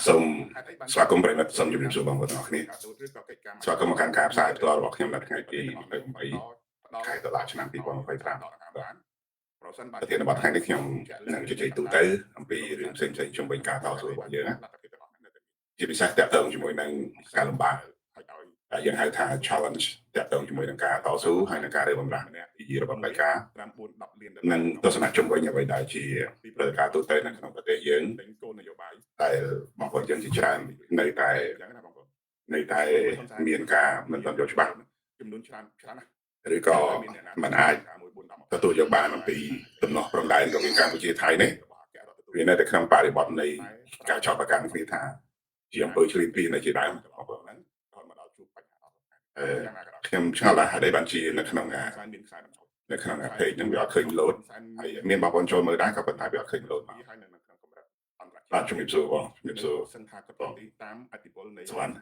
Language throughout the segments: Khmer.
សូមស្វាគមន៍ប្រិយមិត្តសូមជម្រាបសួរបងប្អូនទាំងអស់គ្នាស្វាគមន៍មកកាន់ការផ្សាយផ្ទាល់របស់ខ្ញុំនៅថ្ងៃទី28ខែតុលាឆ្នាំ2025ប្រធានបទថ្ងៃនេះខ្ញុំនឹងជជែកទូទៅអំពីរឿងផ្សេងៗជុំវិញការតស៊ូរបស់យើងជាពិសេសតាក់ទងជាមួយនឹងការលំបាកដែលយើងហៅថា challenge តាក់ទងជាមួយនឹងការតស៊ូហើយនឹងការរើបំរាស់ពីរបបផ្ដាច់ការនិងទស្សនៈជុំវិញអ្វីដែលជាព្រឹត្តិការណ៍ទូទៅនៅក្នុងប្រទេសយើងដែលបងប្អូនយើងជាច្រើននៅតែមានការមិនទាន់យល់ច្បាស់ចំនួនច្រើនឬក៏មិនអាចទទួលយកបានអំពីទំនាស់ព្រំដែនរវាងកម្ពុជាថៃនេះវានៅតែក្នុងបរិបទនៃការចោទប្រកាន់គ្នាថាជាអំពើឈ្លានពាននៅជាដើមបងប្អូនហ្នឹងខ្ញុំឆ្ងល់ដែរហើយបានជានៅក្នុង page ហ្នឹងវាអត់ឃើញ load ហើយមានបងប្អូនចូលមើលដែរក៏ប៉ុន្តែវាអត់ឃើញ load មកបាទជំរាបសួរបងជំរាបសួរសង្ឃាកតទីតាមអធិបុលនៃស្វណ្ណ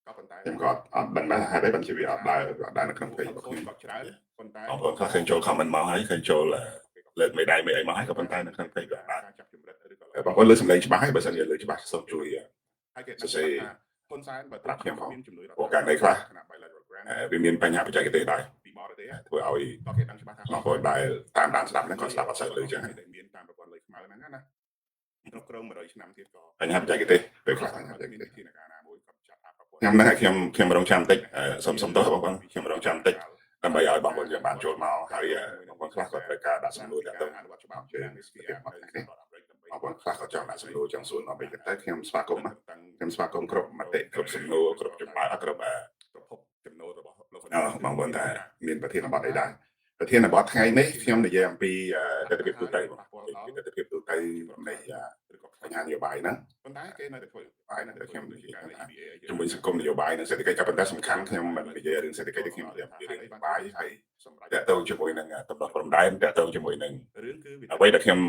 ក៏ប៉ុន្តែខ្ញុំក៏អត់ដឹងដែរហើយបានជាវាអត់ដើរនៅក្នុង page របស់ខ្ញុំក៏ច្រើនប៉ុន្តែបងប្អូនខ្លះឃើញចូល comment មកហើយឃើញចូលលើកមេដៃមេអីមកហើយក៏ប៉ុន្តែនៅក្នុង page វាអត់ដើរបងប្អូនលើសម្លេងច្បាស់ហើយបើសិនជាលើច្បាស់សូមជួយសរសេរហ៊ុនសែនបើប្រាប់ខ្ញុំផងព្រោះការនេះខ្លះវាមានបញ្ហាបច្ចេកទេសដែរធ្វើឲ្យបងប្អូនដែលតាមដានស្ដាប់ហ្នឹងក៏ស្ដាប់អត់សូវឮចឹងហើយមានតាមប្រព័ន្ធលើខ្មៅហ្នឹងណាក្នុងក្រុម100ឆ្នាំទៀតក៏បញ្ហាបច្ចេកទេសពេលខ្លះបញ្ហាបច្ចេកទេសជាការណាមួយក៏ចាត់ប្រព័ន្ធខ្ញុំរងចាំបន្តិចសុំទោសបងប្អូនខ្ញុំរងចាំបន្តិចដើម្បីឲ្យបងប្អូនយើងបានចូលមកហើយបងប្អូនខ្លះក៏ត្រូវការដាក់សំណួរទៅអនុវត្តច្បាប់ជើងនេះបងប្អូនខ្លះក៏ចង់ដាក់សំណួរចង់សួរមកវិញតែខ្ញុំស្វាគមន៍គ្រប់មតិគ្រប់សំណួរគ្រប់ចំបាក់គ្រប់ភពចំណូលរបស់លោកបងប្អូនថាមានប្រធានបទអីដែរប្រធានបទថ្ងៃនេះខ្ញុំនិយាយអំពីទស្សនវិជ្ជាទូទៅនៃបញ្ហានយោបាយហ្នឹងប៉ុន្តែគេនៅតែធ្វើបាយនៅតែខ្ញុំនិយាយថាជាមួយសង្គមនយោបាយនិងសេដ្ឋកិច្ចក៏ប៉ុន្តែសំខាន់ខ្ញុំមិននិយាយរឿងសេដ្ឋកិច្ចទេខ្ញុំនិយាយពីរឿងបាយហើយសម្រាប់តើតើជាមួយនឹងតំណព្រំដែនតើតើជាមួយនឹងរឿងគឺអ្វីដែលខ្ញុំ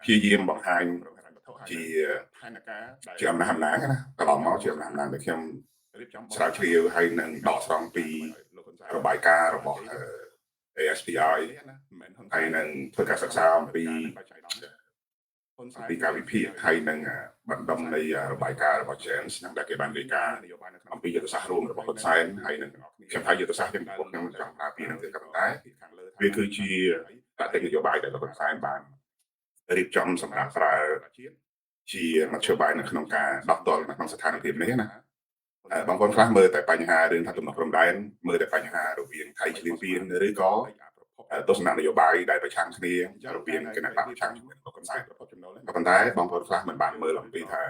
ព្យាយាមបង្ហាញជាផែនការជាអំណះអំណាងណាកន្លងមកជាអំណះអំណាងដែលខ្ញុំរៀបចំស្រាវជ្រាវហើយនឹងដកស្រង់ពីរបាយការណ៍របស់ ASPI ហើយនឹងធ្វើការសិក្សាអំពីការវិភាគហើយនឹងបណ្ដុំនៃរបាយការណ៍របស់ James នឹងដែលគេបានរាយការណ៍អំពីយុទ្ធសាស្ត្ររួមរបស់ហ៊ុនសែនហើយនឹងខ្ញុំថាយុទ្ធសាស្ត្រទាំងពួកខ្ញុំចង់ប្រើពីនឹងគឺក៏ប៉ុន្តែវាគឺជាតតិនយោបាយដែលហ៊ុនសែនបានរៀបចំសម្រាប់ប្រើជាមធ្យោបាយនៅក្នុងការដោះទល់នៅក្នុងស្ថានភាពនេះណាបងប្អូនខ្លះមើលតែបញ្ហារឿងថាទំនាស់ព្រំដែនមើលតែបញ្ហារវាងថៃឈ្លានពានឬក៏ទស្សនៈនយោបាយដែលប្រឆាំងគ្នារវាងគណៈបកប្រឆាំងជាមួយលោកហ៊ុនសែនក៏ប៉ុន្តែបងប្អូនខ្លះមិនបានមើលអំពីថា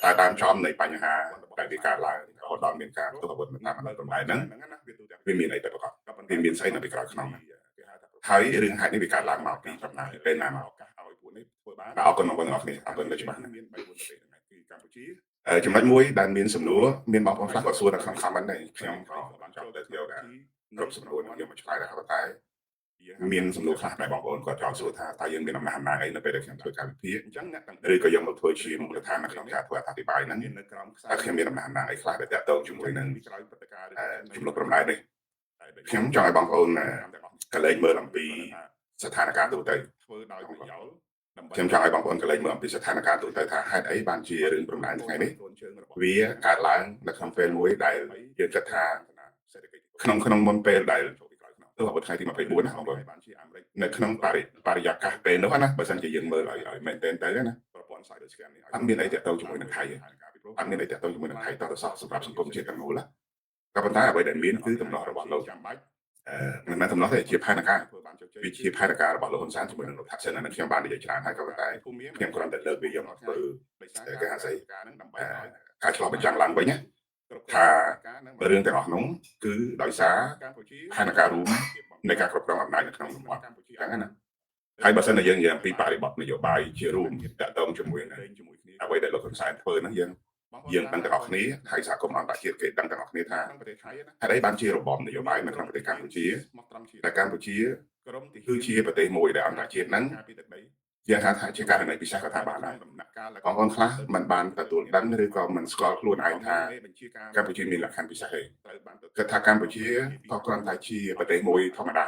តើដើមចំនៃបញ្ហាដែលវាកើតឡើងរហូតដល់មានការផ្ទុះអាវុធតាមបណ្ដោយព្រំដែនហ្នឹងវាមានអីទៅប្រកបវាមានស្អីនៅពីក្រោយខ្នងហើយរឿងហេតុនេះវាកើតឡើងមកពីចំណាយពេលណាមកឲ្យពួកនេះធ្វើបានអរគុណបងប្អូនទាំងអស់គ្នាអរគុណលើច្បាស់មាន3 4ប្រទេសគឺកម្ពុជាចំណុចមួយដែលមានសំណួរមានបងប្អូនខ្លះក៏សួរនៅក្នុង comment ដែរខ្ញុំក៏បានចង់លើកយកគ្រប់សំណួរនេះយកមកឆ្លើយដែរប៉ុន្តែមានសំណួរខ្លះដែលបងប្អូនគាត់ចង់សួរថាតើយើងមានអំណះអំណាងអីនៅពេលដែលខ្ញុំធ្វើការវិភាគអញ្ចឹងអ្នកទាំងឬក៏យកមកធ្វើជាមូលដ្ឋាននៅក្នុងការធ្វើអធិប្បាយហ្នឹងនៅក្រោមខ្សែខ្ញុំមានអំណះអំណាងអីខ្លះដែលតាក់ទងជាមួយនឹងចំនួនព្រំដែននេះខ្ញុំចង់ឲ្យបងប្អូនកលែងមើលអំពីស្ថានភាពទូទៅធ្វើដោយប្រយោលខ្ញុំចង់ឲ្យបងប្អូនកលែងមើលអំពីស្ថានភាពទូទៅថាហេតុអីបានជារឿងព្រំដែនថ្ងៃនេះវាកើតឡើងនៅក្នុងពេលមួយដែលយើងគិតថាក្នុងមុនពេលដែលទៅអាវុធថ្ងៃទី24ណាបងប្អូននៅក្នុងបរិយាកាសពេលនោះណាបើសិនជាយើងមើលឲ្យមែនទែនទៅណាប្រព័ន្ធ cyber scan នេះអត់មានអីតាក់ទងជាមួយនឹងថៃអត់មានអីតាក់ទងជាមួយនឹងថៃតទៅសោះសម្រាប់សង្គមជាតិទាំងមូលណាក៏ប៉ុន្តែអ្វីដែលមានគឺដំណោះរបស់លោកចាំបាច់មិនមែនដំណោះទេជាផែនការវាជាផែនការរបស់លោកហ៊ុនសែនជាមួយនឹងលោកថាក់សិនហ្នឹងខ្ញុំបាននិយាយច្រើនហើយក៏ប៉ុន្តែខ្ញុំគ្រាន់តែលើកវាយកមកធ្វើគេហៅស្អីការឆ្លុះបញ្ចាំងឡើងវិញណាថារឿងទាំងអស់នោះគឺដោយសារផែនការរួមនៃការគ្រប់គ្រងអំណាចនៅក្នុងតំបន់ចឹងណាហើយបើសិនជាយើងនិយាយអំពីបរិបទនយោបាយជារួមតាក់ទងជាមួយនឹងអ្វីដែលលោកហ៊ុនសែនធ្វើហ្នឹងយើងដឹងទាំងអស់គ្នាហើយសហគមន៍អន្តរជាតិគេដឹងទាំងអស់គ្នាថាហេតុអីបានជារបបនយោបាយនៅក្នុងប្រទេសកម្ពុជាតែកម្ពុជាគឺជាប្រទេសមួយដែលអន្តរជាតិហ្នឹងយើងថាជាករណីពិសេសក៏ថាបានដែរបងប្អូនខ្លះមិនបានទទួលដឹងឬក៏មិនស្គាល់ខ្លួនឯងថាកម្ពុជាមានលក្ខខណ្ឌពិសេសទេគឺថាកម្ពុជាក៏គ្រាន់តែជាប្រទេសមួយធម្មតា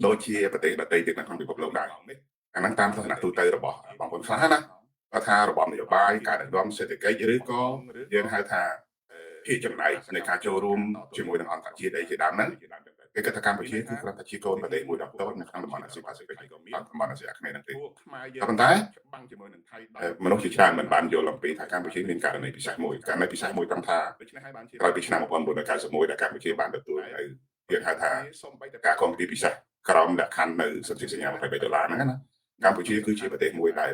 ដូចជាប្រទេសដទៃទៀតនៅក្នុងពិភពលោកដែរអាហ្នឹងតាមទស្សនៈទូទៅរបស់បងប្អូនខ្លះណា ថារបបនយោបាយការដឹកនាំសេដ្ឋកិច្ចឬក៏យើងហៅថាភាគចំណែកនៃការចូលរួមជាមួយនឹងអន្តរជាតិអីជាដើមហ្នឹងគេគិតថាកម្ពុជាគឺគ្រាន់តែជាកូនប្រទេសមួយដ៏តូចនៅក្នុងតំបន់អាស៊ីប៉ាស៊ីហ្វិកតំបន់អាស៊ីអាគ្នេយ៍ហ្នឹងទេក៏ប៉ុន្តែមនុស្សជាច្រើនមិនបានយល់អំពីថាកម្ពុជាមានករណីពិសេសមួយករណីពិសេសមួយត្រង់ថាក្រោយពីឆ្នាំ1991ដែលកម្ពុជាបានទទួលនៅយើងហៅថាការគាំទ្រពិសេសក្រមលក្ខខណ្ឌនៅសន្ធិសញ្ញា$23ហ្នឹងណាកម្ពុជាគឺជាប្រទេសមួយដែល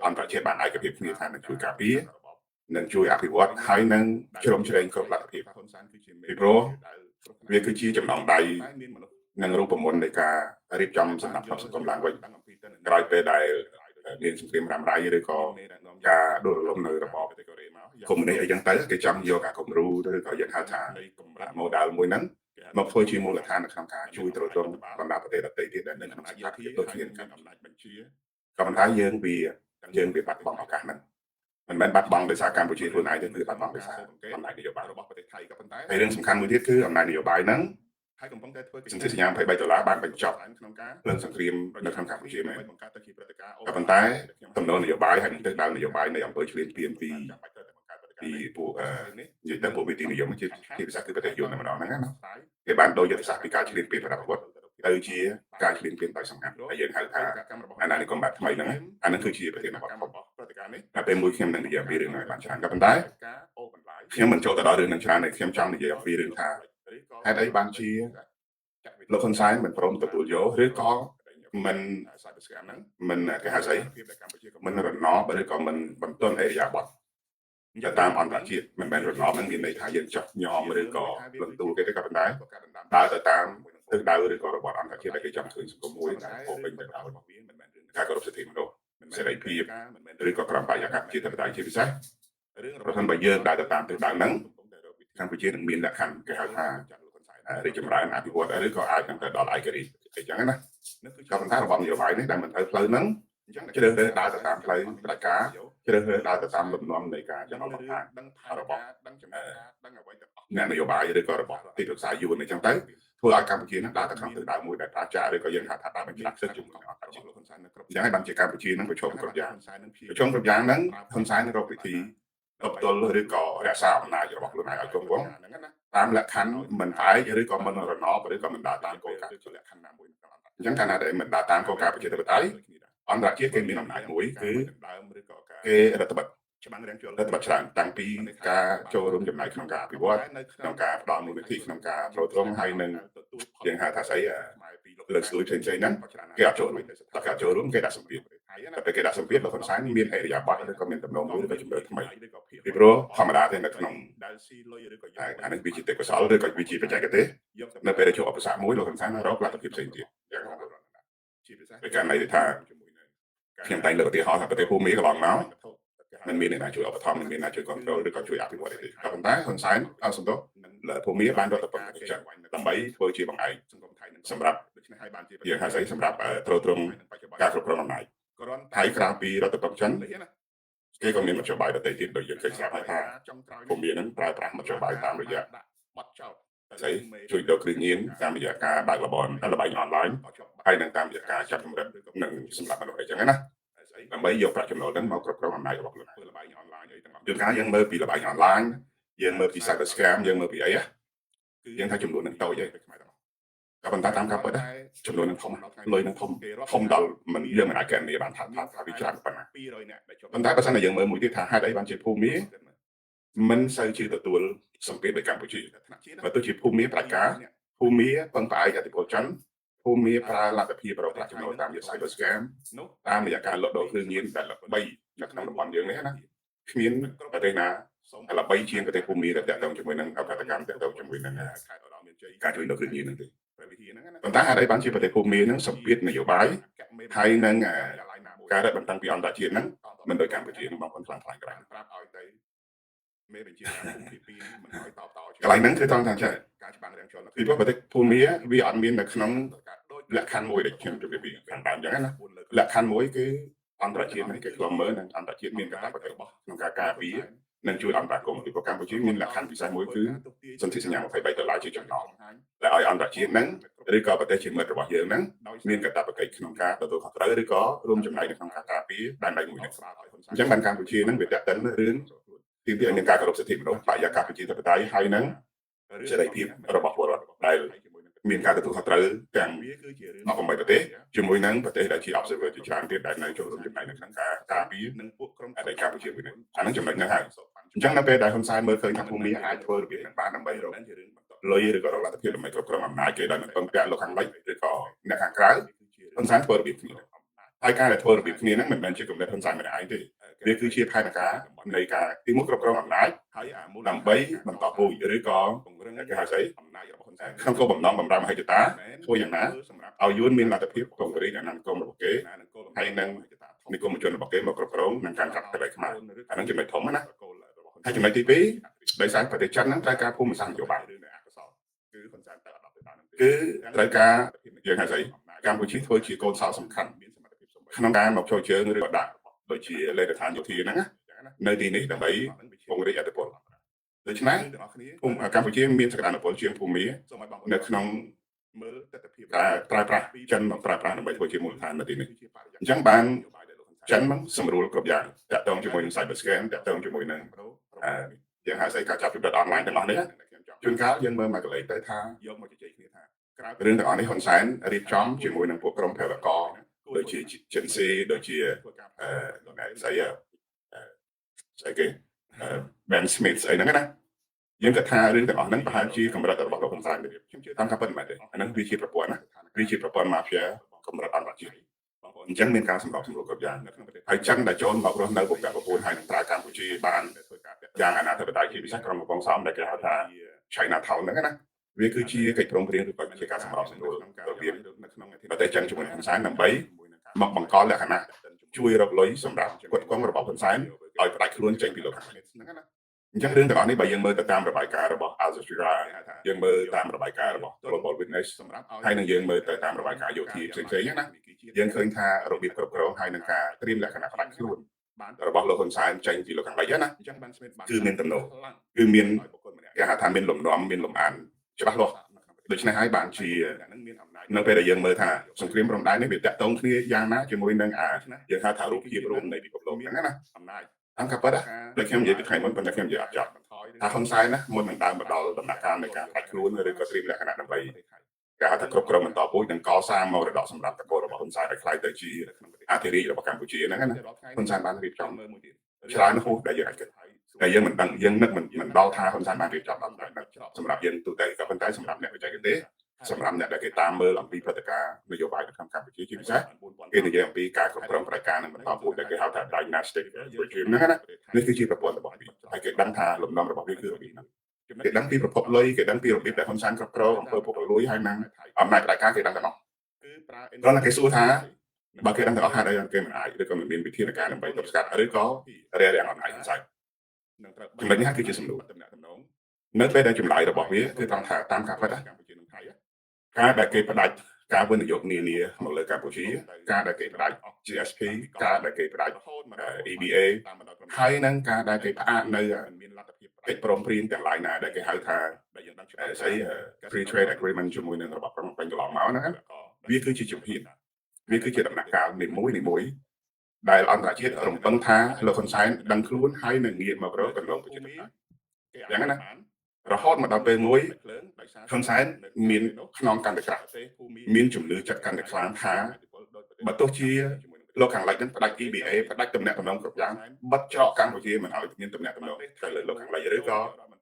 អន្តរជាតិបានឯកភាពគ្នាថានឹងជួយការពារនិងជួយអភិវឌ្ឍហើយនឹងជ្រោមជ្រែងគ្រប់លទ្ធភាពពីព្រោះវាគឺជាចំណងដៃនិងរូបមន្តនៃការរៀបចំសំណាក់សង្គមឡើងវិញក្រោយពេលដែលមានសង្គ្រាមរ៉ាំរ៉ៃឬក៏ការដួលរលំនៅរបបកុម្មុយនីសអីចឹងទៅគេចង់យកអាគំរូឬក៏យើងហៅថា model មួយហ្នឹងមកធ្វើជាមូលដ្ឋាននៅក្នុងការជួយទ្រទ្រង់បណ្ដាប្រទេសដទៃទៀតដែលនៅក្នុងស្ថានភាពដូចគ្នានឹងអំណាចបញ្ជាក៏ប៉ុន្តែយើងវាបាត់បង់ឱកាសហ្នឹងមិនមែនបាត់បង់ដោយសារកម្ពុជាខ្លួនឯងទេគឺបាត់បង់ដោយសារអំណាចនយោបាយរបស់ប្រទេសថៃក៏ប៉ុន្តែហើយរឿងសំខាន់មួយទៀតគឺអំណាចនយោបាយហ្នឹងហើយកំពុងតែធ្វើសន្ធិសញ្ញា$23បានបញ្ចប់ក្នុងការលើកសង្គ្រាមនៅក្នុងកម្ពុជាមែនបង្កើតទៅជាព្រឹត្តិការណ៍ក៏ប៉ុន្តែទំនោរនយោបាយហើយនឹងទិសដៅនយោបាយនៃអង្គើឈ្លានពានពីពួកនិយាយទៅពួកវិទ្យានិយមជាភាសាគឺប្រទេសយួនតែម្ដងហ្នឹងណាគេបានដូរយុទ្ធសាស្ត្រពីការឈ្លានពានប្រដាប់អាវុធទៅជាការឈ្លានពានដោយសម្ងាត់ហើយយើងហៅថាអាណានិគមបែបថ្មីហ្នឹងអាហ្នឹងគឺជាប្រធានបទរបស់ព្រឹត្តិការណ៍នេះតែពេលមួយខ្ញុំនឹងនិយាយពីរឿងនេះបានច្រើនក៏ប៉ុន្តែខ្ញុំមិនចូលទៅដល់រឿងនឹងច្រើនទេខ្ញុំចង់និយាយអំពីរឿងថាហេតុអីបានជាលោកហ៊ុនសែនមិនព្រមទទួលយកឬក៏មិនមិនគេហៅស្អីមិនរណបឬក៏មិនបន្ទន់អេរិយាបថទៅតាមអន្តរជាតិមិនមែនរណបហ្នឹងមានន័យថាយើងចោះញោមឬក៏លំទូលគេទេក៏ប៉ុន្តែដើរទៅតាមទិសដៅឬក៏របបអន្តរជាតិដែលគេចង់ឃើញសង្គមមួយដែលពោពេញទៅដោយរបស់វាមិនមែនរឿងការគោរពសិទ្ធិមនុស្សសេរីភាពឬក៏ក្រមបរិយាកាសជាតិបតៃជាពិសេសប្រសិនបើយើងដើរទៅតាមទិសដៅហ្នឹងកម្ពុជានឹងមានលក្ខខណ្ឌគេហៅថារីកចម្រើនអភិវឌ្ឍឬក៏អាចនឹងទៅដល់ឯករាជ្យអញ្ចឹងណាក៏ប៉ុន្តែរបបនយោបាយនេះដែលមិនទៅផ្លូវហ្នឹងជ្រើសរើសដើរទៅតាមផ្លូវផ្ដាច់ការជ្រើសរើសដើរទៅតាមលំនាំនៃការចំណងបង្ហាញរបស់អ្នកនយោបាយឬក៏របស់ទីប្រឹក្សាយួនអញ្ចឹងទៅធ្វើឲ្យកម្ពុជានឹងដើរទៅក្នុងទិសដៅមួយដែលប្រជាឬក៏យើងហៅថាដើរបញ្ជាក់សិទ្ធិជាមួយនឹងអន្តរជាតិលោកហ៊ុនសែននៅគ្រប់យ៉ាងហើយបានជាកម្ពុជានឹងប្រឈមគ្រប់យ៉ាងហ្នឹងហ៊ុនសែននឹងរកវិធីទប់ទល់ឬក៏រក្សាអំណាចរបស់ខ្លួនឯងឲ្យគង់វង្សតាមលក្ខខណ្ឌមិនឯកឬក៏មិនរណបឬក៏មិនដើរតាមគោលការណ៍លក្ខខណ្ឌណាមួយអញ្ចឹងកាលណាដែលមិនដើរតាមគោលការណ៍ប្រជាធិបតេយ្យអន្តរជាតិគេមានអំណាចមួយគឺគេរដ្ឋបတ်ច្រើនតាំងពីការចូលរួមចំណែកក្នុងការអភិវឌ្ឍក្នុងការផ្ដល់មូលនិធិក្នុងការទ្រទ្រង់ហើយនឹងយើងហៅថាស្អីលើកស្ទួយផ្សេងៗហ្នឹងគេអត់ចូលរួមតែគេចូលរួមគេដាក់សម្ពាធតែពេលគេដាក់សម្ពាធលោកហ៊ុនសែនមានអេរិយាបថឬក៏មានទំនោរមួយឬក៏ជំរឿថ្មីពីព្រោះធម្មតាទេនៅក្នុងអានេះវាជាទេពកោសល្យឬក៏វាជាបច្ចេកទេសនៅពេលដែលជួបឧបសគ្គមួយលោកហ៊ុនសែនរកលទ្ធភាពផ្សេងទៀតយ៉ាងណាជាពិសេសដោយការន័យថាខ្ញុំតែងលើកឧទាហរណ៍ថាប្រទេសភូមាកន្លងមកមិនមានអ្នកណាជួយឧបត្ថម្ភមិនមានអ្នកជួយគ្រប់គ្រងឬក៏ជួយអភិវឌ្ឍទេក៏ប៉ុន្តែហ៊ុនសែនសំដៅលើភូមាបានរកទៅប៉ុណ្ណឹងចឹងដើម្បីធ្វើជាបង្អែកសង្គមថៃនឹងសម្រាប់យើងហៅស្អីសម្រាប់ទ្រទ្រង់ការគ្រប់គ្រងអំណាចថៃក្រៅពីរដ្ឋបတ်ចិនគេក៏មានមធ្យោបាយដទៃទៀតដូចយើងឃើញស្រាប់ហើយថាភូមានឹងប្រើប្រាស់មធ្យោបាយតាមរយៈបတ်ចោតស្អីជួយដល់គ្រឿងញៀនតាមរយៈការបើកល្បែងអនឡាញហើយនឹងតាមរយៈការចាប់កម្រិតនិងសម្រាប់មនុស្សអីចឹងណាដើម្បីយកប្រាក់ចំណូលហ្នឹងមកគ្រប់គ្រងអំណាចរបស់ខ្លួនធ្វើល្បែងអនឡាញអីទាំងអស់យើងមើលពីល្បែងអនឡាញយើងមើលពី cyber scam យើងមើលពីអីគឺយើងថាចំនួននឹងតូចឯងខ្មែរទាំងក៏ប៉ុន្តែតាមការពិតចំនួននឹងធំលុយនឹងធំដល់មិនយើងមិនអាចកែនេះបានថាវាច្រើនប៉ុណ្ណាប៉ុន្តែបើសិនជាយើងមើលមួយទៀតថាហេតុអីបានជាភូមាមិនសូវជាទទួលសម្ពាធដោយកម្ពុជាបើទោះជាភូមាប្រាច់ការភូមាពឹងផ្អែកអធិបតេយ្យចិនភូមាប្រើលទ្ធភាពរកប្រាក់ចំណូលតាមរយៈ cyber scam តាមរយៈការលក់ដូរគ្រឿងញៀនដែលល្បីនៅក្នុងតំបន់យើងនេះណាគ្មានប្រទេសណាល្បីជាងប្រទេសភូមាដែលតាក់ទងជាមួយនឹងអបតកម្មតាក់ទងជាមួយនឹងការជួយដល់គ្រឿងញៀនហ្នឹងទេប៉ុន្តែហេតុអីបានជាប្រទេសភូមាហ្នឹងសម្ពាធនយោបាយហើយនឹងការរឹតបន្តឹងពីអន្តរជាតិហ្នឹងមិនដូចកម្ពុជានឹងបងប្អូនខ្លាំងក្រែងប្រាប់ឲ្យទៅមេបញ្ជាការភូមិទី2មិនឲ្យតបតកន្លែងហ្នឹងគឺត្រង់ថាចាការច្បាំងរាំងជន់ពីព្រោះប្រទេសភូមាវាអត់មាននៅក្នុងលក្ខខណ្ឌមួយដែលខ្ញុំជម្រាបពីខាងដើមអញ្ចឹងណាលក្ខខណ្ឌមួយគឺអន្តរជាតិហ្នឹងគេខ្លំមើលនិងអន្តរជាតិមានកាតព្វកិច្ចរបស់ក្នុងការការពារនិងជួយអន្តរាគមន៍ពីប្រកម្ពុជាមានលក្ខខណ្ឌពិសេសមួយគឺសន្ធិសញ្ញា$23ជាចំណងដែលឲ្យអន្តរជាតិហ្នឹង ឬក៏ប្រទេសជាមិត្តរបស់យើងហ្នឹងមានកាតព្វកិច្ចក្នុងការទទួលខុសត្រូវឬក៏រួមចំណែកនៅក្នុងការការពារដែនដីមួយនេះអញ្ចឹងបានកម្ពុជាហ្នឹងវាតេតិនរឿងទីពីមានការគោរពសិទ្ធិមនុស្សបរិយាកាសប្រជាធិបតេយ្យហើយនឹងសេរីភាពរបស់ពលរដ្ឋដែលមានការទទួលខុសត្រូវទាំង18ប្រទេសជាមួយនឹងប្រទេសដែលជា observer ជាច្រើនទៀតដែលនៅចូលរួមចំណែកនៅក្នុងការការពារនិងពួកក្រុមអតីតកម្ពុជាមួយនេះអានឹងចំណុចហ្នឹងហើយអញ្ចឹងនៅពេលដែលហ៊ុនសែនមើលឃើញថាភូមិអាចធ្វើរបៀបហ្នឹងបានដើម្បីរកលុយឬក៏រកលទ្ធភាពដើម្បីគ្រប់គ្រងអំណាចគេដោយមិនពឹងពាក់លោកខាងលិចឬក៏អ្នកខាងក្រៅហ៊ុនសែនធ្វើរបៀបគ្នាហើយការដែលធ្វើរបៀបគ្នាហ្នឹងមិនមែនជាគំនិតហ៊ុនសែនម្នាក់ឯងទេវាគឺជាផែនការនៃការទីមួយគ្រប់គ្រងអំណាចហើយដើម្បីបន្តពូជឬក៏ពង្រឹងគេហៅស្អីអំណាចរបស់ហ៊ុនសែនក្នុងគោលបំណងបម្រើមហិច្ឆតាធ្វើយ៉ាងណាឲ្យយួនមានលទ្ធភាពពង្រីកអាណានិគមរបស់គេហើយនឹងនិគមជនរបស់គេមកគ្រប់គ្រងនឹងការកាត់ទឹកឲ្យខ្មែរអានឹងចំណុចធំណាហើយចំណុចទី2ដោយសារប្រទេសចិនហ្នឹងត្រូវការភូមិសាស្ត្រនយោបាយគឺហ៊ុនសែនទៅអត់ដល់ទៅដល់គឺត្រូវការយើងហៅស្អីកម្ពុជាធ្វើជាកូនសោសំខាន់ក្នុងការមកចូលជើងឬក៏ដាក់ដូចជាលេខដ្ឋានយោធាហ្នឹងនៅទីនេះដើម្បីពង្រីកអធិបតេយ្យដូច្នេះកម្ពុជាមានសក្តានុពលជាងភូមិនៅក្នុងមើលទស្សនវិជ្ជាការប្រើប្រាស់ចិនមកប្រើប្រាស់ដើម្បីធ្វើជាមូលដ្ឋាននៅទីនេះអញ្ចឹងបានចិនមកសម្រួលគ្រប់យ៉ាងតាក់ទងជាមួយនឹង cyber scam តាក់ទងជាមួយនឹងយើងហៅស្អីការចាប់ពិតអនឡាញទាំងអស់នេះជួនកាលយើងមើលមកកន្លែងទៅថាយកមកជជែកគ្នាថារឿងទាំងអស់នេះហ៊ុនសែនរៀបចំជាមួយនឹងពួកក្រុមភេរវករដូចជាចិនស៊ីដូចជាស្អីគេ Ben Smith ស្អីហ្នឹងណាយើងគិតថារឿងទាំងអស់ហ្នឹងប្រហែលជាកម្រិតរបស់លោកហ៊ុនសែនទេតាមការពិតមែនទេអាហ្នឹងវាជាប្រព័ន្ធណាវាជាប្រព័ន្ធ mafia កម្រិតអន្តរជាតិអញ្ចឹងមានការសម្របសម្រួលគ្រប់យ៉ាងនៅក្នុងប្រទេសហើយចិនដែលចូលមករស់នៅvùngប្រព័ន្ធហើយនឹងប្រើកម្ពុជាបានយ៉ាងអនាធិបតេយ្យជាពិសេសក្រុមកំពង់សោមដែលគេហៅថា China Town ហ្នឹងណាវាគឺជាកិច្ចព្រមព្រៀងឬក៏ជាការសម្របសម្រួលរវាងនៅក្នុងប្រទេសចិនជាមួយនឹងហ៊ុនសែនដើម្បីមកបង្កលក្ខណៈជួយរកលុយសម្រាប់គ្រប់គ្រងរបស់ហ៊ុនសែនឲ្យផ្ដាច់ខ្លួនចេញពីលោកខាងនេះហ្នឹងណាអញ្ចឹងរឿងទាំងអស់នេះបើយើងមើលទៅតាមរបាយការណ៍របស់ Al Jazeera យើងមើលតាមរបាយការណ៍របស់ Global Witness សម្រាប់ហើយនឹងយើងមើលទៅតាមរបាយការណ៍យោធាផ្សេងៗណាយើងឃើញថារបៀបគ្រប់គ្រងហើយនឹងការត្រៀមលក្ខណៈផ្ដាច់ខ្លួនរបស់លោកហ៊ុនសែនចេញពីលោកខាងលិចណាអញ្ចឹងបានគឺមានទំនោរគឺមានគេហៅថាមានលំនាំមានលំអានច្បាស់លាស់ដូច្នេះហើយបានជានៅពេលដែលយើងមើលថាសង្គ្រាមព្រំដែននេះវាតាក់ទងគ្នាយ៉ាងណាជាមួយនឹងយើងហៅថារូបភាពរួមនៃពិភពលោកហ្នឹងណាអំណាចតាមការពិតដូចខ្ញុំនិយាយពីថ្ងៃមុនប៉ុន្តែខ្ញុំនិយាយអត់ចប់ថាហ៊ុនសែនណាមុននឹងដើរមកដល់ដំណាក់កាលនៃការផ្ដាច់ខ្លួនឬក៏ត្រៀមលក្ខណៈដើម្បីគេហៅថាគ្រប់គ្រងបន្តពូជនិងកសាងមរតកសម្រាប់តកូលរបស់ហ៊ុនសែនឲ្យខ្លាយទៅជាអធិរាជរបស់កម្ពុជាហ្នឹងណាហ៊ុនសែនបានរៀបចំច្រើនហួសដែលយើងអាចគិតតែយើងមិនដឹងយើងនឹកមិនដល់ថាហ៊ុនសែនបានរៀបចំដល់តែសម្រាប់យើងទូទៅក៏ប៉ុន្តែសម្រាប់អ្នកបច្ចេកទេសសម្រាប់អ្នកដែលគេតាមមើលអំពីព្រឹត្តិការណ៍នយោបាយនៅក្នុងកម្ពុជាជាពិសេសគេនិយាយអំពីការគ្រប់គ្រងផ្ដាច់ការនិងបន្តពូជដែលគេហៅថា dynastic regime ហ្នឹងណានេះគឺជាប្រព័ន្ធរបស់វាហើយគេដឹងថាលំនាំរបស់វាគឺរបៀបហ្នឹងគេដឹងពីប្រភពលុយគេដឹងពីរបៀបដែលហ៊ុនសែនគ្រប់គ្រងអំពើពុករលួយហើយនឹងអំណាចផ្ដាច់ការគេដឹងទាំងអស់គ្រាន់តែគេសួរថាបើគេដឹងទាំងអស់ហេតុអីគេមិនអាចឬក៏មិនមានវិធានការដើម្បីទប់ស្កាត់ឬក៏រារាំងអំណាចហ៊ុនសែនចំណុចនេះគឺជាសំណួរនៅពេលដែលចម្លើយរបស់វាគឺត្រង់ថាតាមការពិតកម្ពុជានិងថៃការដែលគេផ្ដាច់ការវិនិយោគនានាមកលើកម្ពុជាការដែលគេផ្ដាច់ GSP ការដែលគេផ្ដាច់ EBA ហើយនឹងការដែលគេផ្អាកនៅមានលទ្ធភាពកិច្ចព្រមព្រៀងទាំងឡាយណាដែលគេហៅថាស្អី Free Trade Agreement ជាមួយនឹងរបបក្រុងពេញកន្លងមកហ្នឹងវាគឺជាជំហានវាគឺជាដំណាក់កាលនីមួយដែលអន្តរជាតិរំពឹងថាលោកហ៊ុនសែនដឹងខ្លួនហើយនឹងងាកមករកកន្លងប្រជាធិបតេយ្យយ៉ាងណារហូតមកដល់ពេលមួយហ៊ុនសែនមានខ្នងកាន់តែក្រាស់មានជំនឿចិត្តកាន់តែខ្លាំងថាបើទោះជាលោកខាងលិចនឹងផ្ដាច់ EBA ផ្ដាច់តំណែងតំណងគ្រប់យ៉ាងបិទច្រកកម្ពុជាមិនឲ្យមានតំណែងតំណងទៅលើលោកខាងលិចឬក៏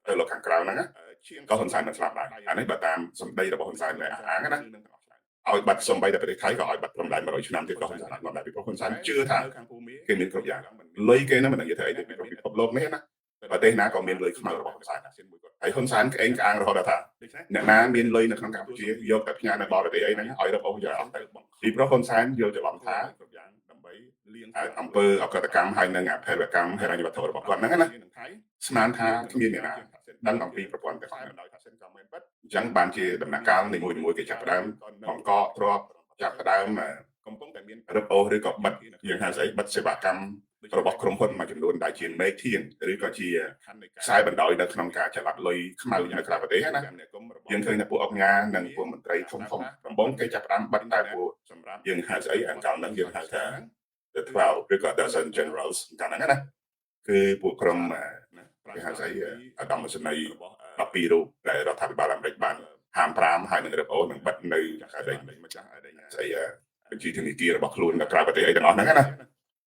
ទៅលោកខាងក្រៅហ្នឹងក៏ហ៊ុនសែននឹងស្លាប់ដែរអានេះបើតាមសម្ដីរបស់ហ៊ុនសែនដែលអះអាងណាឲ្យបាត់សំបីតែប្រទេសថៃក៏ឲ្យបាត់ព្រំដែន100ឆ្នាំទៀតក៏ហ៊ុនសែនបានដែរពីព្រោះហ៊ុនសែនជឿថាគេមានគ្រប់យ៉ាងលុយគេនឹងមិនដឹងធ្វើអីទេពីពិភពលោកនេះណាប្រទេសណាក៏មានលុយខ្មៅរបស់ហ៊ុនសែនហើយហ៊ុនសែនក្អេងក្អាងរហូតដល់ថាអ្នកណាមានលុយនៅក្នុងកម្ពុជាយកតែផ្ញើនៅបរទេសអីហ្នឹងឲ្យរកអូសយកអស់ទៅពីព្រោះហ៊ុនសែនយល់ច្រឡំថាដើម្បីលៀងអំពើអកតកម្មហើយនឹងអភេរកម្មហិរញ្ញវត្ថុរបស់គាត់ហ្នឹងណាស្មានថាគ្មានអ្នកណាដឹងអំពីប្រព័ន្ធទាំងអស់ហ្នឹងអញ្ចឹងបានជាដំណាក់កាលនីមួយៗគេចាប់ផ្ដើមបង្កទ្របចាប់ផ្ដើមកំពុងតែមានរឹបអូសឬក៏បិទយើងហៅស្អីបិទសេវាកម្មរបស់ក្រុមហ៊ុនមួយចំនួនដែលជាមេធានឬក៏ជាខ្សែបណ្ដោយនៅក្នុងការចល័តលុយខ្មៅនៅក្រៅប្រទេសណា យើងឃើញថាពួកអង្គការនិងពួកមន្ត្រីធំដំបូងគេចាប់ផ្ដើមបិទតែពួកយើងហៅស្អីអាកាលហ្នឹងយើងហៅថា the 12 ឬក៏ dozen generals កាលហ្នឹងណាគឺពួកក្រុមគេហៅស្អីអាដាមសេនី12រូបដែលរដ្ឋាភិបាលអាមេរិកបានហាម5ហើយនឹងរឹបអូននឹងបិទនៅស្អីស្អីបញ្ជីធនាគាររបស់ខ្លួននៅក្រៅប្រទេសអីទាំងអស់ហ្នឹងណា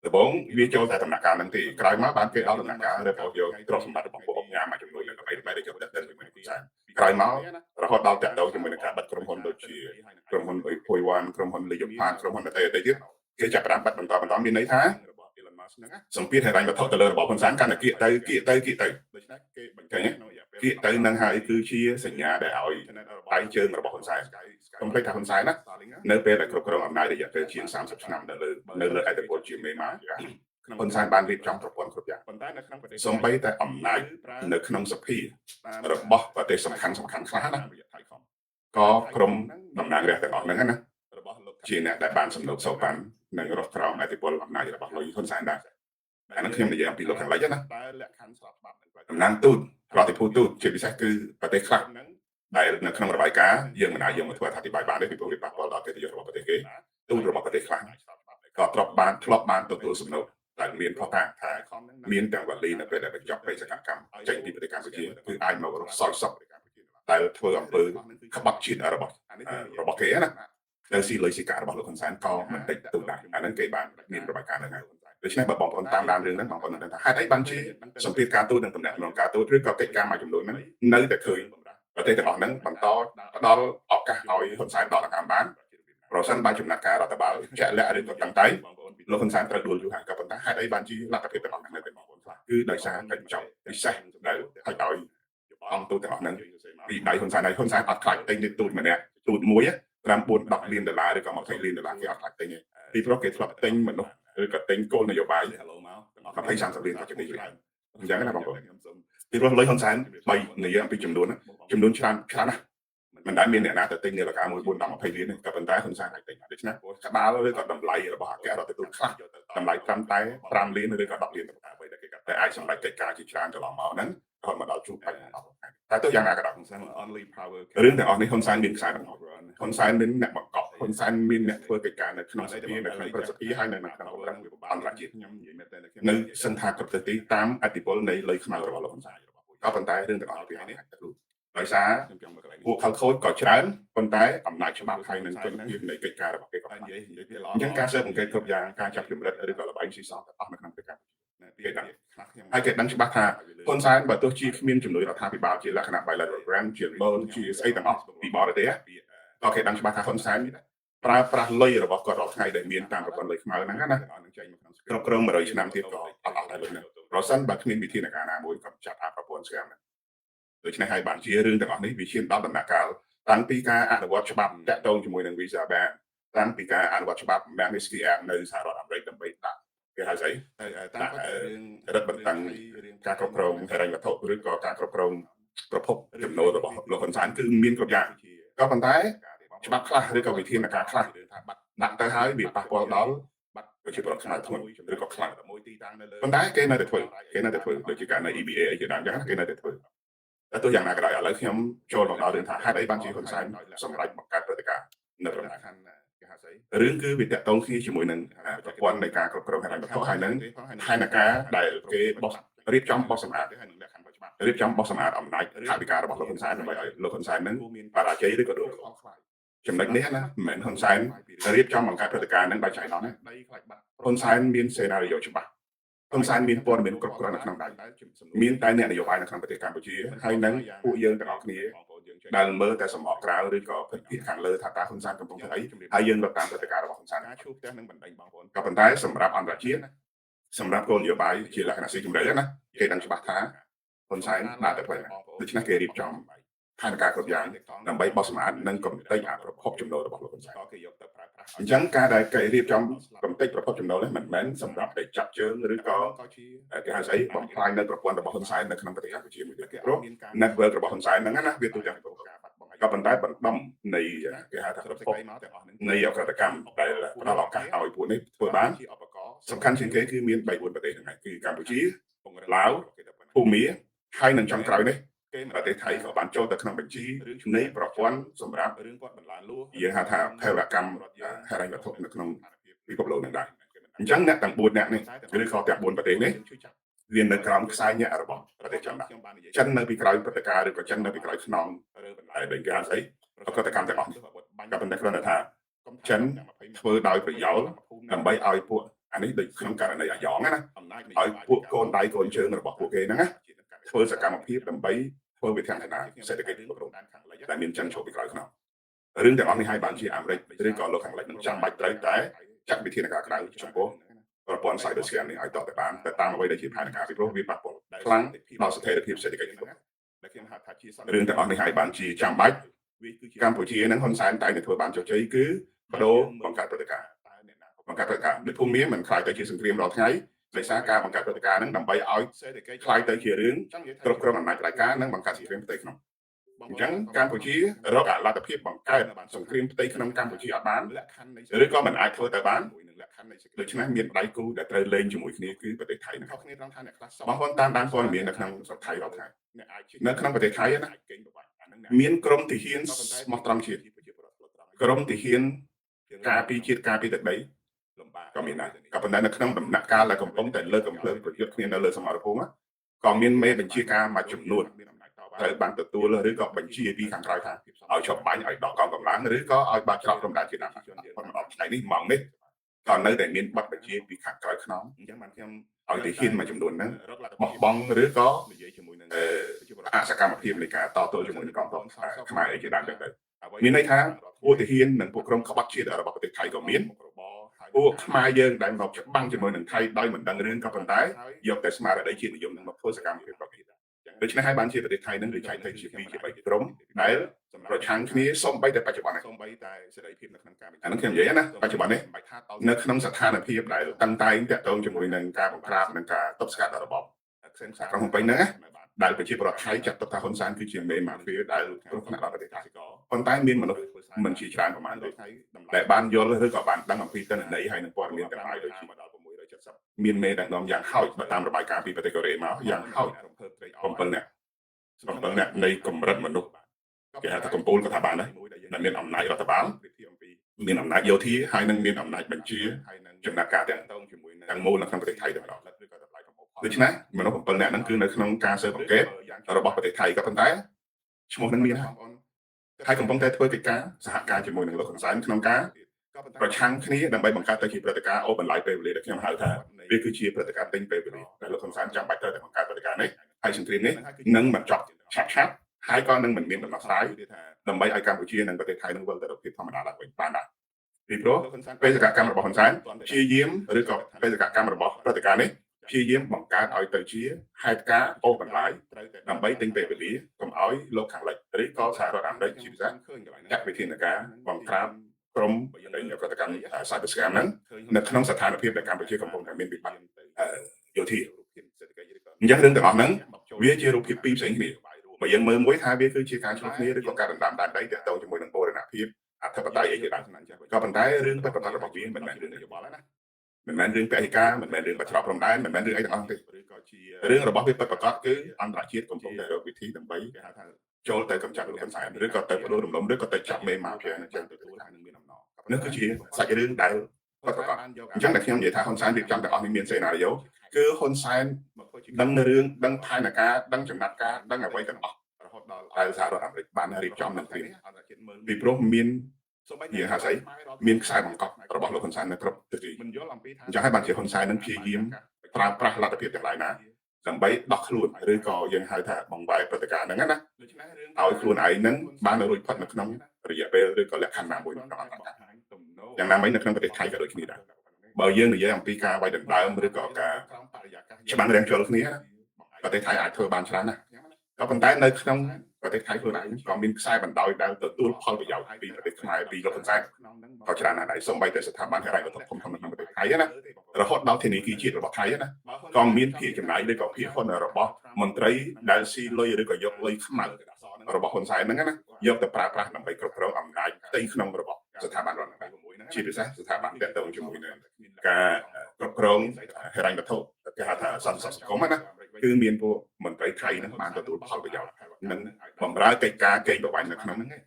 ដំបូងវាចូលតែដំណាក់កាលហ្នឹងទេក្រោយមកបានគេដល់ដំណាក់កាលរឹបអូនយកទ្រព្យសម្បត្តិរបស់ពួកអង្គការមួយចំនួននៅដើម្បីដែលយកទៅដាក់ជាមួយនឹងសាក្រោយមករហូតដល់តាក់ទងជាមួយនឹងការបិទក្រុមហ៊ុនដូចជាក្រុមហ៊ុនអុយភួយវ៉ាន់ក្រុមហ៊ុនលីយ៉ុងផានក្រុមហ៊ុនអីទៀតគេចាប់ផ្ដើមបិទបន្តមានន័យថាសម្ពាធហិរញ្ញវត្ថុទៅលើរបបហ៊ុនសែនកាន់តែគៀកទៅដូច្នេះគេបញ្ចេញគៀកទៅនឹងហើយគឺជាសញ្ញាដែលឲ្យដៃជើងរបស់ហ៊ុនសែនកុំភ្លេចថាហ៊ុនសែនណានៅពេលដែលគ្រប់គ្រងអំណាចរយៈពេលជាង30ឆ្នាំនៅលើឥទ្ធិពលជាមេម៉ាហ៊ុនសែនបានរៀបចំប្រព័ន្ធគ្រប់យ៉ាងប៉ុន្តែនៅក្នុងប្រទេសសូម្បីតែអំណាចនៅក្នុងសភារបស់ប្រទេសសំខាន់ខ្លះណាក៏ក្រុមតំណាងរាស្ត្រទាំងអស់ហ្នឹងណាជាអ្នកដែលបានសំណូកសោបាននឹងរកក្រោមឥទ្ធិពលអំណាចរបស់លោកហ៊ុនសែនដែរអានឹងខ្ញុំនិយាយអំពីលោកខាងលិចណាតែលក្ខខណ្ឌស្របច្បាប់តំណាងទូតរដ្ឋាភិបាលទូតជាពិសេសគឺប្រទេសខ្លះដែលនៅក្នុងរបាយការណ៍យើងមិនអាចយកមកធ្វើអធិប្បាយបានទេពីព្រោះវាប៉ះពាល់ដល់កិត្តិយសរបស់ប្រទេសគេទូតរបស់ប្រទេសខ្លះក៏ធ្លាប់បានទទួលសំណូកដែលមានផុសតាងថាមានទាំងវលីនៅពេលដែលបញ្ចប់បេសកកម្មចេញពីប្រទេសកម្ពុជាគឺអាចមករកសល់សក់ដែលធ្វើអំពើក្បត់ជាតិរបស់គេណាដែលស៊ីលុយស៊ីការបស់លោកហ៊ុនសែនក៏មិនតិចទូដែរអាហ្នឹងគេបានមានរបាយការណ៍ហ្នឹងហើយដូច្នេះបើបងប្អូនតាមដានរឿងហ្នឹងបងប្អូននឹងដឹងថាហេតុអីបានជាសម្ពាធការទូតនិងតំណែងការទូតឬក៏កិច្ចការមួយចំនួនហ្នឹងនៅតែឃើញប្រទេសទាំងអស់ហ្នឹងបន្តផ្ដល់ឱកាសឲ្យហ៊ុនសែនដកដង្ហើមបានប្រសិនបើចំណាត់ការរដ្ឋបាលជាក់លាក់ឬក៏តាំងតែលោកហ៊ុនសែនត្រូវដួលយូរហើយក៏ប៉ុន្តែហេតុអីបានជាលទ្ធភាពទាំងអស់ហ្នឹងនៅតែបងប្អូនខ្លះគឺដោយសារកិច្ចចប់ពិសេសដែលឲ្យអង្គទូតទាំងអស់ហ្នឹងពីដៃហ៊ុនសែនហើយហ៊ុនសែនអត់ខ្លាចទិញទូតម្នាក់ទូតមួយ$4-10 លានឬក៏$20 លានគេអត់ខ្លាចទិញទេពីព្រោះគេធ្លាប់ទិញមនុស្សឬក៏ទិញគោលនយោបាយ20-30 លានក៏ជាទីឡើងអញ្ចឹងណាបងប្អូនពីព្រោះលុយហ៊ុនសែនបីនិយាយអំពីចំនួនច្រើនណាស់មិនដែលមានអ្នកណាទៅទិញនាឡិកាមួយ4-10-20 លានទេក៏ប៉ុន្តែហ៊ុនសែនអាចទិញដូច្នេះក្បាលឬក៏តម្លៃរបស់អគ្គរដ្ឋទូតខ្លះតម្លៃត្រឹមតែ5 លានឬក៏10 លានតែអាចសម្រេចកិច្ចការជាច្រើនកន្លងមកហ្នឹងរហូតមកដល់ជួបបញ្ហាតែទោះយ៉ាងណាក៏ដោយរឿងទាំងអស់នេះហ៊ុនសែនមានខ្សែបង្ហោះហ៊ុនសែនមានអ្នកបង្កប់ហ៊ុនសែនមានអ្នកធ្វើកិច្ចការនៅក្នុងសភានៅក្នុងប្រសិទ្ធិហើយនៅក្នុងរដ្ឋាភិបាលអន្តរជាតិខ្ញុំនិយាយមែនតើនៅសង្ឃាគ្រប់ទិសទីតាមអធិបុលនៃលុយខ្មៅរបស់លោកហ៊ុនសែនក៏ប៉ុន្តែរឿងទាំងអស់នេះដោយសារពួកខលខូចក៏ច្រើនប៉ុន្តែអំណាចច្បាប់ហើយនឹងគុណភាពនៃកិច្ចការរបស់គេក៏និយាយពីឡងអញ្ចឹងការស៊ើបអង្កេតគ្រប់យ៉ាងការចាប់ចម្រិតឬក៏លបែងស៊ីសងទាំងអស់នៅក្នុងកិច្ចការគេដឹងហើយគេដឹងច្បាស់ថាហ៊ុនសែនបើទោះជាគ្មានជំនួយរដ្ឋាភិបាលជាលក្ខណៈ bilateral grant ជា loan ជាស្អីទាំងអស់ពីបរទេសក៏គេដឹងច្បាស់ថាហ៊ុនសែនប្រើប្រាស់លុយរបស់គាត់រាល់ថ្ងៃដែលមានតាមប្រព័ន្ធលុយខ្មៅហ្នឹងណាគ្រប់គ្រង100ឆ្នាំទៀតក៏អត់អស់ដែរលុយហ្នឹងប្រសិនបើគ្មានវិធានការណាមួយក៏ចាត់ថាប្រព័ន្ធស្គាមដូច្នេះហើយបានជារឿងទាំងអស់នេះវាឈានដល់ដំណាក់កាលតាំងពីការអនុវត្តច្បាប់តាក់ទងជាមួយនឹង Visa Ban តាំងពីការអនុវត្តច្បាប់ Magnitsky Act នៅសហរដ្ឋអាមេរិកដើម្បីដាក់គេហៅស្អីតាមរឿងរដ្ឋបន្តឹងការគ្រប់គ្រងហិរញ្ញវត្ថុឬក៏ការគ្រប់គ្រងប្រភពចំណូលរបស់លោកហ៊ុនសែនគឺមានគ្រប់យ៉ាងក៏ប៉ុន្តែច្បាប់ខ្លះឬក៏វិធានការខ្លះដាក់ទៅហើយវាប៉ះពាល់ដល់ប្រជាពលរដ្ឋខ្មែរធ្ងន់ឬក៏ខ្លាំងប៉ុន្តែគេនៅតែធ្វើដូចជាការនៅ EBA អីជាដើមចឹងគេនៅតែធ្វើតែទោះយ៉ាងណាក៏ដោយឥឡូវខ្ញុំចូលមកដល់រឿងថាហេតុអីបានជាហ៊ុនសែនសម្រេចបង្កើតព្រឹត្តិការណ៍នៅប្រទេសរឿងគឺវាតកតងគ្នាជាមួយនឹងប្រព័ន្ធនៃការគ្រប់គ្រងហិរញ្ញវត្ថុហើយនឹងផែនការដែលគេរៀបចំបោះសម្អាតអំណាចថវិការបស់លោកហ៊ុនសែនដើម្បីឲ្យលោកហ៊ុនសែននឹងបរាជ័យឬក៏ដួលចំណុចនេះណាមិនមែនហ៊ុនសែនរៀបចំបង្កើតព្រឹត្តិការណ៍នឹងដោយចៃដន្យទេហ៊ុនសែនមានសេណារីយ៉ូច្បាស់ហ៊ុនសែនមានព័ត៌មានគ្រប់គ្រាន់នៅក្នុងដៃមានតែអ្នកនយោបាយនៅក្នុងប្រទេសកម្ពុជាហើយនឹងពួកយើងទាំងអស់គ្នាដែលមើលតែសំអកក្រៅឬក៏ពិភាក្សាខាងលើថាតើហ៊ុនសែនកំពុងធ្វើអីហើយយើងរកតាមព្រឹត្តិការណ៍របស់ហ៊ុនសែនឈូសផ្ទះនឹងបណ្ដេញបងប្អូនក៏ប៉ុន្តែសម្រាប់អន្តរជាតិសម្រាប់គោលនយោបាយជាលក្ខណៈស៊ីជម្រៅណាគេដឹងច្បាស់ថាហ៊ុនសែនបានតែធ្វើដូច្នេះគេរៀបចំផែនការគ្រប់យ៉ាងដើម្បីបោះសម្អាតនិងកំទេចប្រភពចំណូលរបស់លោកហ៊ុនសែនគេយកទៅប្រើប្រាស់អញ្ចឹងការដែលគេរៀបចំកំទេចប្រភពចំណូលនេះមិនមែនសម្រាប់តែចាប់ជើងឬក៏គេហៅស្អីបំផ្លាញនៅប្រព័ន្ធរបស់ហ៊ុនសែននៅក្នុងប្រទេសកម្ពុជាមួយទៀតព្រោះ network របស់ហ៊ុនសែនហ្នឹងណាវាទូទាំងប្រការបាត់បង់ក៏ប៉ុន្តែបណ្ដំនៃគេហៅថាប្រភពនៃអក្រិតកម្មដែលផ្ដល់ឱកាសឲ្យពួកនេះធ្វើបានសំខាន់ជាងគេគឺមាន3-4ប្រទេសហ្នឹងគឺកម្ពុជាឡាវភូមាហើយនឹងចុងក្រោយនេះ ប្រទេសថៃក៏បានចូលទៅក្នុងបញ្ជីនៃប្រព័ន្ធសម្រាប់យើងហៅថាភេរវកម្មហិរញ្ញវត្ថុនៅក្នុងពិភពលោកនឹងដែរអញ្ចឹងអ្នកទាំង4អ្នកនេះឬក៏ទាំង4ប្រទេសនេះវានៅក្រោមខ្សែញាក់របស់ប្រទេសចិនដែរចិននៅពីក្រោយព្រឹត្តិការណ៍ឬក៏ចិននៅពីក្រោយខ្នងហើយដូចគេហៅស្អីប្រតិកម្មទាំងអស់ក៏ប៉ុន្តែគ្រាន់តែថាចិនធ្វើដោយប្រយោលដើម្បីឲ្យពួកអានេះដូចក្នុងករណីអាយ៉ងណាឲ្យពួកកូនដៃកូនជើងរបស់ពួកគេហ្នឹងណាធ្វើសកម្មភាពដើម្បីធ្វើវិធានការសេដ្ឋកិច្ចគ្រប់គ្រងតែមានចិនចូលពីក្រោយខ្នងរឿងទាំងអស់នេះឲ្យបានជាអាមេរិកឬក៏លោកខាងលិចនឹងចាំបាច់ត្រូវតែចាត់វិធានការក្រៅចំពោះប្រព័ន្ធ cyber scam នេះឲ្យតទៅបានតែតាមអ្វីដែលជាផែនការពីព្រោះវាប៉ះពាល់ខ្លាំងដល់ស្ថិរភាពសេដ្ឋកិច្ចរបស់រឿងទាំងអស់នេះឲ្យបានជាចាំបាច់កម្ពុជានឹងហ៊ុនសែនតែធ្វើបានជោគជ័យគឺបដូរបង្កើតព្រឹត្តិការណ៍នៅភូមិមានមិនខ្លាយទៅជាសង្គ្រាមរាល់ថ្ងៃដោយសារការបង្កើតព្រឹត្តិការណ៍ហ្នឹងដើម្បីឲ្យខ្លាយទៅជារឿងគ្រប់គ្រងអំណាចផ្ដាច់ការនិងបង្កើតសង្គ្រាមផ្ទៃក្នុងអញ្ចឹងកម្ពុជារកលទ្ធភាពបង្កើតសង្គ្រាមផ្ទៃក្នុងកម្ពុជាអត់បានឬក៏មិនអាចធ្វើទៅបានដូច្នេះមានដៃគូដែលត្រូវលេងជាមួយគ្នាគឺប្រទេសថៃនឹងខុសគ្នាត្រង់ថាអ្នកខ្លះបងប្អូនតាមដានព័ត៌មាននៅក្នុងស្រុកថៃរាល់ថ្ងៃនៅក្នុងប្រទេសថៃណាមានក្រុមទាហានស្មោះត្រង់ជាតិក្រុមទាហានការពារជាតិការពារទឹកដីក៏មានដែរក៏ប៉ុន្តែនៅក្នុងដំណាក់កាលដែលកំពុងតែលើកកម្ពើប្រយុទ្ធគ្នានៅលើសមរភូមិក៏មានមេបញ្ជាការមួយចំនួនត្រូវបានទទួលឬក៏បញ្ជាពីខាងក្រៅថាឲ្យជាប់បាញ់ឲ្យដកកងកម្លាំងឬក៏ឲ្យបាត់ច្រកព្រំដែនជាតិណាប៉ុន្តែអបថ្ងៃនេះម៉ោងនេះក៏នៅតែមានបាត់បញ្ជាពីខាងក្រៅខ្នងអញ្ចឹងបានខ្ញុំឲ្យទាហានមួយចំនួនហ្នឹងបោះបង់ឬក៏និយាយជាមួយនឹងអសកម្មភាពនៃការតទល់ជាមួយនឹងកងទ័ពខ្មែរអីជាដើមទៅមានន័យថាពួកទាហាននិងពួកក្រុមក្បត់ជាតិរបស់ប្រទេសថៃក៏មានពួកខ្មែរយើងដែលមកច្បាំងជាមួយនឹងថៃដោយមិនដឹងរឿងក៏ប៉ុន្តែយកតែស្មារតីជាតិនិយមនឹងមកធ្វើសកម្មភាពប្រកបដូច្នេះហើយបានជាប្រទេសថៃនឹងវាចែកទៅជា2ជា3ក្រុមដែលប្រឆាំងគ្នាសូម្បីតែបច្ចុប្បន្ននេះសូម្បីតែសេរីភាពនៅក្នុងការអានឹងខ្ញុំនិយាយណាបច្ចុប្បន្ននេះនៅក្នុងស្ថានភាពដែលតាំងតែងតាក់ទងជាមួយនឹងការបង្ក្រាបនិងការទប់ស្កាត់របបក្រុងភ្នំពេញហ្នឹងដែលប្រជាពលរដ្ឋថៃចាត់ទុកថាហ៊ុនសែនគឺជាមេម៉ាហ្វៀដែលគ្រោះថ្នាក់ដល់ប្រទេសថៃប៉ុន្តែមានមនុស្សមិនជាច្រើនប្រមាណទេដែលបានយល់ឬក៏បានដឹងអំពីទិន្នន័យហើយនឹងព័ត៌មានទាំងឡាយដូចជាមានមេដឹកនាំយ៉ាងហោចបើតាមរបាយការណ៍ពីប្រទេសកូរ៉េមកយ៉ាងហោច7នាក់នៃកម្រិតមនុស្សគេហៅថាកម្ពុជាក៏ថាបានដែរដែលមានអំណាចរដ្ឋបាលមានអំណាចយោធាហើយនឹងមានអំណាចបញ្ជាចំណាត់ការទាំងមូលនៅក្នុងប្រទេសថៃទាំងអស់ដូច្នេះមនុស្ស7នាក់ហ្នឹងគឺនៅក្នុងការស៊ើបអង្កេតរបស់ប្រទេសថៃក៏ប៉ុន្តែឈ្មោះនឹងមានហើយកំពុងតែធ្វើកិច្ចការសហការជាមួយនឹងលោកហ៊ុនសែនក្នុងការប្រឆាំងគ្នាដើម្បីបង្កើតទៅជាព្រឹត្តិការណ៍អូបន្លាយពេលវេលាដែលខ្ញុំហៅថាវាគឺជាព្រឹត្តិការណ៍ទិញពេលវេលាដែលលោកហ៊ុនសែនចាំបាច់ត្រូវតែបង្កើតព្រឹត្តិការណ៍នេះហើយសង្គ្រាមនេះនឹងមិនចប់ឆាប់ហើយក៏នឹងមិនមានដំណោះស្រាយដើម្បីឲ្យកម្ពុជានិងប្រទេសថៃនឹងវិលទៅរកភាពធម្មតាឡើងវិញបានដែរពីព្រោះបេសកកម្មរបស់ហ៊ុនសែនព្យាយាមឬក៏បេសកកម្មរបស់ព្រឹត្តិការណ៍នេះព្យាយាមបង្កើតឲ្យទៅជាហេតុការណ៍អូបន្លាយដើម្បីទិញពេលវេលាកុំឲ្យលោកខាងលិចឬក៏សហរដ្ឋអាមេរិកជាពិសេសចាត់វិធានការបង្ក្រាបក្រុមប្រតិកម្ម cyber scam ហ្នឹងនៅក្នុងស្ថានភាពដែលកម្ពុជាកំពុងតែមានវិបត្តិយោធាអញ្ចឹងរឿងទាំងអស់ហ្នឹងវាជារូបភាពពីរផ្សេងគ្នាបើយើងមើលមួយថាវាគឺជាការឆ្លោះគ្នាឬក៏ការដណ្ដើមដែនដីទាក់ទងជាមួយនឹងបូរណភាពអធិបតេយ្យអីជាដើមក៏ប៉ុន្តែរឿងពិតប្រាកដរបស់វាមិនមែនរឿងនយោបាយណាមិនមែនរឿងពាក់ឯកាមិនមែនរឿងបច្ច្រកព្រំដែនមិនមែនរឿងអីទាំងអស់ទេរឿងរបស់វាពិតប្រាកដគឺអន្តរជាតិកំពុងតែរកវិធីដើម្បីគេហៅថាចូលទៅកម្ចាត់លោកហ៊ុនសែនឬក៏ទៅបដូររំលំឬក៏ទៅចាប់មេម៉ាហ្វៀអញ្ចឹងទទួលថានឹងមានអំណរនេះគឺជាសាច់រឿងដែលពិតប្រាកដអញ្ចឹងតែខ្ញុំនិយាយថាហ៊ុនសែនរៀបចំទាំងអស់នេះមានសេណារីយ៉ូគឺហ៊ុនសែនដឹងរឿងដឹងផែនការដឹងចំណាត់ការដឹងអ្វីទាំងអស់រហូតដល់ដែលសហរដ្ឋអាមេរិកបានរៀបចំនឹងពីព្រោះមានយើងហៅស្អីមានខ្សែបង្កប់របស់លោកហ៊ុនសែននៅគ្រប់ទិសទីអញ្ចឹងហើយបានជាហ៊ុនសែននឹងព្យាយាមប្រើប្រាស់លទ្ធភាពទាំងឡាយណាដើម្បីដោះខ្លួនឬក៏យើងហៅថាបង្វែរព្រឹត្តិការណ៍ហ្នឹងណាឲ្យខ្លួនឯងហ្នឹងបានរួចផុតនៅក្នុងរយៈពេលឬក៏លក្ខខណ្ឌណាមួយក្នុងអន្តរជាតិយ៉ាងណាមិញនៅក្នុងប្រទេសថៃក៏ដូចគ្នាដែរបើយើងនិយាយអំពីការវាយដណ្ដើមឬក៏ការច្បាំងរាំងជលគ្នាប្រទេសថៃអាចធ្វើបានច្រើនណាស់ក៏ប៉ុន្តែនៅក្នុងប្រទេសថៃខ្លួនឯងក៏មានខ្សែបណ្ដោយដែលទទួលផលប្រយោជន៍ពីប្រទេសខ្មែរពីលោកហ៊ុនសែនក៏ច្រើនណាស់ដែរសូម្បីតែស្ថាប័នហិរញ្ញវត្ថុធំៗនៅក្នុងប្រទេសថៃណារហូតដល់ធនាគារជាតិរបស់ថៃណាក៏មានភាគចំណាយឬក៏ភាគហ៊ុនរបស់មន្ត្រីដែលស៊ីលុយឬក៏យកលុយខ្មៅរបស់ហ៊ុនសែនហ្នឹងណាយកទៅប្រើប្រាស់ដើម្បីគ្រប់គ្រងអំណាចផ្ទៃក្នុងរបស់ស្ថាប័នរដ្ឋបាលជាពិសេសស្ថាប័នទាក់ទងជាមួយនឹងការគ្រប់គ្រងហិរញ្ញវត្ថុគេហៅថាសន្តិសុខសង្គមណា គឺមានពួកមន្ត្រីថៃនឹងបានទទួលផលប្រយោជន៍នឹងបម្រើកិច្ចការកេងប្រវ័ញ្ចនៅក្នុងហ្នឹង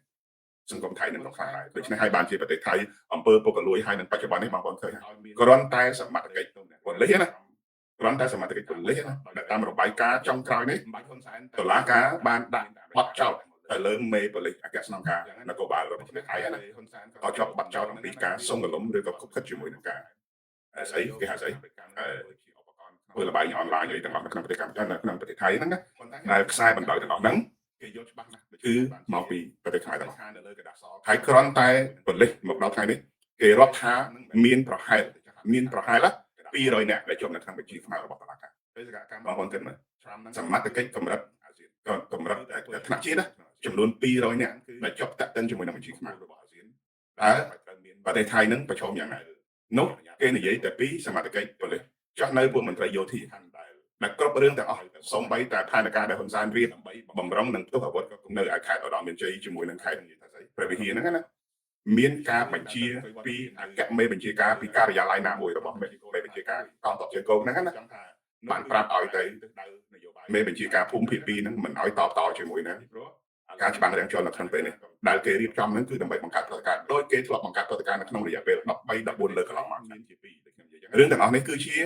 សង្គមថៃនឹងក៏ខ្លាំងដែរដូច្នេះហើយបានជាប្រទេសថៃអំពើពុករលួយហើយនឹងបច្ចុប្បន្ននេះបងប្អូនឃើញគ្រាន់តែសមត្ថកិច្ចប៉ូលីសណាគ្រាន់តែសមត្ថកិច្ចប៉ូលីសណាដែលតាមរបាយការណ៍ចុងក្រោយនេះតុលាការបានដាក់បទចោទទៅលើមេប៉ូលីសអគ្គស្នងការនគរបាលរបស់ប្រទេសថៃណាក៏ជាប់បទចោទអំពីការសុំកលុំឬក៏ខុបខិតជាមួយនឹងការស្អីគេហៅស្អីធ្វើលបាយអនឡាញអីទាំងអស់នៅក្នុងប្រទេសកម្ពុជានៅក្នុងប្រទេសថៃហ្នឹងណាដែលខ្សែបណ្ដោយទាំងអស់ហ្នឹងគេយកច្បាស់ណាស់គឺមកពីប្រទេសថៃទាំងអស់ហើយគ្រាន់តែប៉ូលីសមកដល់ថ្ងៃនេះគេរាប់ថាមានប្រហែល200នាក់ដែលជាប់នៅក្នុងបញ្ជីស្មារតីរបស់តុលាការបងប្អូនគិតមើលសមត្ថកិច្ចកម្រិតថ្នាក់ជាតិណាចំនួន200នាក់ដែលជាប់តាក់ទិនជាមួយនឹងបញ្ជីស្មារតីរបស់អាស៊ានតើប្រទេសថៃនឹងប្រឈមយ៉ាងណានោះគេនិយាយតែពីសមត្ថកិច្ចប៉ូលីសចុះនៅពួកមន្ត្រីយោធាដែលគ្រប់រឿងទាំងអស់សូម្បីតែផែនការដែលហ៊ុនសែនរៀបបំរុងនឹងផ្ទុះអាវុធនៅឯខេត្តឧត្តរមានជ័យជាមួយនឹងខេត្តព្រះវិហារហ្នឹងណាមានការបញ្ជាពីអគ្គមេបញ្ជាការពីការិយាល័យណាមួយរបស់មេបញ្ជាការកងទ័ពជើងគោកហ្នឹងណាបានប្រាប់ឲ្យទៅមេបញ្ជាការភូមិភាគ2ហ្នឹងមិនឲ្យតជាមួយនឹងការច្បាំងរាំងជលនៅក្នុងពេលនេះដែលគេរៀបចំហ្នឹងគឺដើម្បីបង្កើតព្រឹត្តិការណ៍ដោយគេធ្លាប់បង្កើតព្រឹត្តិការណ៍នៅក្នុងរយៈពេល13 14លើកន្លងមករឿងទាំងអស់នេះគឺជា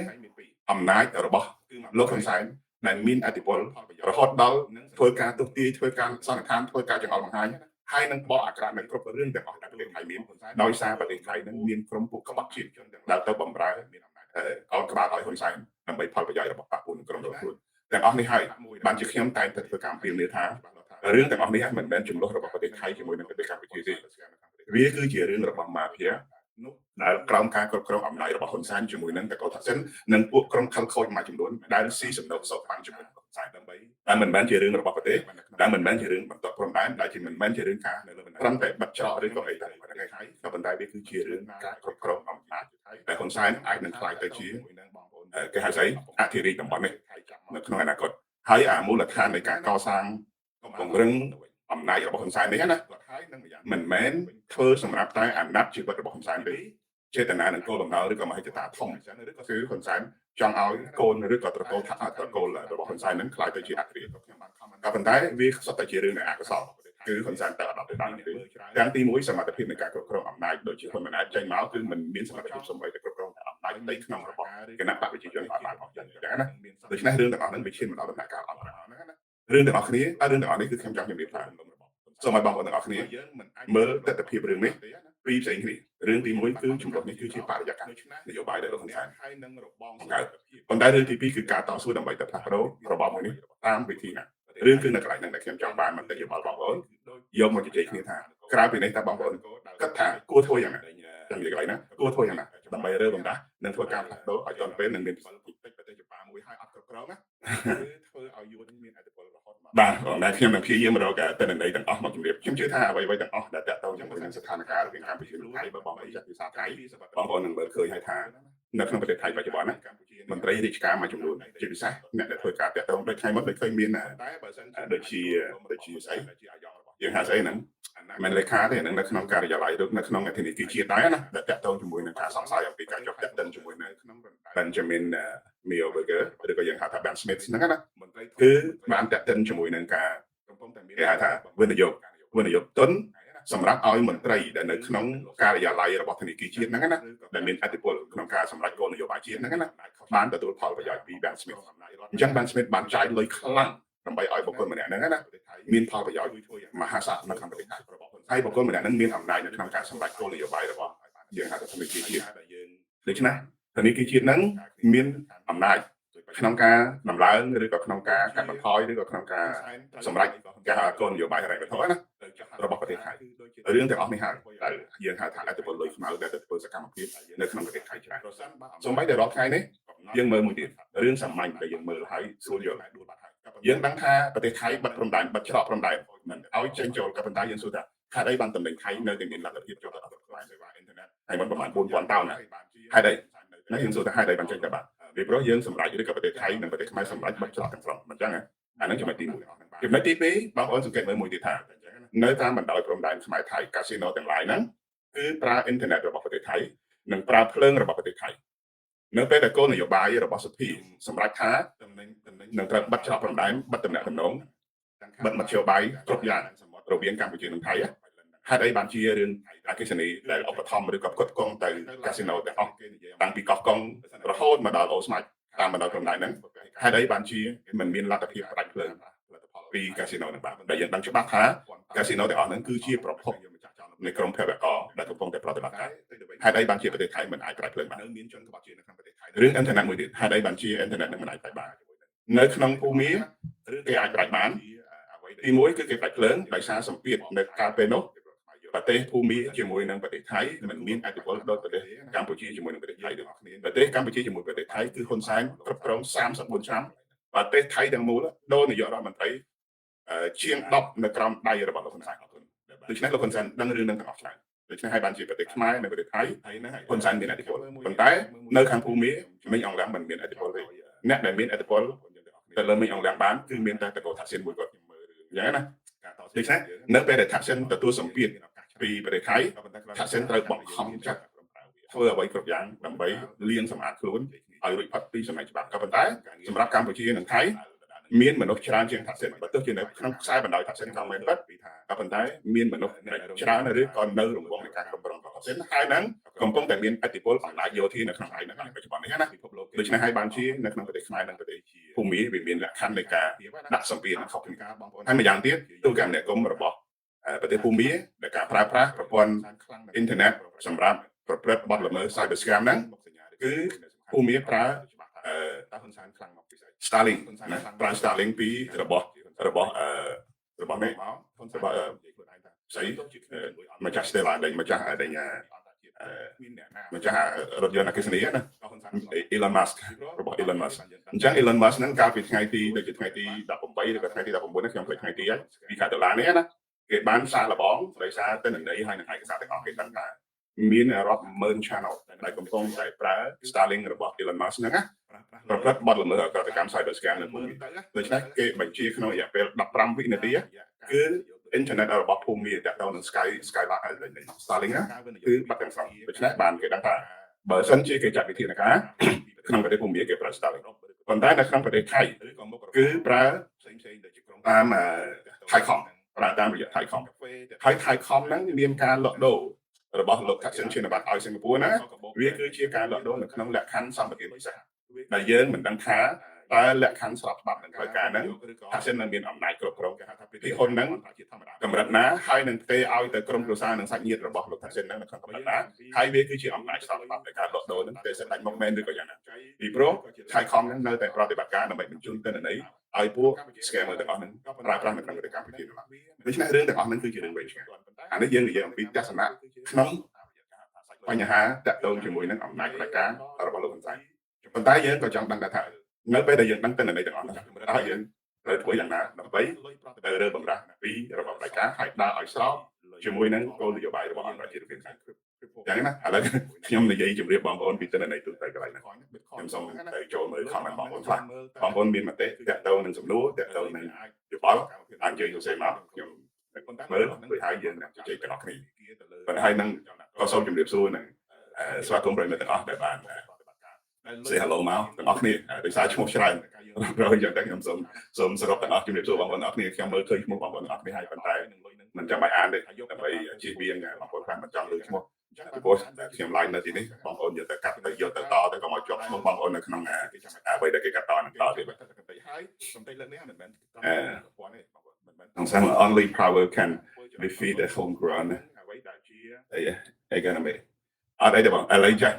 អំណាចរបស់លោកហ៊ុនសែនដែលមានអធិបុលរហូតដល់ធ្វើការទស្សទាយធ្វើការសន្និដ្ឋានធ្វើការចង្អុលបង្ហាញហើយនឹងបកអាក្រាតនៅគ្រប់រឿងទាំងអស់ដែលប្រទេសថៃមានដោយសារប្រទេសថៃនឹងមានក្រុមពួកក្បត់ជាតិដែលទៅបំរើមានអំណាចអោនក្បាលឲ្យហ៊ុនសែនដើម្បីផលប្រយោជន៍របស់បកពួកនឹងក្រុមរបស់ខ្លួនទាំងអស់នេះហើយបានជាខ្ញុំតែងតែធ្វើការអំពាវនាវថារឿងទាំងអស់នេះមិនមែនចំនួនរបស់ប្រទេសថៃជាមួយនឹងប្រទេសកម្ពុជាទេវាគឺជារឿងរបស់ម៉ាហ្វៀដែលក្រោមការគ្រប់គ្រងអំណាចរបស់ហ៊ុនសែនជាមួយនឹងតកោថាសិននិងពួកក្រុមខលខូចមួយចំនួនដែលស៊ីសំណុកសោកបានជាមួយហ៊ុនសែនដើម្បីតែមិនមែនជារឿងរបស់ប្រទេសដែលមិនមែនជារឿងបន្តព្រំដែនដែលជាមិនមែនជារឿងការត្រឹមតែបិទច្រកឬក៏អីតែក៏ប៉ុន្តែវាគឺជារឿងការគ្រប់គ្រងអំណាចដែលហ៊ុនសែនអាចនឹងខ្លាយទៅជាគេហៅស្អីអធិរាជតំបន់នេះនៅក្នុងអនាគតហើយអាមូលដ្ឋាននៃការកសាងពង្រឹងអំណាចរបស់ហ៊ុនសែននេះណាមិនមែនធ្វើសម្រាប់តែអាណត្តិជីវិតរបស់ហ៊ុនសែនទេចេតនានិងគោលបំណងឬក៏មហិច្ឆតាធំគឺហ៊ុនសែនចង់ឲ្យកូនឬក៏ត្រកូលរបស់ហ៊ុនសែននឹងខ្លាយទៅជាអធិរាជក៏ប៉ុន្តែវាសុទ្ធតែជារឿងនៃអកុសលគឺហ៊ុនសែនតែអត់ដល់ទៅដល់នេះទេទាំងទី1សមត្ថភាពនៃការគ្រប់គ្រងអំណាចដូចជាហ៊ុនម៉ាណែតចេញមកគឺមិនមានសមត្ថភាពសម្រាប់គ្រប់គ្រងអំណាចនៃក្នុងរបស់គណៈបកប្រជាជនអត់បានអស់ចឹងណាដូច្នេះរឿងទាំងអស់ហ្នឹងវាឈានមកដល់ដំណាក់កាលអន្តរជាតិណារឿងទាំងអស់គ្នារឿងទាំងអស់នេះគឺខ្ញុំចង់ជម្រាបថាសូមឲ្យបងប្អូនទាំងអស់គ្នាមើលទស្សនវិជ្ជារឿងនេះពីផ្សេងគ្នារឿងទី1គឺចំនួននេះគឺជាបរិយាកាសនយោបាយដែលលោកហ៊ុនសែនហើយនឹងរបងកើតប៉ុន្តែរឿងទី2គឺការតស៊ូដើម្បីទៅផ្លាស់ប្ដូររបបមួយនេះតាមវិធីណារឿងគឺនៅកន្លែងហ្នឹងដែលខ្ញុំចង់បានមតិយោបល់បងប្អូនយកមកជជែកគ្នាថាក្រៅពីនេះតើបងប្អូនគិតថាគួរធ្វើយ៉ាងណាចាំនិយាយកន្លែងណាគួរធ្វើយ៉ាងណាដើម្បីរើបំដាស់និងធ្វើការផ្លាស់ប្ដូរឲ្យទាន់ពេលនឹងមានប្រទេសជប៉ុនមួយហើយអត់គ្រប់គ្រងណាគឺធ្វើឲ្យយុវជនមានអធិបុលរហូតមកបាទតែខ្ញុំនឹងព្យាយាមរកតែន័យទាំងអស់មកជម្រាបខ្ញុំជឿថាអ្វីៗទាំងអស់ដែលតាក់ទងជាមួយនឹងស្ថានភាពរវាងកម្ពុជានិងថៃបើបងប្អូនចាត់ភាសាថៃបងប្អូននឹងមើលឃើញហើយថានៅក្នុងប្រទេសថៃបច្ចុប្បន្នណាមន្ត្រីរាជការមួយចំនួនជាពិសេសអ្នកដែលធ្វើការតាក់ទងដូចថ្ងៃមុនដូចឃើញមានដូចជាស្អីយើងហៅស្អីហ្នឹងមិនលេខាទេហ្នឹងនៅក្នុងការិយាល័យឬនៅក្នុងធនាគារជាតិដែរណាដែលតាក់ទងជាមួយនឹងការសង្ស័យអំពីការជាប់តាក់ទិនជាមួយនៅក្នុង Benjamin Milberger ឬក៏យើងហៅថា Ben Smith ហ្នឹងណាគឺបានតាក់ទិនជាមួយនឹងការគេហៅថាវិនិយោគទុនសម្រាប់ឲ្យមន្ត្រីដែលនៅក្នុងការិយាល័យរបស់ធនាគារជាតិហ្នឹងណាដែលមានអធិបុលក្នុងការសម្រេចគោលនយោបាយជាតិហ្នឹងណាបានទទួលផលប្រយោជន៍ពី Ben Smith អញ្ចឹង Ben Smith បានចាយលុយខ្លាំងដើម្បីឲ្យបុគ្គលម្នាក់ហ្នឹងណាមានផលប្រយោជន៍មហាសាលនៅក្នុងប្រទេសថៃហើយបុគ្គលម្នាក់ហ្នឹងមានអំណាចនៅក្នុងការសម្រេចគោលនយោបាយរបស់យើងហៅថាធនាគារជាតិដូច្នេះធនាគារជាតិហ្នឹងមានអំណាចក្នុងការដំឡើងឬក៏ក្នុងការកាត់បន្ថយឬក៏ក្នុងការសម្រេចការគោលនយោបាយហិរញ្ញវត្ថុណារបស់ប្រទេសថៃរឿងទាំងអស់នេះហើយដែលយើងហៅថាអធិបុលលុយខ្មៅដែលទៅធ្វើសកម្មភាពនៅក្នុងប្រទេសថៃច្រើនសូម្បីតែរាល់ថ្ងៃនេះយើងមើលមួយទៀតរឿងសាមញ្ញដែលយើងមើលហើយស្រួលយល់យើងដឹងថាប្រទេសថៃបិទព្រំដែនបិទច្រកព្រំដែនមិនឲ្យចេញចូលក៏ប៉ុន្តែយើងសួរថាហេតុអីបានតំណែងថៃនៅតែមានលទ្ធភាពចូលទៅដល់សេវាអ៊ីនធឺណិតហើយមិនប្រហែល 4000 តោនណាហេតុអីណាយើងសួរថាហេតុអីបានចេញទៅបាទពីព្រោះយើងសម្រេចឬក៏ប្រទេសថៃនិងប្រទេសខ្មែរសម្រេចបិទច្រកទាំងស្រុងមិនចឹងអាហ្នឹងចំណុចទី1ចំណុចទី2បងប្អូនសង្កេតមើលមួយទៀតថានៅតាមបណ្ដោយព្រំដែនខ្មែរថៃកាស៊ីណូទាំងឡាយហ្នឹងគឺប្រើអ៊ីនធឺណិតរបស់ប្រទេសថៃនិងប្រើភ្លើងរបស់ប្រទេសថៃ នៅពេលដែលគោលនយោបាយរបស់សុភាសម្រាប់ថានឹងត្រូវបិទច្រកព្រំដែនបិទតំណែងតំណងបិទមធ្យោបាយគ្រប់យ៉ាងរវាងកម្ពុជានិងថៃហេតុអីបានជារឿងអគិសនីដែលឧបត្ថម្ភឬក៏ផ្គត់ផ្គង់ទៅកាស៊ីណូទាំងអស់តាំងពីកោះកុងរហូតមកដល់អូស្មាច់តាមបណ្ដោយព្រំដែនហ្នឹងហេតុអីបានជាមិនមានលទ្ធភាពផ្ដាច់ភ្លើងពីកាស៊ីណូនឹងបាទដែលយើងដឹងច្បាស់ថាកាស៊ីណូទាំងអស់ហ្នឹងគឺជាប្រភពនៃក្រុមភេរវករដែលកំពុងតែប្រតិបត្តិការហេតុអីបានជាប្រទេសថៃមិនអាចផ្ដាច់ភ្លើងបានមានជនក្បត់ជានៅក្នុងប្រទេសថៃរឿងអ៊ីនធឺណិតមួយទៀតហេតុអីបានជាអ៊ីនធឺណិតនឹងមិនអាចផ្ដាច់បាននៅក្នុងភូមិគេអាចផ្ដាច់បានទីមួយគឺគេផ្ដាច់ភ្លើងដោយសារសម្ពាធនៅកាលពេលនោះប្រទេសភូមិជាមួយនឹងប្រទេសថៃមិនមានអធិបុលដូចប្រទេសកម្ពុជាជាមួយនឹងប្រទេសថៃទាំងអស់គ្នាប្រទេសកម្ពុជាជាមួយប្រទេសថៃគឺហ៊ុនសែនគ្រប់គ្រង34ឆ្នាំប្រទេសថៃទាំងមូលដូរនាយករដ្ឋមន្ត្រីជាង10នៅក្រោមដៃរបស់លោកហ៊ុនសែនដូច្នេះលោកហ៊ុនសែនដឹងរឿងនឹងទាំងអស់ច្រើនដូច្នេះហើយបានជាប្រទេសខ្មែរនិងប្រទេសថៃហ៊ុនសែនមានអធិបុលប៉ុន្តែនៅខាងភូមិមិញអង្លាំងមិនមានអធិបុលទេអ្នកដែលមានអធិបុលទៅលើមិញអង្លាំងបានគឺមានតែតកោថាស៊ីនមួយគាត់អញ្ចឹងណាដូច្នេះនៅពេលដែលថាស៊ីនទទួលសម្ពាធពីប្រទេសថៃថាស៊ីនត្រូវបង្ខំចិត្តធ្វើអ្វីគ្រប់យ៉ាងដើម្បីលាងសម្អាតខ្លួនឲ្យរួចផុតពីសម័យច្បាប់ក៏ប៉ុន្តែសម្រាប់កម្ពុជានិងថៃមានមនុស្សច្រើនជាងថាស៊ីនបើទោះជានៅក្នុងខ្សែបណ្ដោយថាស៊ីនក៏មិនពិតក៏ប៉ុន្តែមានមនុស្សច្រើនឬក៏នៅរង្វង់នៃការគ្រប់គ្រងរបស់ថាស៊ីនហើយនឹងកំពុងតែមានឥទ្ធិពលអំណាចយោធានៅក្នុងឯនៅបច្ចុប្បន្ននេះណាដូច្នេះហើយបានជានៅក្នុងប្រទេសខ្មែរនិងប្រទេសភូមិវាមានលក្ខខណ្ឌនៃការដាក់សម្ពាធខុសពីការបងប្អូនហើយម្យ៉ាងទៀតទូកម្មអ្នកគុំរបស់ប្រទេសភូមិដែលការប្រើប្រាស់ប្រព័ន្ធអ៊ីនធឺណិតសម្រាប់ប្រព្រឹត្តបទល្មើស cyber scam ហ្នឹងគឺភូមិប្រើStarlink ណាប្រើ Starlink ពីរបស់នេះស្អីម្ចាស់ Stella ដែលម្ចាស់រថយន្តអគ្គិសនីណា Elon Musk របស់ Elon Musk អញ្ចឹង Elon Musk ហ្នឹងកាលពីថ្ងៃទីដូចជាថ្ងៃទី18ឬក៏ថ្ងៃទី19នេះខ្ញុំភ្លេចថ្ងៃទីហើយពីខែដុល្លារនេះណាគេបានសារលបងដោយសារទិន្នន័យហើយនឹងឯកសារទាំងអស់គេដឹងថាមានរាប់ម៉ឺន channel ដែលកំពុងតែប្រើ Starlink របស់ Elon Musk ហ្នឹងណាប្រព្រឹត្តបទល្មើសអក្រកម្ម cyber scam នៅភូមិដូច្នេះគេបញ្ជាក្នុងរយៈពេល15វិនាទីគឺអ៊ីនធឺណិតរបស់ភូមិតាក់ទងនឹង Skylab Starlink គឺបាត់ទាំងស្រុងដូច្នេះបានគេដឹងថាបើសិនជាគេចាត់វិធានការក្នុងប្រទេសភូមិគេប្រើ Starlink ប៉ុន្តែនៅក្នុងប្រទេសថៃគឺប្រើតាមThaicom ប្រើតាមរយៈ Thaicom ហើយ Thaicom ហ្នឹងមានការលក់ដូររបស់លោកថាក់សិនឈិនបាត់ឲ្យសិង្ហបុរីណាវាគឺជាការលក់ដូរនៅក្នុងលក្ខខណ្ឌសម្បត្តិពិសេសដែលយើងមិនដឹងថាតើលក្ខខណ្ឌស្របច្បាប់នឹងផ្លូវការហ្នឹងថាសិននឹងមានអំណាចគ្រប់គ្រងគេហៅថាពិធីហ៊ុនហ្នឹងកម្រិតណាហើយនឹងផ្ទេរឲ្យទៅក្រុមគ្រួសារនិងសាច់ញាតិរបស់លោកថាសិនហ្នឹងនៅក្នុងកម្រិតណាហើយវាគឺជាអំណាចស្របច្បាប់នៃការលក់ដូរហ្នឹងតែសិនដាច់មកមែនឬក៏យ៉ាងណាពីព្រោះ Thaicom ហ្នឹងនៅតែប្រតិបត្តិការដើម្បីបញ្ជូនទិន្នន័យឲ្យពួក scammer ទាំងអស់ហ្នឹងប្រើប្រាស់នៅក្នុងប្រទេសកម្ពុជាដូច្នេះរឿងទាំងអស់ហ្នឹងគឺជារឿងវែងឆ្ងាយអានេះយើងនិយាយអំពីទស្សនៈក្នុងបញ្ហាតាក់ទងជាមួយនឹងអំណាចផ្លូវការរបស់លោកហ៊ុនសែនប៉ុន្តែយើងក៏ចង់ដឹងថានៅពេលដែលយើងដឹងទិន្នន័យទាំងអស់ហ្នឹងតើយើងត្រូវធ្វើយ៉ាងណាដើម្បីទៅរើបំរាស់ពីរបបផ្លូវការហើយដើរឲ្យស្របជាមួយនឹងគោលនយោបាយរបស់អន្តរជាតិទាំងហ្នឹងចឹងណាឥឡូវខ្ញុំនិយាយជម្រាបបងប្អូនពីទិន្នន័យទូទៅកន្លែងហ្នឹងខ្ញុំសូមទៅចូលមើល comment បងប្អូនខ្លះបងប្អូនមានមតិតាក់ទងនឹងសំណួរតាក់ទងនឹងយោបល់អាចជួយសរសេរមកខ្ញុំមើលដូចហើយយើងនឹងជជែកទាំងអស់គ្នាប៉ុន្តែហើយនឹងក៏សូមជម្រាបសួរនឹងស្វាគមន៍ប្រិយមិត្តទាំងអស់ដែលបាន say hello មកទាំងអស់គ្នាដោយសារឈ្មោះច្រើនព្រោះយ៉ាងតែខ្ញុំសូមសរុបទាំងអស់ជម្រាបសួរបងប្អូនទាំងអស់គ្នាខ្ញុំមើលឃើញឈ្មោះបងប្អូនទាំងអស់គ្នាហើយប៉ុន្តែមិនចាំបាច់អានទេដើម្បីជៀសវាងបងប្អូនខ្លះមិនចង់លើឈ្មោះពីព្រោះខ្ញុំ live នៅទីនេះបងប្អូនយកទៅកាត់ទៅយកទៅតទៅកុំឲ្យជាប់ឈ្មោះបងប្អូននៅក្នុងអ្វីដែលគេកាត់តនឹងតទៀតហើយសំដីលើកនេះមិនមែនonly power can defeat a homegrown អីគេណាមេអត់អីទេបងឥឡូវចាស់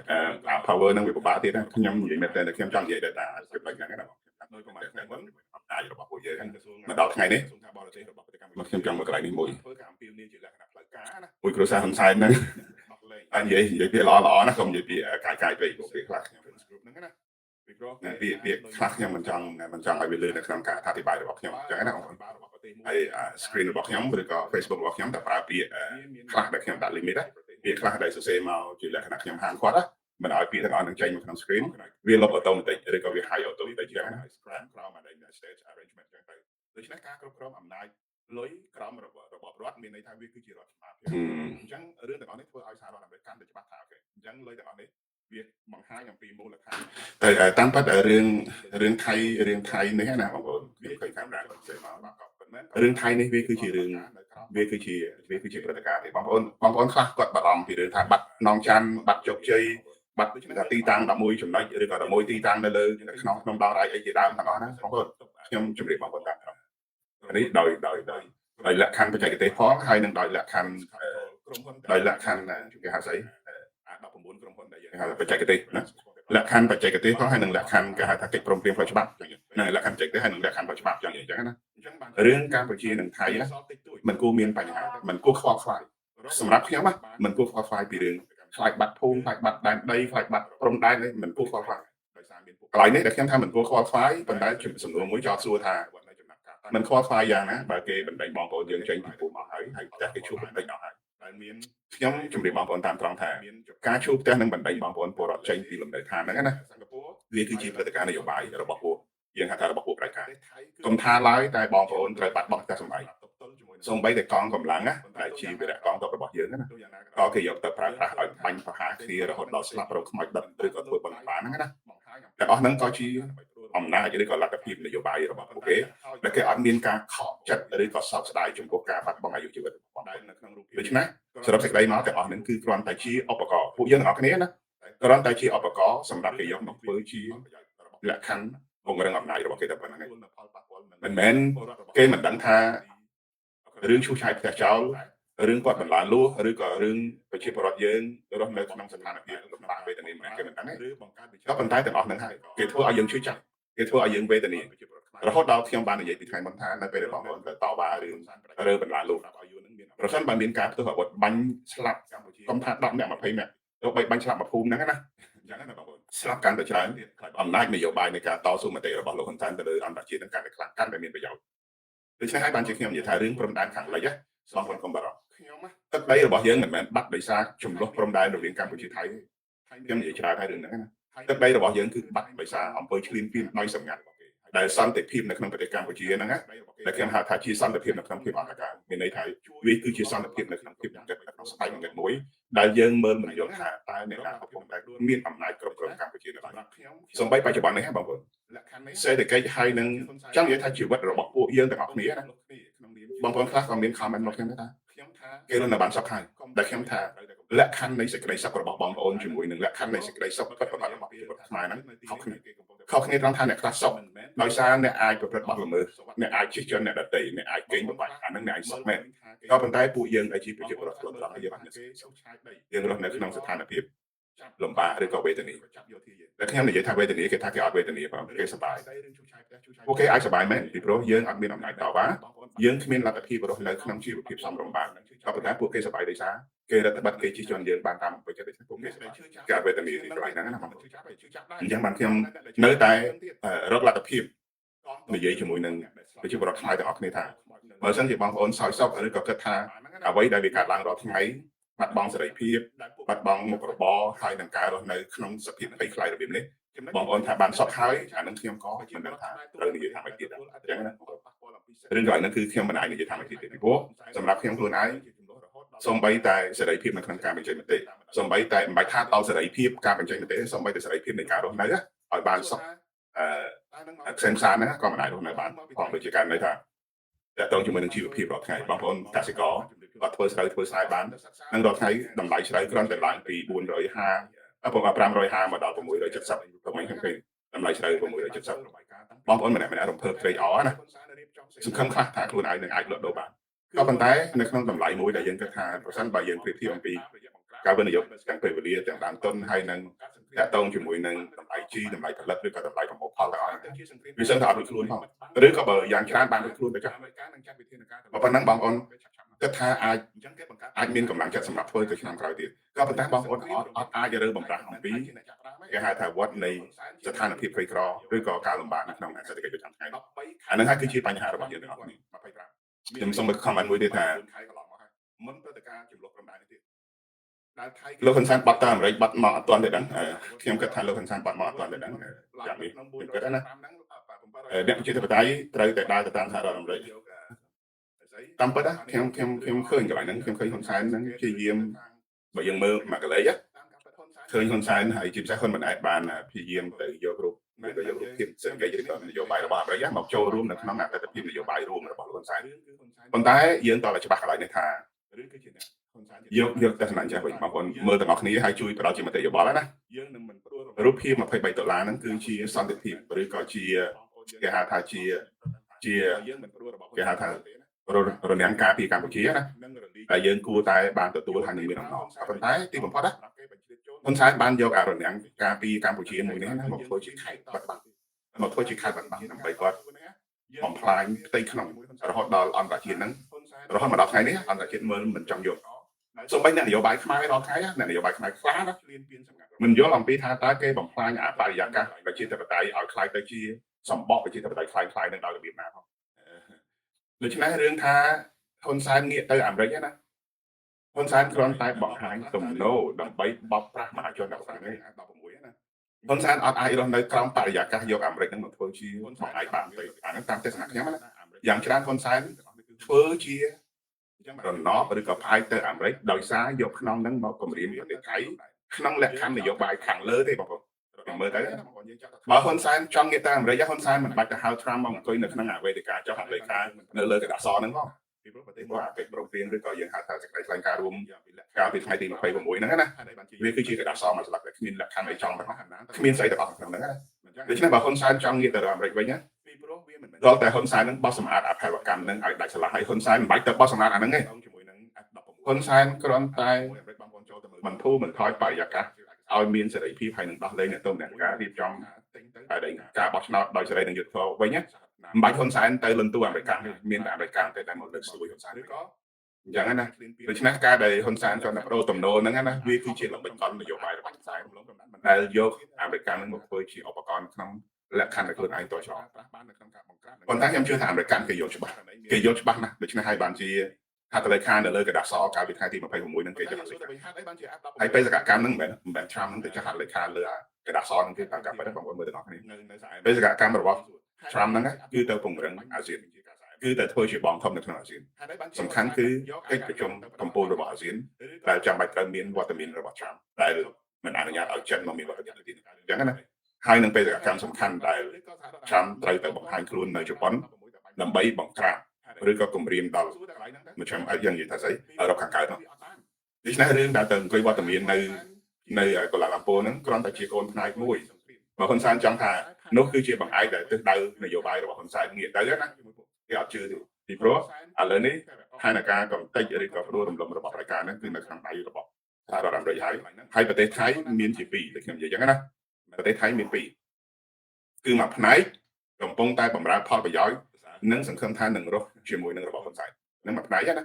power នឹងវាពិបាកទៀតណាខ្ញុំនិយាយមែនតែខ្ញុំចង់និយាយថាគិតបែបហ្នឹងណាបងដោយប្រហែលថ្ងៃមុនអាចរបស់ពួកយើងមកដល់ថ្ងៃនេះមកខ្ញុំចង់មកកន្លែងនេះមួយធ្វើការអំពាវនាវជាលក្ខណៈផ្លូវការណាមួយគ្រួសារហ៊ុនសែនហ្នឹងនិយាយពាក្យល្អណាកុំនិយាយពាក្យកាយពេកពួកពាក្យខ្លះខ្ញុំហ្នឹងណាពីព្រោះពាក្យខ្លះខ្ញុំមិនចង់ឲ្យវាលឺនៅក្នុងការអធិប្បាយរបស់ខ្ញុំអញ្ចឹងណាបងប្អូនហើយ screen របស់ខ្ញុំឬក៏ Facebook របស់ខ្ញុំតែប្រើពាក្យខ្លះដែលខ្ញុំដាក់ limit ណាពាក្យខ្លះដែលសរសេរមកជាលក្ខណៈខ្ញុំហាមគាត់ណាមិនឲ្យពាក្យទាំងអស់នឹងចេញមកក្នុង screen វាលុប automatic ឬក៏វា hide automatic ចឹងណាក្រោមអានេះ stage arrangement ចឹងទៅដូច្នេះការគ្រប់គ្រងអំណាចលុយក្រមរបបរដ្ឋមានន័យថាវាគឺជារដ្ឋបាលអញ្ចឹងរឿងទាំងអស់នេះធ្វើឲ្យសហរដ្ឋអាមេរិកកាន់តែច្បាស់ថាអូខេអញ្ចឹងលុយទាំងអស់នេះ แต่ตั้งปัดเรื่องไทยนี่ฮะนะบางคนเคยทำได้เรื่องไทยนี่เวคือชื่อเรื่องเวคือชื่อประกาศบางคนខ្លะกดบัตรออมที่เรื่องทางบัตรน้องชันบัตรจบเชยบัตรตีตัง11ចំណុចឬក៏11ទីតាំងនៅលើក្នុងដងដៃអីជាដើមទាំងអស់ហ្នឹងបងប្អូនខ្ញុំជម្រាបបងប្អូនតាមនេះដោយលក្ខខណ្ឌបច្ចេកទេសផងហើយនឹងដោយលក្ខខណ្ឌគេហៅស្អី19ក្រុមហ៊ុនដែលយើងហៅបច្ចេកទេសណាលក្ខខណ្ឌបច្ចេកទេសផងហើយនឹងលក្ខខណ្ឌគេហៅថាកិច្ចព្រមព្រៀងផ្លូវច្បាប់ហ្នឹងលក្ខខណ្ឌបច្ចេកទេសហើយនឹងលក្ខខណ្ឌផ្លូវច្បាប់ចឹងណារឿងកម្ពុជានិងថៃណាมันគួរមានបញ្ហាมันគួរខ្វល់ខ្វាយសម្រាប់ខ្ញុំណាมันគួរខ្វល់ខ្វាយពីរឿងខ្លាចបាត់ភូមិខ្លាចបាត់ដែនដីខ្លាចបាត់ព្រំដែននេះมันគួរខ្វល់ខ្វាយកន្លែងនេះដែលខ្ញុំថាมันគួរខ្វល់ខ្វាយប៉ុន្តែជំសំណួរមួយចោទសួរថាมันខ្វល់ខ្វាយយ៉ាងណាបើគេបណ្ដេញបងប្អូនយើងចេញពីភូមិអស់ហើយតែគេជួបបណ្ដេញអស់ហើយដែលមានខ្ញុំជម្រាបបងប្អូនតាមត្រង់ថាការជួបផ្ទះនឹងបណ្ដេញបងប្អូនពលរដ្ឋចេញពីលំនៅឋានហ្នឹងណាវាគឺជាព្រឹត្តិការណ៍នយោបាយរបស់ពួកយើងហៅថារបស់ពួកប្រជាការកុំថាឡើយតែបងប្អូនត្រូវបាត់បង់ផ្ទះសម្បែងសូម្បីតែកងកម្លាំងណាដែលជាវីរៈកងទ័ពរបស់យើងណាក៏គេយកទៅប្រើប្រាស់ឲ្យបាញ់ប្រហារគ្នារហូតដល់ស្លាប់រកខ្មោចដិតឬក៏ធ្វើបង្បានហ្នឹងណាតែអស់ហ្នឹងក៏ជាអំណាចឬក៏លទ្ធភាពនយោបាយរបស់ពួកគេដែលគេអត់មានការខកចិត្តឬក៏សោកស្ដាយចំពោះការបាត់បង់អាយុជីវិតរបស់គាត់នៅក្នុងរូបភាពដូច្នេះសរុបសេចក្តីមកទាំងអស់ហ្នឹងគឺគ្រាន់តែជាឧបករណ៍ពួកយើងទាំងអស់គ្នាណាគ្រាន់តែជាឧបករណ៍សម្រាប់គេយកមកធ្វើជាលក្ខខណ្ឌពង្រឹងអំណាចរបស់គេតែប៉ុណ្្នឹងឯងមិនមែនគេមិនដឹងថារឿងឈូសឆាយផ្ទះចោលរឿងគាត់បន្លាលួសឬក៏រឿងប្រជាពលរដ្ឋយើងរស់នៅក្នុងស្ថានភាពលំបាកវេទនាមិនគេមិនដឹងទេក៏ប៉ុន្តែទាំងអស់ហ្នឹងហើយគេធ្វើឲ្យយើងឈឺចាប់គេធ្វើឲ្យយើងវេទនារហូតដល់ខ្ញុំបាននិយាយពីថ្ងៃមុនថានៅពេលដែលបងប្អូនទៅតវ៉ារឿងរើបន្លាលួសប្រសិនបើមានការផ្ទុះអាវុធបាញ់ស្លាប់កុំថា10នាក់20នាក់ទៅបីបាញ់ស្លាប់មួយភូមិហ្នឹងណាអញ្ចឹងណាបងប្អូនស្លាប់កាន់តែច្រើនអំណាចនយោបាយនៃការតស៊ូមតិរបស់លោកហ៊ុនសែនទៅលើអន្តរជាតិនឹងកាន់តែខ្លាំងកាន់តែមានប្រយោជន៍ដូច្នេះហើយបានជាខ្ញុំនិយាយថារឿងព្រំដែនខាងលិចបងប្អូនកុំបារម្ភទឹកដីរបស់យើងមិនមែនបាត់ដោយសារចំនួនព្រំដែនរវាងកម្ពុជាថៃខ្ញុំនិយាយច្រើនហើយរឿងហ្នឹងណាទឹកដីរបស់យើងគឺបាត់ដោយសារអំពើឈ្លានពានដោយសម្ងាត់ដែលសន្តិភាពនៅក្នុងប្រទេសកម្ពុជាហ្នឹងណាដែលខ្ញុំហៅថាជាសន្តិភាពនៅក្នុងភាពអន្តរការមានន័យថាវាគឺជាសន្តិភាពនៅក្នុងភាពបង្កើតនៅក្នុងស្វ័យបង្កើតមួយដែលយើងមើលមិនយល់ថាតើអ្នកណាកំពុងតែមានអំណាចគ្រប់គ្រងកម្ពុជានៅឡើយសូម្បីបច្ចុប្បន្ននេះបងប្អូនសេដ្ឋកិច្ចហើយនឹងចង់និយាយថាជីវិតរបស់ពួកយើងទាំងអស់គ្នាណាបងប្អូនខ្លះក៏មាន comment មកខ្ញុំថាគេរស់នៅបានសុខហើយដែលខ្ញុំថាលក្ខខណ្ឌនៃសេចក្តីសុខរបស់បងប្អូនជាមួយនឹងលក្ខខណ្ឌនៃសេចក្តីសុខពិតប្រាកដរបស់ប្រជាពលរដ្ឋខ្មែរហ្នឹងខុសគ្នាត្រង់ថាអ្នកខ្លះសុខដោយសារអ្នកអាចប្រព្រឹត្តបទល្មើសអ្នកអាចជិះជាន់អ្នកដទៃអ្នកអាចកេងប្រវត្តិអាហ្នឹងអ្នកអាចសុខមែនក៏ប៉ុន្តែពួកយើងដែលជាប្រជាពលរដ្ឋខ្លួនត្រង់យើងបានយើងរស់នៅក្នុងស្ថានភាពលំបាកឬក៏វេទនាតែខ្ញុំនិយាយថាវេទនាគេថាគេអត់វេទនាផងគេសប្បាយពួកគេអាចសប្បាយមែនពីព្រោះយើងអត់មានអំណាចតវ៉ាយើងគ្មានលទ្ធភាពរស់នៅក្នុងជីវភាពសមរម្យបានក៏ប៉ុន្តែពួកគេសប្បាយដោយសារគេរដ្ឋបတ်គេជិះជាន់យើងបានតាមអំពើចិត្តពួកគេសប្បាយគេអត់វេទនាទីកន្លែងហ្នឹងណាបងអញ្ចឹងបានខ្ញុំនៅតែរកលទ្ធភាពនិយាយជាមួយនឹងប្រជាពលរដ្ឋខ្មែរទាំងអស់គ្នាថាបើសិនជាបងប្អូនសោយសោកឬក៏គិតថាអ្វីដែលវាកើតឡើងរាល់ថ្ងៃបាត់បង់សេរីភាពបាត់បង់មុខរបរហើយនឹងការរស់នៅក្នុងសភាពភ័យខ្លាចរបៀបនេះបងប្អូនថាបានសក់ហើយអានឹងខ្ញុំក៏មិនដឹងថាត្រូវនិយាយថាម៉េចទៀតអញ្ចឹងណារឿងកន្លែងហ្នឹងគឺខ្ញុំមិនអាចនិយាយថាម៉េចទៀតពីព្រោះសម្រាប់ខ្ញុំខ្លួនឯងសូម្បីតែសេរីភាពនៅក្នុងការបញ្ចេញមតិសូម្បីតែមិនបាច់ថាដល់សេរីភាពការបញ្ចេញមតិសូម្បីតែសេរីភាពនៃការរស់នៅឲ្យបានសក់ផ្សេងផ្សាណាក៏មិនអាចរស់នៅបានផងដូចជាការន័យថាតើតើជាមួយនឹងជីវភាពរាល់ថ្ងៃបងប្អូនកសិករគាត់ធ្វើស្រូវធ្វើស្រែបាននឹងរាល់ថ្ងៃតម្លៃស្រូវគ្រាន់តែឡើងពី450មកដល់670ប្រហែលខ្ញុំឃើញតម្លៃស្រូវ670បងប្អូនម្នាក់រំភើបត្រេកអរណាសង្ឃឹមខ្លះថាខ្លួនឯងនឹងអាចលក់ដូរបានក៏ប៉ុន្តែនៅក្នុងតម្លៃមួយដែលយើងគិតថាប្រសិនបើយើងប្រៀបធៀបអំពីការវិនិយោគទាំងពេលវេលាទាំងដើមទុនហើយនឹងតាក់ទងជាមួយនឹងតម្លៃជីតម្លៃផលិតឬក៏តម្លៃប្រមូលផលទាំងអស់វាសឹងតែអត់រួចខ្លួនផងឬក៏បើយ៉ាងច្រើនបានរួចខ្លួនទៅចាស់ប៉ុណ្ណឹងបងប្អូនគិតថាអាចមានកម្លាំងចិត្តសម្រាប់ធ្វើទៅឆ្នាំក្រោយទៀតក៏ប៉ុន្តែបងប្អូនអត់អាចរើបំប្រាស់អំពីគេហៅថាវត្តនៃស្ថានភាពក្រីក្រឬក៏ការលំបាកនៅក្នុងសេដ្ឋកិច្ចប្រចាំថ្ងៃអានឹងហើយគឺជាបញ្ហារបស់យើងទាំងអស់គ្នាខ្ញុំសូមខមមិនមួយទៀតថាមុនព្រឹត្តិការណ៍ចំនួនព្រំដែននេះទៀតលោកហ៊ុនសែនបាត់តាមអាមេរិកបាត់មកអត់ទាន់ទេដឹងខ្ញុំគិតថាលោកហ៊ុនសែនបាត់មកអត់ទាន់ទេដឹងយ៉ាងនេះខ្ញុំគិតណាអ្នកប្រជាធិបតេយ្យត្រូវតែដើរទៅតាមសហរដ្ឋអាមេរិកតាមពិតខ្ញុំឃើញកន្លែងហ្នឹងខ្ញុំឃើញហ៊ុនសែនហ្នឹងព្យាយាមបើយើងមើលមកកន្លែង ឃើញហ៊ុនសែនហើយជាពិសេសហ៊ុនម៉ាណែតបានព្យាយាមទៅយករូបភាពសេដ្ឋកិច្ចឬក៏នយោបាយរបស់អាមេរិកមកចូលរួមនៅក្នុងអតីតភាពនយោបាយរួមរបស់ហ៊ុនសែនប៉ុន្តែយើងតើច្បាស់កន្លែងនេះថាយកទស្សនៈចេះវិញបងប្អូនមើលទាំងអស់គ្នាហើយជួយផ្ដល់ជាមតិយោបល់ណារូបភាព$23ហ្នឹងគឺជាសន្តិភាពឬក៏ជាគេហៅថាជាគេហៅថារនាំងការពីកម្ពុជាណាតែយើងគួរតែបានទទួលហើយនឹងមានអំណរប៉ុន្តែទីបំផុតណាហ៊ុនសែនបានយករនាំងការពីកម្ពុជាមួយនេះណាមកធ្វើជាខេត្តបាត់បង់ដើម្បីគាត់បំផ្លាញផ្ទៃក្នុងរហូតដល់អន្តរជាតិហ្នឹងរហូតមកដល់ថ្ងៃនេះអន្តរជាតិមើលមិនចង់យកសូម្បីអ្នកនយោបាយខ្មែររាល់ថ្ងៃអ្នកនយោបាយខ្មែរខ្លះណាមិនយល់អំពីថាតើគេបំផ្លាញបរិយាកាសប្រជាធិបតេយ្យឲ្យคล้ายទៅជាសម្បកប្រជាធិបតេយ្យคล้ายនឹងដោយរបៀបណាផងដូច្នេះរឿងថាហ៊ុនសែនងាកទៅអាមេរិកណាហ៊ុនសែនគ្រាន់តែបង្ហាញទំនោរដើម្បីបបប្រាស់មហាជនរបស់គាត់នេះ16ណាហ៊ុនសែនអត់អាចរស់នៅក្រោមបរិយាកាសយកអាមេរិកនឹងមកធ្វើជាមកឯកបានទេអាហ្នឹងតាមទស្សនៈខ្ញុំណាយ៉ាងច្រើនហ៊ុនសែនធ្វើជារណបឬក៏ផ្អែកទៅអាមេរិកដោយសារយកក្នុងហ្នឹងមកគម្រាមប្រទេសថៃក្នុងលក្ខខណ្ឌនយោបាយខាងលើទេបងប្អូនមើលទៅបើហ៊ុនសែនចង់ងាកទៅអាមេរិកហ៊ុនសែនមិនបាច់ទៅហៅត្រាំមកអង្គុយនៅក្នុងវេទិកាចុះអមេរិកនៅលើកណ្ដាលសហ្នឹងផងពីព្រោះប្រទេសរបស់អាមេរិកប្រពៃឬក៏យើងហៅថាសេចក្តីថ្លែងការណ៍រួមកាលពីថ្ងៃទី26ហ្នឹងណាវាគឺជាកណ្ដាលសមួយស្លាកដែលគ្មានលក្ខខណ្ឌអីចង់ទាំងអស់គ្មានស្អីទាំងអស់ក្នុងហ្នឹងណាដូច្នេះបើហ៊ុនសែនចង់ងាកទៅអាមេរិកវិញណាដល់តែហ៊ុនសែននឹងបោះសម្អាតអភិវកម្មនឹងឲ្យដាច់ស្រឡះហើយហ៊ុនសែនមិនបាច់ទៅបោះសម្អាតអាហ្នឹងទេហ៊ុនសែនគ្រាន់តែបន្ធូរបន្ថយបរិយាកាសឲ្យមានសេរីភាពហើយនឹងដោះលែងអ្នកទោសអ្នកការរៀបចំតែការបោះឆ្នោតដោយសេរីនិងយុត្តិធម៌វិញណាមិនបាច់ហ៊ុនសែនទៅលន់តួអាមេរិកមានតែអាមេរិកទេតែមកលើកស្ទួយហ៊ុនសែនឬក៏អញ្ចឹងណាដូច្នេះការដែលហ៊ុនសែនចង់តែបដូរទំនោរហ្នឹងណាវាគឺជាល្បិចកលនយោបាយរបស់ហ៊ុនសែនដែលយកអាមេរិកនឹងមកធ្វើជាឧបករណ៍ក្នុងលក្ខខណ្ឌដែលខ្លួនឯងតឆ្លងប៉ុន្តែខ្ញុំជឿថាអាមេរិកគេយកច្បាស់ណាស់ដូច្នេះហើយបានជាហត្ថលេខានៅលើกระดาษសកាលពីថ្ងៃទី26ហ្នឹងគេចង់សិក្សាហើយបេសកកម្មហ្នឹងមិនមែនឆ្នាំហ្នឹងទៅចុះហត្ថលេខាលើกระดาษសហ្នឹងគេតាមការពិតបងប្អូនមើលទាំងអស់គ្នាបេសកកម្មរបស់ឆ្នាំហ្នឹងគឺទៅពង្រឹងអាស៊ានគឺទៅធ្វើជាបងធំនៅក្នុងអាស៊ានសំខាន់គឺកិច្ចប្រជុំកម្ពុជារបស់អាស៊ានដែលចាំបាច់ត្រូវមានវត្តមានរបស់ឆ្នាំដែលមិនអនុញ្ញាតឲ្យចិនមកមានវត្តមានទីនេះអញ្ចឹងណាហើយនឹងបេសកកម្មសំខាន់ដែលឆ្នាំត្រូវទៅបង្ហាញខ្លួននៅជប៉ុនដើម្បីបង្ក្រាបឬក៏គម្រាមដល់មជ្ឈមណ្ឌលយ៉ាងនិយាយថាស្អីអឺរ៉ុបខាងកើតនោះដូច្នេះរឿងដែលទៅអង្គុយវត្តមាននៅកូឡាឡាំពូហ្នឹងគ្រាន់តែជាកូនផ្នែកមួយបើហ៊ុនសែនចង់ថានោះគឺជាបង្អែកដែលទិសដៅនយោបាយរបស់ហ៊ុនសែនងាកទៅណាគេអត់ជឿទេពីព្រោះឥឡូវនេះហានការកំតិចឬក៏ផ្ដួលរំលំរបស់ប្រការហ្នឹងគឺនៅក្នុងដៃរបស់សហរដ្ឋអាមេរិកហើយប្រទេសថៃមានជាពីរដូចខ្ញុំនិយាយអញ្ចឹងណាប្រទេសថៃមានពីរគឺមួយផ្នែកកំពុងតែបម្រើផលប្រយោជន៍និងសង្ឃឹមថានឹងរស់ជាមួយនឹងរបស់ហ៊ុនសែននឹងមួយផ្នែកណា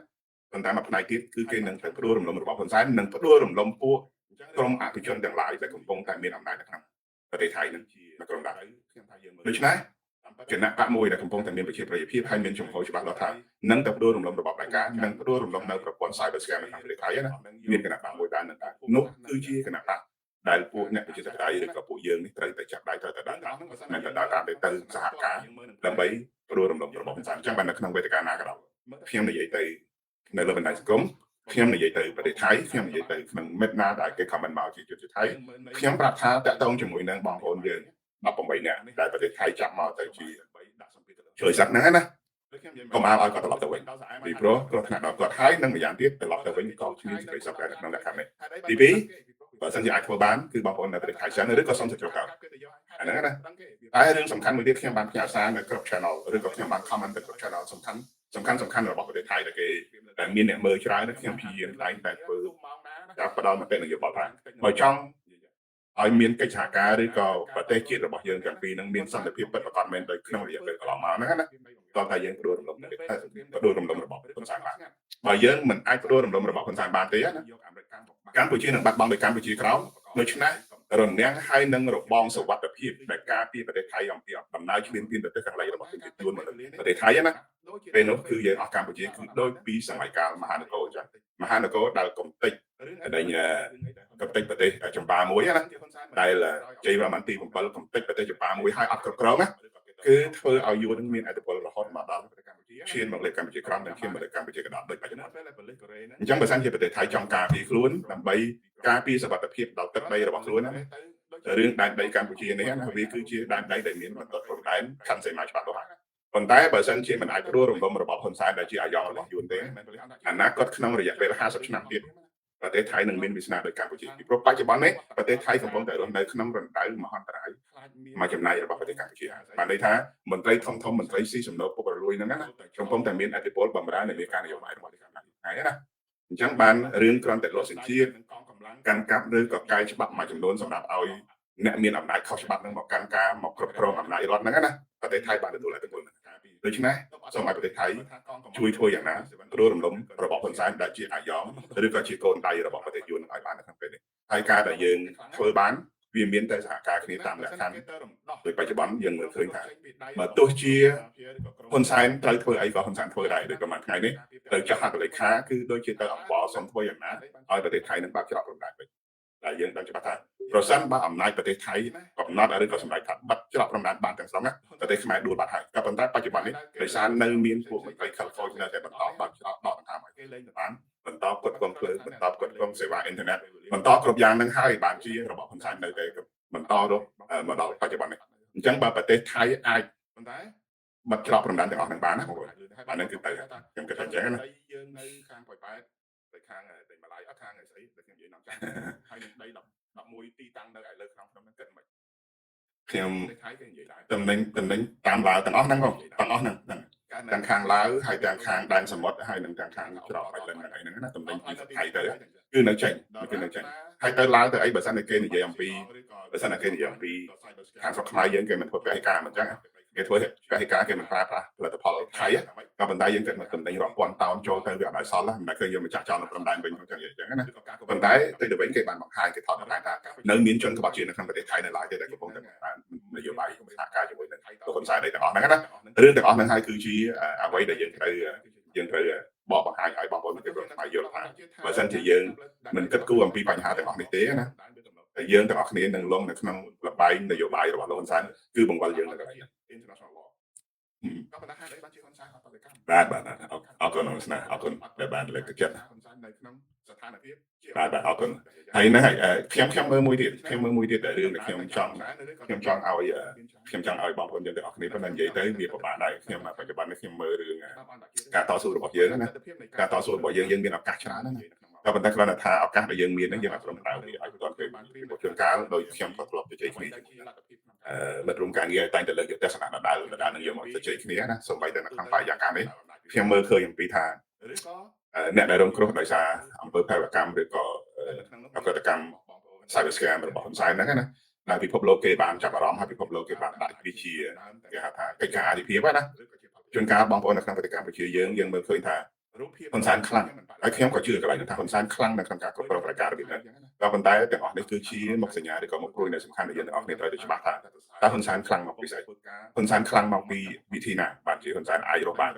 ប៉ុន្តែមួយផ្នែកទៀតគឺគេនឹងទៅផ្ដួលរំលំរបស់ហ៊ុនសែននិងផ្ដួលរំលំពួកក្រុមអភិជនទាំងឡាយដែលកំពុងតែមានអំណាចនៅក្នុងប្រទេសថៃនឹងនៅក្រុមដែរដូច្នេះគណៈបកមួយដែលកំពុងតែមានប្រជាប្រិយភាពហើយមានចំហច្បាស់លាស់ថានឹងទៅផ្ដួលរំលំរបស់ប្រជាការនិងផ្ដួលរំលំនៅប្រព័ន្ធ Cyber Scam នៅក្នុងប្រទេសថៃណាមានគណៈបកមួយដែរនឹងនោះគឺជាគណៈបកដែលពួកអ្នកប្រជាធិបតេយ្យឬក៏ពួកយើងនេះត្រូវតែចាប់ដៃត្រូវតែដើរតាមមិនទៅដើរតាមទៅសហការដើម្បីផ្ដួលរំលំរបស់ហ៊ុនសែនអញ្ចឹងបាននៅក្នុងវេទិកាណាក៏ដោយខ្ញុំនិយាយទៅនៅលើបណ្ដាញសង្គមខ្ញុំនិយាយទៅប្រទេសថៃខ្ញុំនិយាយទៅក្នុងមិត្តណាដែលគេ comment មកជាយុទ្ធថៃខ្ញុំប្រាប់ថាតាក់ទងជាមួយនឹងបងប្អូនយើង18នាក់ដែលប្រទេសថៃចាប់មកទៅជាជួយសឹកហ្នឹងណាកុំឲ្យគាត់ត្រឡប់ទៅវិញពីព្រោះគ្រោះថ្នាក់ដល់គាត់ហើយនឹងម្យ៉ាងទៀតត្រឡប់ទៅវិញក៏គ្មានសេចក្តីសុខដែរក្នុងលក្ខខណ្ឌនេះទី2បើសិនជាអាចធ្វើបានគឺបងប្អូននៅប្រទេសថៃសិនឬក៏សុំសេចក្តីកើតអាហ្នឹងណាតែរឿងសំខាន់មួយទៀតខ្ញុំបានផ្ញើសារនៅគ្រប់ channel ឬក៏ខ្ញុំបាន comment ទៅគ្រប់ channel សំខាន់របស់ប្រទេសថៃដែលគេដែលមានអ្នកមើលច្រើនខ្ញុំព្យាយាមតែងតែធ្វើការផ្ដល់មតិនយោបាយថាបើចង់ឲ្យមានកិច្ចសហការឬក៏ប្រទេសជាតិរបស់យើងទាំងពីរនឹងមានសន្តិភាពពិតប្រាកដមែនទៅក្នុងរយៈពេលកន្លងមកហ្នឹងណាតោះតែយើងផ្ដួលរំលំរបស់ហ៊ុនសែនបានបើយើងមិនអាចផ្ដួលរំលំរបស់ហ៊ុនសែនបានទេណាកម្ពុជានឹងបាត់បង់ដោយកម្ពុជាក្រោមដូច្នេះរនាំងហើយនឹងរបងសុវត្ថិភាពដែលការពារប្រទេសថៃអំពីដំណើរឈ្លានពានប្រទេសខាងលិចរបស់ប្រជាជនមកប្រទេសថៃណាពេលនោះគឺយើងអស់កម្ពុជាគឺដូចពីសម័យកាលមហានគរអញ្ចឹងមហានគរដែលកំតិចដែលកំតិចប្រទេសចម្បាមួយណាដែលជ័យវរ្ម័នទី7កំតិចប្រទេសចម្បាមួយហើយអត់គ្រប់គ្រងណាគឺធ្វើឲ្យយួនមានអធិបតេយ្យរហូតមកដល់ឈានមកលើកម្ពុជាក្រោមនិងឈានមកលើកម្ពុជាកណ្ដាលដូចបច្ចុប្បន្នអញ្ចឹងបើសិនជាប្រទេសថៃចង់ការពារខ្លួនដើម្បី ការពីសវត្ថិភាពដល់ទឹកដីរបស់ខ្លួនណារឿងដែនដីកម្ពុជានេះណាវាគឺជាដែនដីដែលមានបន្ទាត់ព្រំដែនខណ្ឌសីមាច្បាស់លាស់ប៉ុន្តែបើសិនជាមិនអាចព្រោះរំលំរបស់ហ៊ុនសែនដែលជាអាយ៉ងរបស់យួនទេអនាគតក្នុងរយៈពេល50ឆ្នាំទៀតប្រទេសថៃនឹងមានវាសនាដូចកម្ពុជាពីព្រោះបច្ចុប្បន្ននេះប្រទេសថៃកំពុងតែរស់នៅក្នុងរណ្ដៅមហន្តរាយមួយចំណាយរបស់ប្រទេសកម្ពុជាបានន័យថាមន្ត្រីធំមន្ត្រីស៊ីសំណូកពុករលួយហ្នឹងណាកំពុងតែមានអធិបុលបំរើនៃការនយោបាយរបស់ប្រទេសកម្ពុជាហើយណាអញ្ចឹងបានរឿងក្រំតែលក់សេចជាតិកាន់កាប់ឬក៏កែច្បាប់មួយចំនួនសម្រាប់ឲ្យអ្នកមានអំណាចខុសច្បាប់នឹងមកកាន់ការមកគ្រប់គ្រងអំណាចរដ្ឋហ្នឹងណាប្រទេសថៃបានទទួលឥទ្ធិពលហ្នឹងដូច្នេះសូមឲ្យប្រទេសថៃជួយធ្វើយ៉ាងណាព្រោះរំលំរបស់ហ៊ុនសែនដែលជាអាយ៉ងឬក៏ជាកូនដៃរបស់ប្រទេសយួនឲ្យបាននៅក្នុងពេលនេះហើយការដែលយើងធ្វើបានវាមានតែសហការគ្នាតាមលក្ខខណ្ឌដោយបច្ចុប្បន្នយើងមើលឃើញថាបើទោះជាហ៊ុនសែនត្រូវធ្វើអីក៏ហ៊ុនសែនធ្វើដែរដូចប្រហែលថ្ងៃនេះទៅចុះហត្ថលេខាគឺដូចជាទៅអបអរសុំធ្វើយ៉ាងណាឲ្យប្រទេសថៃនឹងបើកច្រកព្រំដែនវិញតែយើងដឹងច្បាស់ថាប្រសិនបើអំណាចប្រទេសថៃកំណត់ឬក៏សម្រេចថាបិទច្រកព្រំដែនបានទាំងស្រុងណាប្រទេសខ្មែរដួលបាត់ហើយក៏ប៉ុន្តែបច្ចុប្បន្ននេះដោយសារនៅមានពួកមន្ត្រីខិលខូចនៅតែបន្តបើកច្រកដកដង្ហើមឲ្យគេលេងបានបន្តផ្គត់ផ្គង់ភ្លើងបន្តផ្គត់ផ្គង់សេវាអ៊ីនធឺណិតបន្តគ្រប់យ៉ាងនឹងហើយបានជារបស់ហ៊ុនសែននៅតែបន្តរកមកដល់បច្ចុប្បន្ននេះអញ្ចឹងបើប្រទេសថៃអាចប៉ុន្តែបិទច្រកព្រំដែនទាំងអស់នឹងបានណាបងប្អូនបាននឹងគឺទៅខ្ញុំគិតថាអញ្ចឹងណាយើងនៅខាងប៉ោយប៉ែតទៅខាងដីម៉ាឡៃអត់ខាងស្អីដែលខ្ញុំនិយាយនាំចាស់ហើយនឹងដី11ទីតាំងនៅឯលើក្នុងភ្នំនឹងគិតមិនខ្ញុំថៃគេនិយាយដែរតំណែងតាមឡាវទាំងអស់ហ្នឹងបងទាំងអស់ហ្នឹងទាំងខាងឡាវហើយទាំងខាងដែនសមុទ្រហើយនឹងទាំងខាងច្រកបៃលិនអីហ្នឹងណាតំណែងពីថៃទៅគឺនៅចេញហើយទៅឡាវទៅអីបើសិនតែគេនិយាយអំពីបើសិនតែគេនិយាយអំពីខាងស្រុកខ្មែរយើងគេមិនធ្វើពហិការមិនអញ្ចឹងគេធ្វើពហិការគេមិនប្រើប្រាស់ផលិតផលថៃក៏ប៉ុន្តែយើងគិតមកតំណែងរាប់ពាន់តោនចូលទៅវាអត់ឲ្យសល់មិនឃើញយើងមកចាក់ចោលនៅព្រំដែនវិញអញ្ចឹងណាប៉ុន្តែទៅវិញគេបានបង្ហាញគេថតបង្ហាញថានៅមានជនក្បត់ជាតិនៅក្នុងប្រទេសថៃនៅឡើយទេដែលកំពុងតែបាននយោបាយសហការជាមួយនឹងហ៊ុនសែនទាំងអស់ហ្នឹងណារឿងទាំងអស់ហ្នឹងហើយគឺជាអ្វីដែលយើងត្រូវបកបង្ហាញឲ្យបងប្អូនប្រជាពលរដ្ឋខ្មែរយល់ថាបើសិនជាយើងមិនគិតគូរអំពីបញ្ហាទាំងអស់នេះទេណាតែយើងទាំងអស់គ្នានឹងលងនៅក្នុងលបែងនយោបាយរបស់លោកហ៊ុនសែនគឺបង្វិលយើងនៅកន្លែងហ្នឹង international law ក៏ប៉ុន្តែហើយបានជាហ៊ុនសែនអត់បដកម្មបាទអរគុណលោកស្នាអរគុណដែលបានលើកទឹកចិត្តហ៊ុនសែននៅក្នុងស្ថានភាពបាទអរគុណហើយហ្នឹងហើយខ្ញុំមើលមួយទៀតតែរឿងដែលខ្ញុំចង់ឲ្យបងប្អូនយើងទាំងអស់គ្នាប៉ុន្តែនិយាយទៅវាពិបាកដែរខ្ញុំបច្ចុប្បន្ននេះខ្ញុំមើលរឿងការតស៊ូរបស់យើងណាការតស៊ូរបស់យើងមានឱកាសច្រើនណាស់ក៏ប៉ុន្តែគ្រាន់តែថាឱកាសដែលយើងមានហ្នឹងយើងអត់ព្រមដើរវាឲ្យបន្តទៅពីជួនកាលដោយខ្ញុំក៏ធ្លាប់ជជែកគ្នាមិត្តរួមការងារតែងតែលើកយកទស្សនៈដដែលនឹងយកមកជជែកគ្នាណាសូម្បីតែនៅក្នុងបរិយាកាសនេះខ្ញុំមើលឃើញអំពីថាអ្នកដែលរងគ្រោះដោយសារអំពើភេរវកម្មឬក៏អកតកម្ម cyber scam របស់ហ៊ុនសែនហ្នឹងណាដែលពិភពលោកគេបានចាប់អារម្មណ៍ហើយពិភពលោកគេបានដាក់វិជាគេហៅថាកិច្ចការអធិភាពណាជួនកាលបងប្អូននៅក្នុងប្រទេសកម្ពុជាយើងមើលឃើញថាហ៊ុនសែនខ្លាំងហើយខ្ញុំក៏ជឿកន្លែងថាហ៊ុនសែនខ្លាំងនៅក្នុងការគ្រប់គ្រងប្រការរបៀបនេះក៏ប៉ុន្តែទាំងអស់នេះគឺជាមុខសញ្ញាឬក៏មុខព្រួយនៃសំខាន់ដែលយើងទាំងអស់គ្នាត្រូវតែច្បាស់ថាតើហ៊ុនសែនខ្លាំងមកពីស្អីហ៊ុនសែនខ្លាំងមកពីវិធីណាបានជាហ៊ុនសែនអាចរកបាន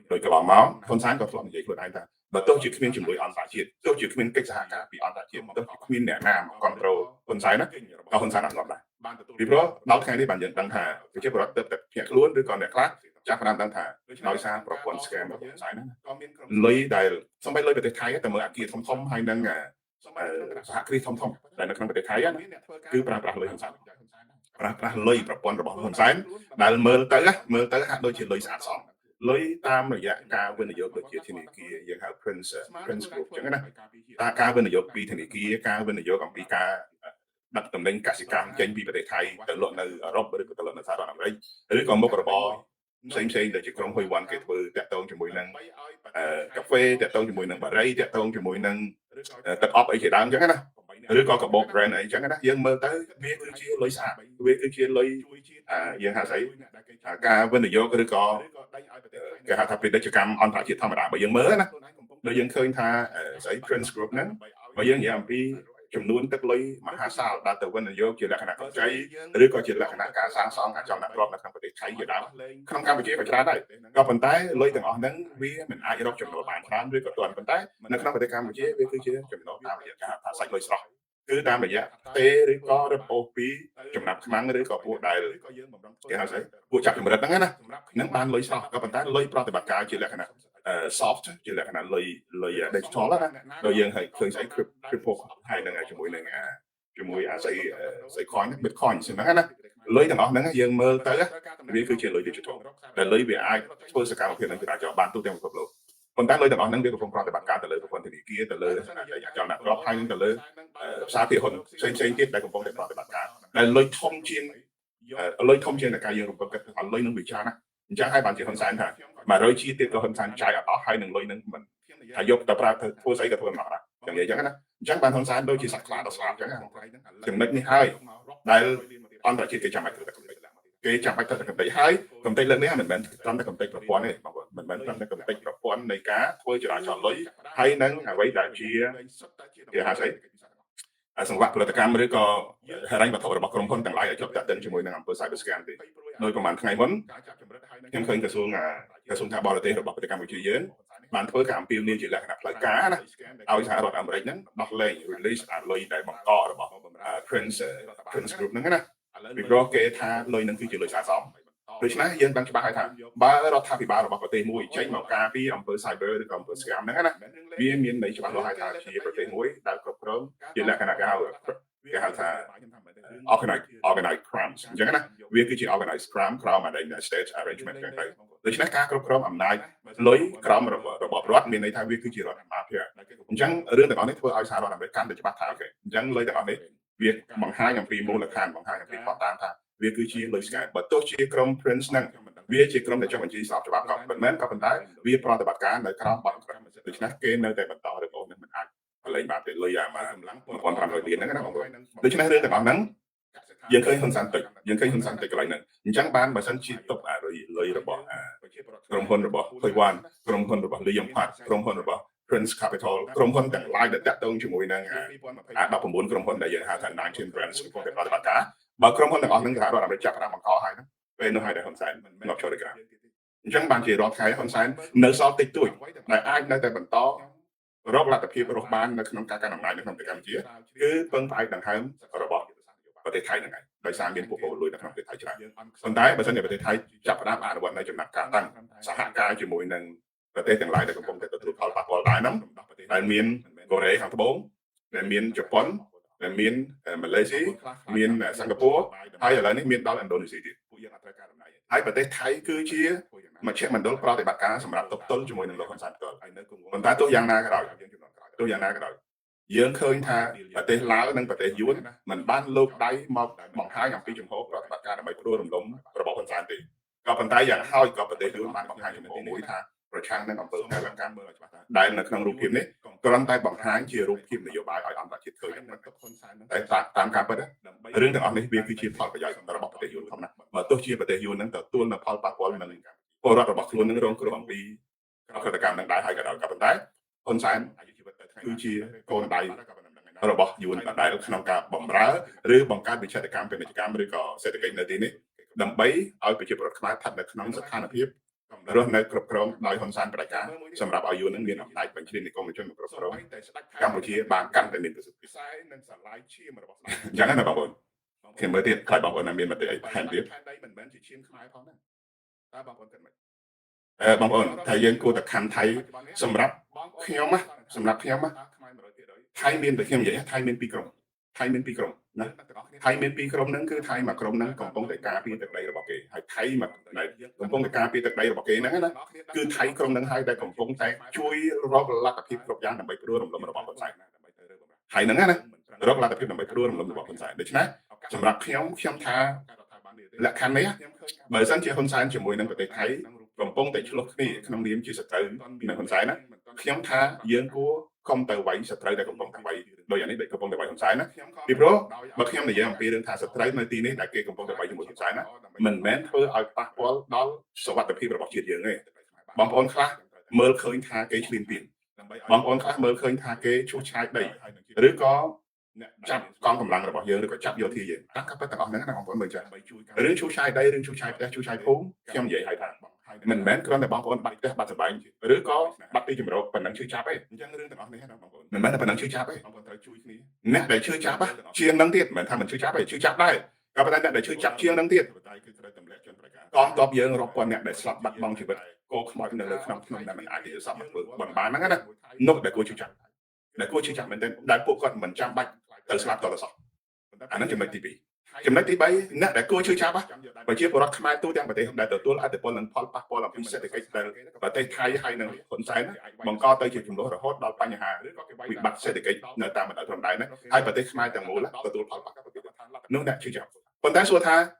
ដោយកន្លងមកហ៊ុនសែនក៏ធ្លាប់និយាយខ្លួនឯងថាបើទោះជាគ្មានជំនួយអន្តរជាតិទោះជាគ្មានកិច្ចសហការពីអន្តរជាតិទោះជាគ្មានអ្នកណាមកគ្រប់គ្រងហ៊ុនសែនណាក៏ហ៊ុនសែនអត់ងាប់ដែរពីព្រោះដល់ថ្ងៃនេះបានយើងដឹងថាប្រជាពលរដ្ឋទៅតែភ្ញាក់ខ្លួនឬក៏អ្នកខ្លះចាប់ផ្ដើមដឹងថាដោយសារប្រព័ន្ធ scam របស់ហ៊ុនសែនណាលុយដែលសំបីលុយប្រទេសថៃតែមើលអាគារធំហើយនឹងសហគ្រាសធំដែលនៅក្នុងប្រទេសថៃគឺប្រើប្រាស់លុយហ៊ុនសែនប្រើប្រាស់លុយប្រព័ន្ធរបស់ហ៊ុនសែនដែលមើលទៅហាក់ដូចជាលុយស្អាតស្អំលុយតាមរយៈការវិនិយោគដូចជាធនាគារយើងហៅ Prince Group ចឹងណាតែការវិនិយោគពីធនាគារការវិនិយោគអំពីការដឹកតំណែងកសិកម្មចេញពីប្រទេសថៃទៅលក់នៅអឺរ៉ុបឬក៏ទៅលក់នៅសហរដ្ឋអាមេរិកឬក៏មុខរបរផ្សេងដែលជាក្រុមហ៊ុនវ៉ាន់គេធ្វើតាក់ទងជាមួយនឹងកាហ្វេតាក់ទងជាមួយនឹងបារីតាក់ទងជាមួយនឹងទឹកអប់អីជាដើមអញ្ចឹងណាឬក៏កាបូប brand អីអញ្ចឹងណាយើងមើលទៅវាគឺជាលុយស្អាតវាគឺជាលុយយើងហៅស្អីការវិនិយោគឬក៏គេហៅថាពាណិជ្ជកម្មអន្តរជាតិធម្មតាបើយើងមើលណាដូចយើងឃើញថាស្អី Prince Group ហ្នឹងបើយើងនិយាយអំពីចំនួនទឹកលុយមហាសាលដែលទៅវិនិយោគជាលក្ខណៈកម្ចីឬក៏ជាលក្ខណៈការសាងសង់ការចំណាក់គ្រាប់នៅក្នុងប្រទេសថៃជាដើមក្នុងកម្ពុជាក៏ច្រើនដែរក៏ប៉ុន្តែលុយទាំងអស់ហ្នឹងវាមិនអាចរកចំណូលបានច្រើនឬក៏ទាន់ប៉ុន្តែនៅក្នុងប្រទេសកម្ពុជាវាគឺជាចំណូលតាមរយៈការថាសាច់លុយស្រស់គឺតាមរយៈទេឬក៏រពោពីចំណាប់ខ្មាំងឬក៏ពួកដែលគេហៅស្អីពួកចាប់ចម្រិតហ្នឹងណានឹងបានលុយស្រស់ក៏ប៉ុន្តែលុយប្រតិបត្តិការជាលក្ខណៈsoft ជាលក្ខណៈ digital ណាដោយយើងឲ្យឃើញស្អី crypto ហើយនឹងជាមួយនឹងស្អី coin Bitcoin ហ្នឹងណាលុយទាំងអស់ហ្នឹងយើងមើលទៅវាគឺជាលុយ digital ដែលលុយវាអាចធ្វើសកម្មភាពនឹងចរាចរណ៍បានទូទាំងពិភពលោកប៉ុន្តែលុយទាំងអស់ហ្នឹងវាកំពុងប្រតិបត្តិការទៅលើប្រព័ន្ធធនាគារទៅលើចលនាប្រព័ន្ធហើយនឹងទៅលើផ្សារភាគហ៊ុនផ្សេងទៀតដែលកំពុងតែប្រតិបត្តិការដែលលុយធំជាងនៃការយើងរំពឹងគិតថាលុយនឹងវាច្រើនណាស់អញ្ចឹងហើយបានជាហ៊ុនសែនថា100ជាទៀតក៏ហ៊ុនសែនចាយអត់អស់ហើយនឹងលុយនឹងមិនថាយកទៅប្រើធ្វើស្អីក៏ធ្វើមិនអត់ដែរយ៉ាងនិយាយអញ្ចឹងណាអញ្ចឹងបានហ៊ុនសែនដូចជាសត្វខ្លាដល់ស្លាប់អញ្ចឹងចំណុចនេះហើយដែលអន្តរជាតិគេចាំបាច់ធ្វើតែកំតិចគេចាំបាច់ធ្វើតែកំតិចហើយកំតិចលើកនេះមិនមែនត្រឹមតែកំតិចប្រព័ន្ធទេបងប្អូនមិនមែនត្រឹមតែកំតិចប្រព័ន្ធនៃការធ្វើចរាចរណ៍លុយហើយនឹងអ្វីដែលជាគេហៅស្អីសង្វាក់ផលិតកម្មឬក៏ហិរញ្ញវត្ថុរបស់ក្រុមហ៊ុនទាំងឡាយឲ្យជាប់តាក់ទិនជាមួយនឹងអង្គើ Cyber Scam ទេដោយប្រហែលថ្ងៃមុនខ្ញុំឃើញក្រសួងការបរទេសរបស់ប្រទេសកម្ពុជាយើងបានធ្វើការអំពាវនាវជាលក្ខណៈផ្លូវការណាឲ្យសហរដ្ឋអាមេរិកហ្នឹងដោះលែង release អាលុយដែលបង្ករបស់ Prince Group ហ្នឹងណាពីព្រោះគេថាលុយហ្នឹងគឺជាលុយស័ក្តិសមដូច្នេះយើងដឹងច្បាស់ហើយថាបើរដ្ឋាភិបាលរបស់ប្រទេសមួយចេញមកការពីអំពើ cyber ឬក៏អំពើ scam ហ្នឹងណាវាមានន័យច្បាស់លាស់ហើយថាជាប្រទេសមួយដែលគ្រប់គ្រងជាលក្ខណៈគេហៅថា organized crimes អញ្ចឹងណាវាគឺជា organized crime ក្រោមអា United States arrangement ចឹងទៅដូច្នេះការគ្រប់គ្រងអំណាចលុយក្រោមរបបរដ្ឋមានន័យថាវាគឺជារដ្ឋាភិបាលអញ្ចឹងរឿងទាំងអស់នេះធ្វើឲ្យសហរដ្ឋអាមេរិកកាន់តែច្បាស់ថាអូខេអញ្ចឹងលុយទាំងអស់នេះវាបង្ហាញអំពីមូលដ្ឋានបង្ហាញអំពីបទតាមថាវាគឺជាលុយ scam បើទោះជាក្រុម Prince ហ្នឹងវាជាក្រុមដែលចុះបញ្ជីស្របច្បាប់ក៏មិនមែនក៏ប៉ុន្តែវាប្រតិបត្តិការនៅក្រោមបទដូច្នេះគេនៅតែបន្តរកអូនមិនអាចបលែងបានទេលុយអាកម្លាំង1500លានហ្នឹងណាបងប្អូនដូច្នេះរឿងទាំងអស់ហ្នឹងយើងឃើញហ៊ុនសែនតិចកន្លែងហ្នឹងអញ្ចឹងបានបើសិនជាទុកលុយរបស់ក្រុមហ៊ុនរបស់ហ៊ុយវ៉ាន់ក្រុមហ៊ុនរបស់លីយ៉ុងផាត់ក្រុមហ៊ុនរបស់ Prince Capital ក្រុមហ៊ុនទាំង ឡាយដែលតាក់ទងជាមួយនឹង19ក្រុមហ៊ុនដែលយើងហៅថា19 brands កំពុងតែប្រតិបត្តិការបើក្រុមហ៊ុនទាំងអស់ហ្នឹងសហរដ្ឋអាមេរិកចាប់ផ្ដើមបង្កហើយហ្នឹងពេលនោះហើយដែលហ៊ុនសែនងាប់ចូលទៅក្រៅអញ្ចឹងបានជារាល់ថ្ងៃហ៊ុនសែននៅសល់តិចតួចដែលអាចនៅតែបន្តរកលទ្ធភាពរស់បាននៅក្នុងការកាន់អំណាចនៅក្នុងប្រទេសកម្ពុជាគឺពឹងផ្អែកដង្ហើមរបស់ប្រទេសថៃហ្នឹងហើយដោយសារមានពុករលួយនៅក្នុងប្រទេសថៃច្រើនប៉ុន្តែបើសិនជាប្រទេសថៃចាប់ផ្ដើមអនុវត្តនៅចំណាត់ការតាំងសហការជាមួយនឹងប្រទេសទាំងឡាយដែលកំពុងតែទទួលផលប៉ះពាល់ដែរហ្នឹងដែលមានកូរ៉េខាងត្បូងដែលមានជប៉ុនដែលមានម៉ាឡេស៊ីមានសិង្ហបុរីហើយឥឡូវនេះមានដល់ឥណ្ឌូនេស៊ីទៀតពួកយើងអត់ត្រូវការដំណើរហើយប្រទេសថៃគឺជាមជ្ឈមណ្ឌលប្រតិបត្តិការសម្រាប់ទប់ទល់ជាមួយនឹងលោកហ៊ុនសែនផ្ទាល់ប៉ុន្តែទោះយ៉ាងណាក៏ដោយយើងឃើញថាប្រទេសឡាវនិងប្រទេសយួនមិនបានលោកដៃមកបង្ហាញអំពីជំហរប្រតិបត្តិការដើម្បីផ្ដួលរំលំរបបហ៊ុនសែនទេក៏ប៉ុន្តែយ៉ាងហោចក៏ប្រទេសយួនបានបង្ហាញជំហរមួយថាប្រឆាំងនឹងអំពើកលកម្មដែលនៅក្នុងរូបភាពនេះគ្រាន់តែបង្ហាញជារូបភាពនយោបាយឲ្យអន្តរជាតិឃើញតែតាមការពិតរឿងទាំងអស់នេះវាគឺជាផលប្រយោជន៍របស់ប្រទេសយួនធម្មតាបើទោះជាប្រទេសយួននឹងទទួលនៅផលប៉ះពាល់នឹងពលរដ្ឋរបស់ខ្លួននឹងរងគ្រោះអំពីអកតកម្មនឹងដែរហើយក៏ដោយក៏ប៉ុន្តែហ៊ុនសែនគឺជាកូនដៃរបស់យួនដែលក្នុងការបំរើឬបង្កើតវិចិត្រកម្មពាណិជ្ជកម្មឬក៏សេដ្ឋកិច្ចនៅទីនេះដើម្បីឲ្យប្រជាពលរដ្ឋខ្មែរស្ថិតនៅក្នុងស្ថានភាពរស់នៅគ្រប់គ្រងដោយហ៊ុនសែនបដិការសម្រាប់ឲ្យយួននឹងមានអំណាចបញ្ជ្រាបនិគមជនគ្រប់គ្រងកម្ពុជាបានកាន់តែមានប្រសិទ្ធភាពនិងស្រឡាយឈាមរបស់យ៉ាងណាបងប្អូនខ្ញុំមើលទៀតខ្លាចបងប្អូនមានមតិអីថែមទៀតមិនមែនជាឈាមខ្មែរផងណាតើបងប្អូនគិតមិនបងប្អូនថាយើងគួរតែខណ្ឌថៃសម្រាប់ខ្ញុំណាថៃមានតែខ្ញុំនិយាយថៃមាន2ក្រុមណាថៃមាន2ក្រុមហ្នឹងគឺថៃមួយក្រុមហ្នឹងកំពុងតែការពារទឹកដីរបស់គេហើយថៃមកកំពុងតែការពារទឹកដីរបស់គេហ្នឹងណាគឺថៃក្រុមហ្នឹងហើយដែលកំពុងតែជួយរកលទ្ធភាពគ្រប់យ៉ាងដើម្បីផ្ដួលរំលំរបបហ៊ុនសែនហើយហ្នឹងណារកលទ្ធភាពដើម្បីផ្ដួលរំលំរបបហ៊ុនសែនដូច្នេះសម្រាប់ខ្ញុំថាលក្ខខណ្ឌនេះបើសិនជាហ៊ុនសែនជាមួយនឹងប្រទេសថៃកំពុងតែឆ្លោះគ្នាក្នុងនាមជាសត្រូវនៅហ៊ុនសែនណាខ្ញុំថាយើងគួរកុំទៅវាយសត្រូវដែលកំពុងតែវាយដោយអានេះដែលកំពុងតែវាយហ៊ុនសែនណាពីព្រោះបើខ្ញុំនិយាយអំពីរឿងថាសត្រូវនៅទីនេះដែលគេកំពុងតែវាយជាមួយហ៊ុនសែនណាមិនមែនធ្វើឲ្យប៉ះពាល់ដល់សុវត្ថិភាពរបស់ជាតិយើងទេបងប្អូនខ្លះមើលឃើញថាគេឈ្លានពានបងប្អូនខ្លះមើលឃើញថាគេឈូសឆាយដីឬក៏ចាប់កងកម្លាំងរបស់យើងឬក៏ចាប់យោធាយើងតាមការពិតទាំងអស់ហ្នឹងណាបងប្អូនមើលចារឿងឈូសឆាយដីរឿងឈូសឆាយផ្ទះឈូសឆាយភូមិខ្ញុំនិយាយឲ្យថាមិនមែនគ្រាន់តែបងប្អូនបាត់ផ្ទះបាត់សបែងឬក៏បាត់ទីជម្រកប៉ុណ្ណឹងឈឺចាប់ទេអញ្ចឹងរឿងទាំងអស់នេះណាបងប្អូនមិនមែនតែប៉ុណ្ណឹងឈឺចាប់ទេបងប្អូនត្រូវជួយគ្នាអ្នកដែលឈឺចាប់ជាងនឹងទៀតមិនមែនថាមិនឈឺចាប់ទេឈឺចាប់ដែរក៏ប៉ុន្តែអ្នកដែលឈឺចាប់ជាងនឹងទៀតគឺត្រូវទម្លាក់ជនប្រការកងទ័ពយើងរាប់ពាន់អ្នកដែលស្លាប់បាត់បង់ជីវិតក គោខ្មោចនៅលើក្នុងដែលមិនអាចទៅសមធ្វើបានហ្នឹងណានោះដែលគួរជឿចាប់មែនទែនដែលពួកគាត់មិនចាំបាច់ទៅស្លាប់តទៅសោះអាហ្នឹងចំណុចទី2ចំណុចទី3អ្នកដែលគួរជឿចាប់ប្រជាពលរដ្ឋខ្មែរទូទាំងប្រទេសដែលទទួលអត្ថប្រយោជន៍និងផលប៉ះពាល់អំពីសេដ្ឋកិច្ចដែលប្រទេសថៃហើយនិងហ៊ុនសែនបង្កទៅជាចំនួនរហូតដល់បញ្ហាវិបត្តិសេដ្ឋកិច្ចនៅតាមបណ្ដោយព្រំដែនហើយប្រទេសខ្មែរទាំងមូលទទួលផលប៉ះពាល់នោះអ្នកជឿចាប់ប៉ុន្តែសួរថា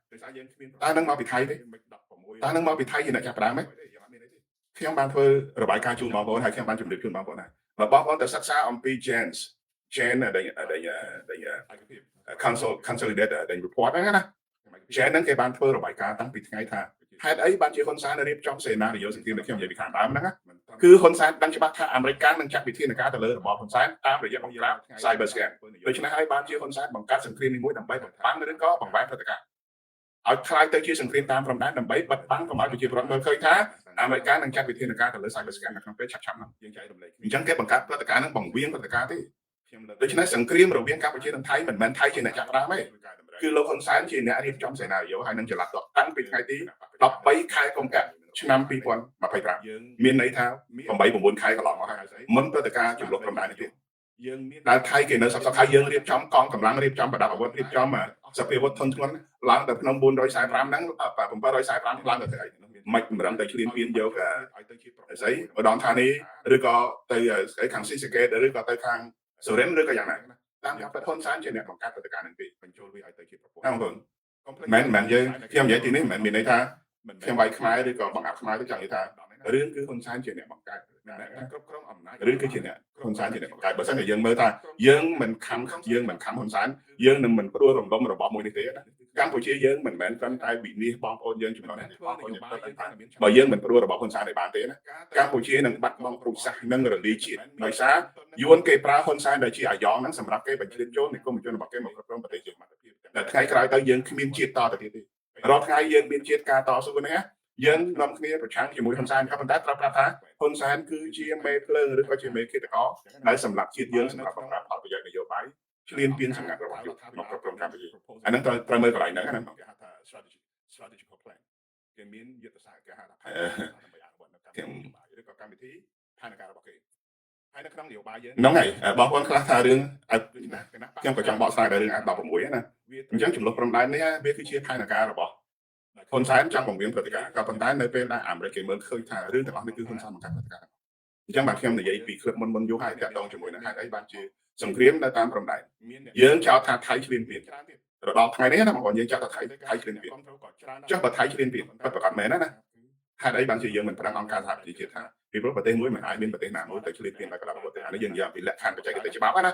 តើនឹងមកពីថៃទេតើនឹងមកពីថៃជាអ្នកចាប់ផ្ដើមទេខ្ញុំបានធ្វើរបាយការណ៍ជូនបងប្អូនហើយខ្ញុំបានជម្រាបជូនបងប្អូនហើយបើបងប្អូនទៅសិក្សាអំពី Gen ដែល consolidated ដែល report ហ្នឹងណា Gen ហ្នឹងគេបានធ្វើរបាយការណ៍តាំងពីថ្ងៃថាហេតុអីបានជាហ៊ុនសែនរៀបចំសេណារីយ៉ូសង្គ្រាមដែលខ្ញុំនិយាយពីខាងដើមហ្នឹងគឺហ៊ុនសែនដឹងច្បាស់ថាអាមេរិកនឹងចាត់វិធានការទៅលើរបបហ៊ុនសែនតាមរយៈបង្ក្រាប cyber scam ដូច្នេះហើយបានជាហ៊ុនសែនបង្កើតសង្គ្រាមនេះមួយដើម្បីបំផាំងឬក៏បង្វែរព្រឹត្តិការណ៍ឲ្យខ្លាយទៅជាសង្គ្រាមតាមព្រំដែនដើម្បីបិទបាំងកុំឲ្យប្រជាពលរដ្ឋមើលឃើញថាអាមេរិកនឹងចាត់វិធានការទៅលើ cyber scam នៅក្នុងពេលឆាប់ៗហ្នឹងយើងចែករំលែកអញ្ចឹងគេបង្កើតព្រឹត្តិការណ៍ហ្នឹងបង្វៀងព្រឹត្តិការណ៍ទេដូច្នេះសង្គ្រាមរវាងកម្ពុជានិងថៃមិនមែនថៃជាអ្នកចាប់ផ្ដើមទេគឺលោកហ៊ុនសែនជាអ្នករៀបចំសេណារីយ៉ូហើយនឹងចល័តតាំងពីថ្ងៃទី13ខែកុម្ភៈឆ្នាំ2025មានន័យថា8-9ខែកន្លងមកហើយមុនព្រឹត្តិការណ៍ចំនួនព្រំដែននេះទៀតយើងមានដែលថៃគេនៅសប្តាហ៍ខែយើងរៀបចំកងកម្លាំងរៀបចំប្រដាប់អាវុធរៀបចំសព្វាវុធធនធ្ងន់ឡើងទៅក្នុង445ហ្នឹង745ឡើងទៅស្អីមិនតម្រឹងទៅឈ្លានពានយកស្អីឧត្តមថានីឬក៏ទៅស្អីខាងស៊ីសេកេតឬក៏ទៅខាងសូរិនឬក៏យ៉ាងណាតាមការហ៊ុនសែនជាអ្នកបង្កើតព្រឹត្តិការណ៍នេះពីបញ្ចូលវាឲ្យទៅជាប្រព័ន្ធហ្នឹងមិនយើងខ្ញុំនិយាយទីនេះមិនមានន័យថាខ្ញុំវាយខ្មែរឬក៏បង្អាប់ខ្មែរទៅចង់និយាយថារឿងគឺហ៊ុនសែនជាអ្នកបង្កើតគ្រប់គ្រងអំណាចឬគឺជាអ្នកហ៊ុនសែនជាអ្នកបង្កើតបើមិនយើងមើលថាយើងមិនខំហ៊ុនសែនយើងនឹងមិនព្រួលរំលំរបបមួយនេះទេកម្ពុជាយើងមិនមែនត្រឹមតែវិនិច្ឆ័យបងប្អូនយើងចំណុចនេះបងប្អូនយើងបើយើងមិនព្រួលរបបហ៊ុនសែនឲ្យបានទេណាកម្ពុជានឹងបាត់បង់ប្រវត្តិសាស្ត្រនិងរលាយជាតិដោយសារយួនគេប្រើហ៊ុនសែនដែលជាអាយ៉ងហ្នឹងសម្រាប់គេបញ្ជ្រាបចូលនិគមជនរបស់គេមកគ្រប់គ្រងប្រទេសយើងតែថ្ងៃក្រោយទៅយើងគ្មានជាតិតទៅទៀតទេរាល់ថ្ងៃយើងមានជាតិការតស៊ូណាយើងនាំគ្នាប្រឆាំងជាមួយហ៊ុនសែនក៏ប៉ុន្តែត្រូវប្រាប់ថាហ៊ុនសែនគឺជាមេភ្លើងឬក៏ជាមេឃាតករដែលសម្រាប់ជាតិយើងសម្រាប់បំរើផលប្រយោជន៍នយោបាយឈ្លានពានសម្ងាត់របស់យើងមកគ្រប់គ្រងកម្ពុជាអាហ្នឹងត្រូវមើលកន្លែងហ្នឹងណាគេហៅថា strategical plan គេមានយុទ្ធសាស្ត្រគេហៅថាដើម្បីអនុវត្តនៅកម្មវិធីឬក៏កម្មវិធីផែនការរបស់គេហើយនៅក្នុងនយោបាយយើងហ្នឹងហើយបងប្អូនខ្លះថារឿងខ្ញុំក៏ចង់បកស្រាយដល់រឿង F16 ណាអញ្ចឹងចំនួនព្រំដែននេះវាគឺជាផែនការរបស់ហ៊ុនសែនចង់បង្រៀនព្រឹត្តិការណ៍ក៏ប៉ុន្តែនៅពេលដែលអាមេរិកគេមើលឃើញថារឿងទាំងអស់នេះគឺហ៊ុនសែនបង្កើតព្រឹត្តិការណ៍អញ្ចឹងបាទខ្ញុំនិយាយពីคลิปមុនយូរហើយតាក់ទងជាមួយនឹងហេតុអីបានជាសង្គ្រាមនៅតាមព្រំដែនយើងចោទថាថៃឈ្លានពានរដល់ថ្ងៃនេះណាបងប្អូនយើងចោទថាថៃឈ្លានពានចុះបើថៃឈ្លានពានពិតប្រាកដមែនណាហេតុអីបានជាយើងមិនប្រឹងអង្គការសហប្រជាជាតិថាពីព្រោះប្រទេសមួយមិនអាចមានប្រទេសណាមួយទៅឈ្លានពានដោយក្តាប់អាវុធទេអានេះយើងនិយាយអំពីលក្ខខណ្ឌបច្ចេកទេសច្បាប់ណ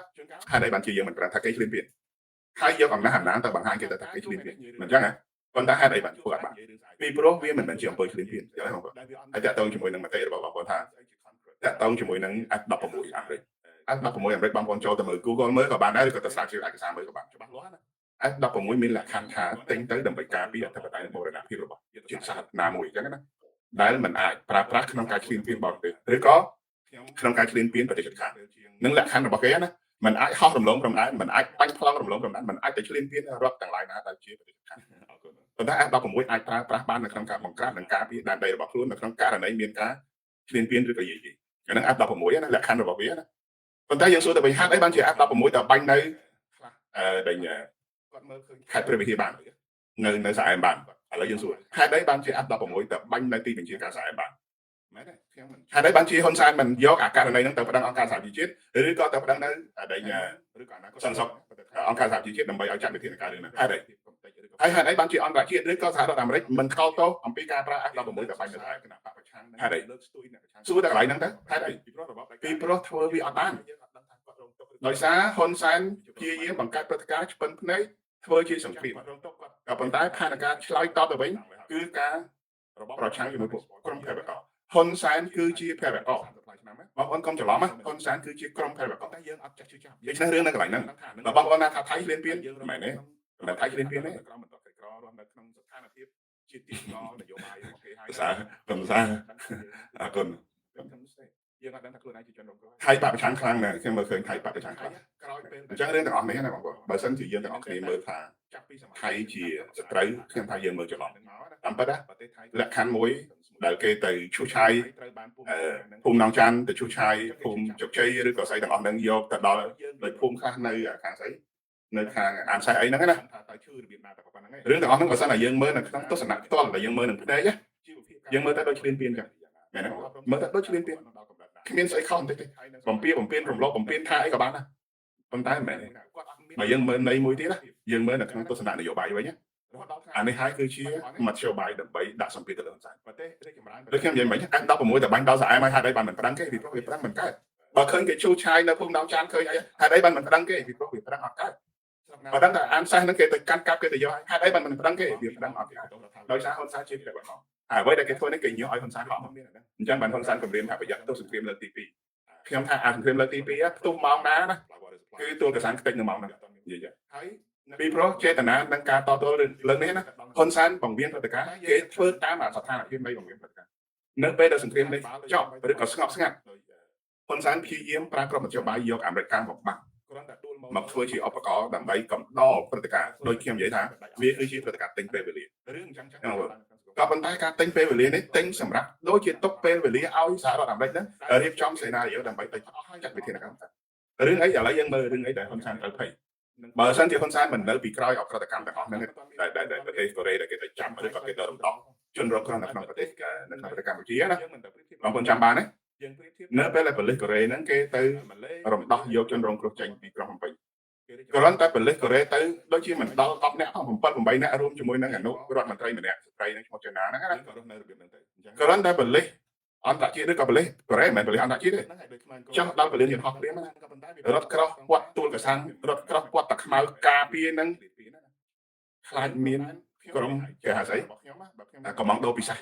ាហេតុអីបានជាយើងមិនប្រឹងថាគេឈ្លានពានហើយយកអំណាចទៅបង្ហាញគេទៅថាគេឈ្លានពានមិនអញ្ចឹងណាប៉ុន្តែហេតុអីបានធ្វើអត់បានពីព្រោះវាមិនមែនជាអំពើឈ្លានពានទេបងប្អូនហើយតាក់ទងជាមួយនឹងមតិរបស់បងប្អូនថាតាក់ទងជាមួយនឹង F16 អាមេរិក F16 អាមេរិកបងប្អូនចូលទៅមើល Google មើលក៏បានដែរឬក៏ទៅស្រាវជ្រាវឯកសារមើលក៏បានច្បាស់លាស់ណា F16 មានលក្ខខណ្ឌថាទិញទៅដើម្បីការពារអធិបតេយ្យនិងបូរណភាពរបស់ជាតិសាសន៍ណាមួយអញ្ចឹងណាដែលមិនអាចប្រើប្រាស់ក្នុងការឈ្លានពានបរទេសឬក៏ក្នុងការឈ្លានពានប្រទេសជិតខាងនឹងលក្ខខណ្ឌរបស់គេណាมันអាចហោះរំលងព្រំដែនมันអាចបាញ់ប្លង់រំលងព្រំដែនมันអាចទៅឈ្លានពានរដ្ឋទាំងឡាយណាដែលជាប្រទេសជិតខាងប៉ុន្តែ F16 អាចប្រើប្រាស់បាននៅក្នុងការបង្ក្រាបនិងការពារដែនដីរបស់ខ្លួននៅក្នុងករណីមានការឈ្លានពានឬក៏យាយីអាហ្នឹង F16 ណាលក្ខខណ្ឌរបស់វាណាប៉ុន្តែយើងសួរទៅវិញហេតុអីបានជា F16 តែបាញ់នៅដែលគាត់មើលឃើញខេត្តព្រះវិហារបាននៅសាអែមបានឥឡូវយើងសួរហេតុអីបានជា F16 តែបាញ់នៅទីបញ្ជាការសាអែមបានមែនទេខ្ញុំមិនហេតុអីបានជាហ៊ុនសែនមិនយកអាករណីហ្នឹងទៅប្តឹងអង្គការសហជីវជាតិឬក៏ទៅប្តឹងនៅឬក៏អនាគតសន្តិសុខអង្គការសហជីវជាតិដើម្បីឲ្យចាត់វិធានការរឿងហ្នឹងហេតុអីហើយហេតុអីបានជាអន្តរជាតិឬក៏សហរដ្ឋអាមេរិកមិនថ្កោលទោសអំពីការប្រើ F16 តែបាញ់នៅតែគណៈបកប្រឆាំងហេតុអីលើកស្ទួយអ្នកប្រឆាំងសួរតែកន្លែងហ្នឹងទៅហេតុអីពីព្រោះធ្វើវាអត់បានដោយសារហ៊ុនសែនព្យាយាមបង្កើតព្រឹត្តិការណ៍ឆ្ពិនភ្នែកធ្វើជាសង្គ្រាមក៏ប៉ុន្តែផែនការឆ្លើយតបទៅវិញគឺការប្រឆាំងជាមួយពួកក្រុមភេរវករហ៊ុនសែនគឺជាភេរវករបងប្អូនកុំច្រឡំណាហ៊ុនសែនគឺជាក្រុមភេរវករតែយើងអត់ចេះជឿចាប់ដូច្នេះរឿងនៅកន្លែងហ្នឹងបើបងប្អូនណាថាថៃឈ្លានពានមិនមែនទេមិនថៃឈ្លានពានទេក្រុមបន្តកិច្ចក្ររស់នៅក្នុងស្ថានភាពជាទីស្គាល់នយោបាយរបស់គេហើយកំសាអរគុណយើងអត់ដឹងថាខ្លួនឯងជាជនរងគ្រោះថៃបកប្រឆាំងខ្លាំងណាស់ខ្ញុំមើលឃើញថៃបកប្រឆាំងខ្លាំងក្រោយពេលអញ្ចឹងរឿងទាំងអស់នេះណាបងប្អូនបើសិនជាយើងទាំងអស់គ្នាមើលថាថៃជាសត្រូវខ្ញុំថាយើងមើលច្រឡំតាមពិតណាលក្ខខណ្ឌមួយ ដែលគេទៅឈូសឆាយភូមិនងច័ន្ទទៅឈូសឆាយភូមិជោគជ័យឬក៏ស្អីទាំងអស់ហ្នឹងយកទៅដល់ដោយភូមិខ្លះនៅខាងស្អីនៅខាងអានសែអីហ្នឹងណារឿងទាំងអស់ហ្នឹងបើសិនតែយើងមើលនៅក្នុងទស្សនៈផ្ទាល់តែយើងមើលនឹងភ្នែកយើងមើលតែដូចឆ្លៀនពៀនចឹងមែនទេមើលតែដូចឆ្លៀនពៀនគ្មានស្អីខុសបន្តិចទេបំពេបំពេរំលោភបំពេថាអីក៏បានដែរប៉ុន្តែមិនមែនទេបើយើងមើលន័យមួយទៀតណាយើងមើលនៅក្នុងទស្សនៈនយោបាយវិញណាអានេះហើយគឺជាមធ្យោបាយដើម្បីដាក់សម្ពាធទៅលើហ៊ុនសែនដូចខ្ញុំនិយាយមិញអាច16តែបាញ់ដល់ស្អែមហើយហេតុអីបានមិនប្រឹងគេពីព្រោះវាប្រឹងមិនកើតបើឃើញគេឈូសឆាយនៅភូមិដងចានឃើញអីហេតុអីបានមិនប្រឹងគេពីព្រោះវាប្រឹងអត់កើតបើដឹងតែអានសេះហ្នឹងគេទៅកាន់កាប់គេទៅយកហេតុអីបានមិនប្រឹងគេវាប្រឹងអត់កើតដោយសារហ៊ុនសែនជាតែបងអ្វីដែលគេធ្វើនេះគេញើឲ្យហ៊ុនសែនហោះអញ្ចឹងបានហ៊ុនសែនគម្រាមថាប្រយ័ត្នទោសសង្គ្រាមលើកទី2ខ្ញុំថាអាសង្គ្រាមលើកទី2ផ្ទុះម៉ោងណាណាគឺទួលកសានខ្ទេចនៅម៉ោងហ្នឹងនិយាយហើយពីព្រោះចេតនានឹងការតទល់លើនេះណាហ៊ុនសែនបង្រៀនព្រឹត្តិការណ៍គេធ្វើតាមស្ថានភាពនៃបង្រៀនព្រឹត្តិការណ៍នៅពេលដែលសង្គ្រាមនេះចប់ឬក៏ស្ងប់ស្ងាត់ហ៊ុនសែនព្យាយាមប្រើក្របនយោបាយយកអាមេរិកកាំងមកបាក់មកធ្វើជាឧបករណ៍ដើម្បីកំដរព្រឹត្តិការណ៍ដោយខ្ញុំនិយាយថាវាគឺជាព្រឹត្តិការណ៍ទិញពេលវេលារឿងអញ្ចឹងក៏ប៉ុន្តែការទិញពេលវេលានេះទិញសម្រាប់ដូចជាទុកពេលវេលាឲ្យសហរដ្ឋអាមេរិកហ្នឹងរៀបចំសេណារីយ៉ូដើម្បីទៅចាត់វិធានកម្មរឿងអីឥឡូវយើងមើលរឿងអីដែលហ៊ុនសែនត្រូវភ័យបើសិនជាហ៊ុនសែនមិននៅពីក្រោយអក្រិតកម្មទាំងអស់ហ្នឹងដែលប្រទេសកូរ៉េដែលគេទៅចាប់ឬក៏គេទៅរំដោះជនរងគ្រោះនៅក្នុងប្រទេសនៅក្នុងប្រទេសកម្ពុជាណាបងប្អូនចាំបានទេនៅពេលដែលប៉ូលីសកូរ៉េហ្នឹងគេទៅរំដោះយកជនរងគ្រោះចេញពីក្រុងភ្នំពេញគ្រាន់តែប៉ូលីសកូរ៉េទៅដូចជាមិនដល់10នាក់ផង7 8នាក់រួមជាមួយនឹងអនុរដ្ឋមន្ត្រីម្នាក់ស្ត្រីនឹងឈ្មោះចេណាហ្នឹងណាក៏រស់នៅរបៀបហ្នឹងទៅគ្រាន់តែប៉ូលីសអន្តរជាតិឬក៏ប៉ូលីសកូរ៉េមិនមែនប៉ូលីសអន្តរជាតិទេចុះដល់ប៉ូលីសយន្តហោះព្រាមណារត់ក្រោះពាត់ទួលកសាំងរត់ក្រោះពាត់តាខ្មៅការពារនឹងខ្លាចមានក្រុមគេហៅស្អីកំមង់ដូពិសេស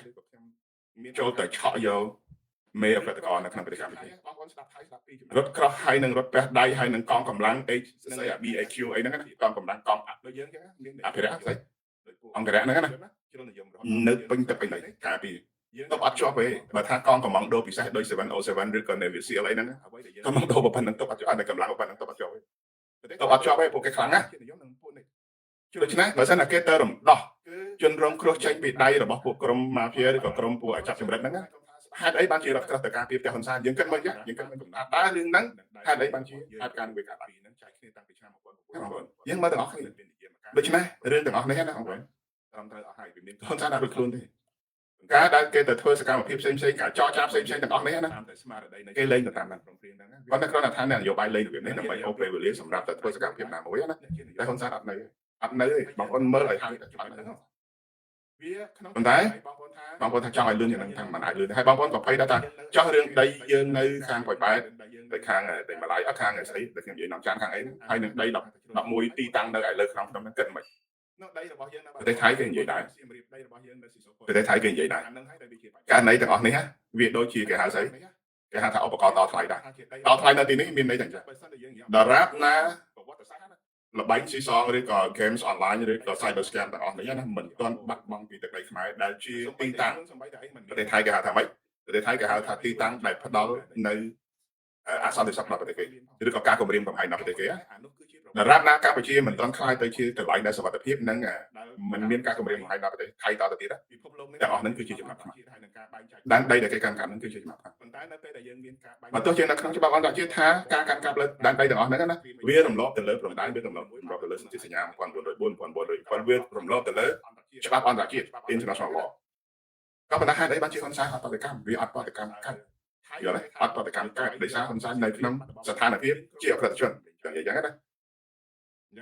ចូលទៅឆក់យកមេអបតកនៅក្នុងប្រទេសកម្ពុជារត់ក្រោះហើយនឹងរត់ពះដៃហើយនឹងកងកម្លាំង BAQ អីហ្នឹងណាកងកម្លាំងកងដូចយើងអញ្ចឹងមានអភិរក្សស្អីអង្គរៈហ្នឹងណានៅពេញទៅពេញហើយការពីទៅអត់ជាប់ទេបើថាកងកម្លាំងដូពិសេសដូច707ឬក៏ Navy SEAL អីហ្នឹងកម្លាំងដូប៉ុណ្ណឹងទៅអត់ជាប់តែកម្លាំងប៉ុណ្ណឹងទៅអត់ជាប់ទេទៅអត់ជាប់ទេពួកគេខ្លាំងណាស់ដូច្នេះបើសិនតែគេទៅរំដោះជនរងគ្រោះចេញពីដៃរបស់ពួកក្រុមម៉ាហ្វៀឬក៏ក្រុមពួកចាប់ចម្រិតហ្នឹងហេតុអីបានជារដ្ឋក្រឹតទៅការពីផ្ទះហ៊ុនសែនយើងគិតមកយើងគិតមកតើរឿងហ្នឹងហេតុអីបានជាហេតុការណ៍វាកើតឡើងហ្នឹងចែកគ្នាតាំងពីឆ្នាំ1900យើងមើលទាំងអស់គ្នាដូច្នេះរឿងទាំងអស់នេះណាបងប្អូនត្រឹមត្រូវអស់ហើយវាមានហ៊ុនសែនអត់រួចខ្លួនទេការដែលគេទៅធ្វើសកម្មភាពផ្សេងៗការចរចាផ្សេងៗទាំងអស់នេះណាគេលេងទៅតាមนั้นព្រមព្រៀងហ្នឹងគាត់តែគ្រាន់តែថានយោបាយលេងរបៀបនេះដើម្បីអូពេលវេលាសម្រាប់ទៅធ្វើសកម្មភាពណាមួយណាតែហ៊ុនសែនអត់នៅទេបងប្អូនមើលឲ្យហើយតែច្បាស់ហ្នឹងវាក្នុងប៉ុន្តែបងប្អូនថាចង់ឲ្យលឿនយ៉ាងហ្នឹងថាមិនអាចលឿនទេហើយបងប្អូនក៏ភ័យដែរថាចោះរឿងដីយើងនៅខាងប៉ោយប៉ែតទៅខាងដីម៉ាឡៃអត់ខាងស្អីដែលខ្ញុំនិយាយនាំចានខាងអីហើយនឹងដី11ទីតាំងនៅឯលើក្នុងហ្នឹងគិតមិនដីរបស់យើងនៅប្រទេសថៃគេនិយាយដែរប្រទេសថៃគេនិយាយដែរករណីទាំងអស់នេះវាដូចជាគេហៅស្អីគេហៅថាឧបករណ៍តថ្លៃដែរតថ្លៃនៅទីនេះមានន័យថាអញ្ចឹងដរាបណាល្បែងស៊ីសងឬក៏ games online ឬក៏ cyber scam ទាំងអស់នេះណាមិនទាន់បាត់បង់ពីទឹកដីខ្មែរដែលជាទីតាំងប្រទេសថៃគេហៅថាម៉េចប្រទេសថៃគេហៅថាទីតាំងដែលផ្ដល់នៅអសន្តិសុខដល់ប្រទេសគេឬក៏ការគម្រាមកំហែងដល់ប្រទេសគេដរាបណាកម្ពុជាមិនទាន់ខ្លាយទៅជាកន្លែងដែលសុវត្ថិភាពនិងមិនមានការគម្រាមកំហែងដល់ប្រទេសថៃតទៅទៀតពិភពលោកនេះទាំងអស់ហ្នឹងគឺជាច្បាប់ខ្មែរដែនដីដែលគេកាន់កាប់ហ្នឹងគឺជាច្បាប់ខ្មែរប៉ុន្តែនៅពេលដែលយើងមានការបែងបើទោះជានៅក្នុងច្បាប់អន្តរជាតិថាការកាន់កាប់លើដែនដីទាំងអស់ហ្នឹងណាវារំលោភទៅលើព្រំដែនវារំលោភទៅលើសន្ធិសញ្ញា1904 1907វារំលោភទៅលើច្បាប់អន្តរជាតិ international law ក៏ប៉ុន្តែហេតុអីបានជាហ៊ុនសែនអត់បដកម្មវាអត់បដកម្មកាត់យល់ទេអត់បដកម្មកាត់ដោយសារហ៊ុនសែននៅក្នុងស្ថានភាពជាអក្រិតជនយ៉ាងយ៉ាងណ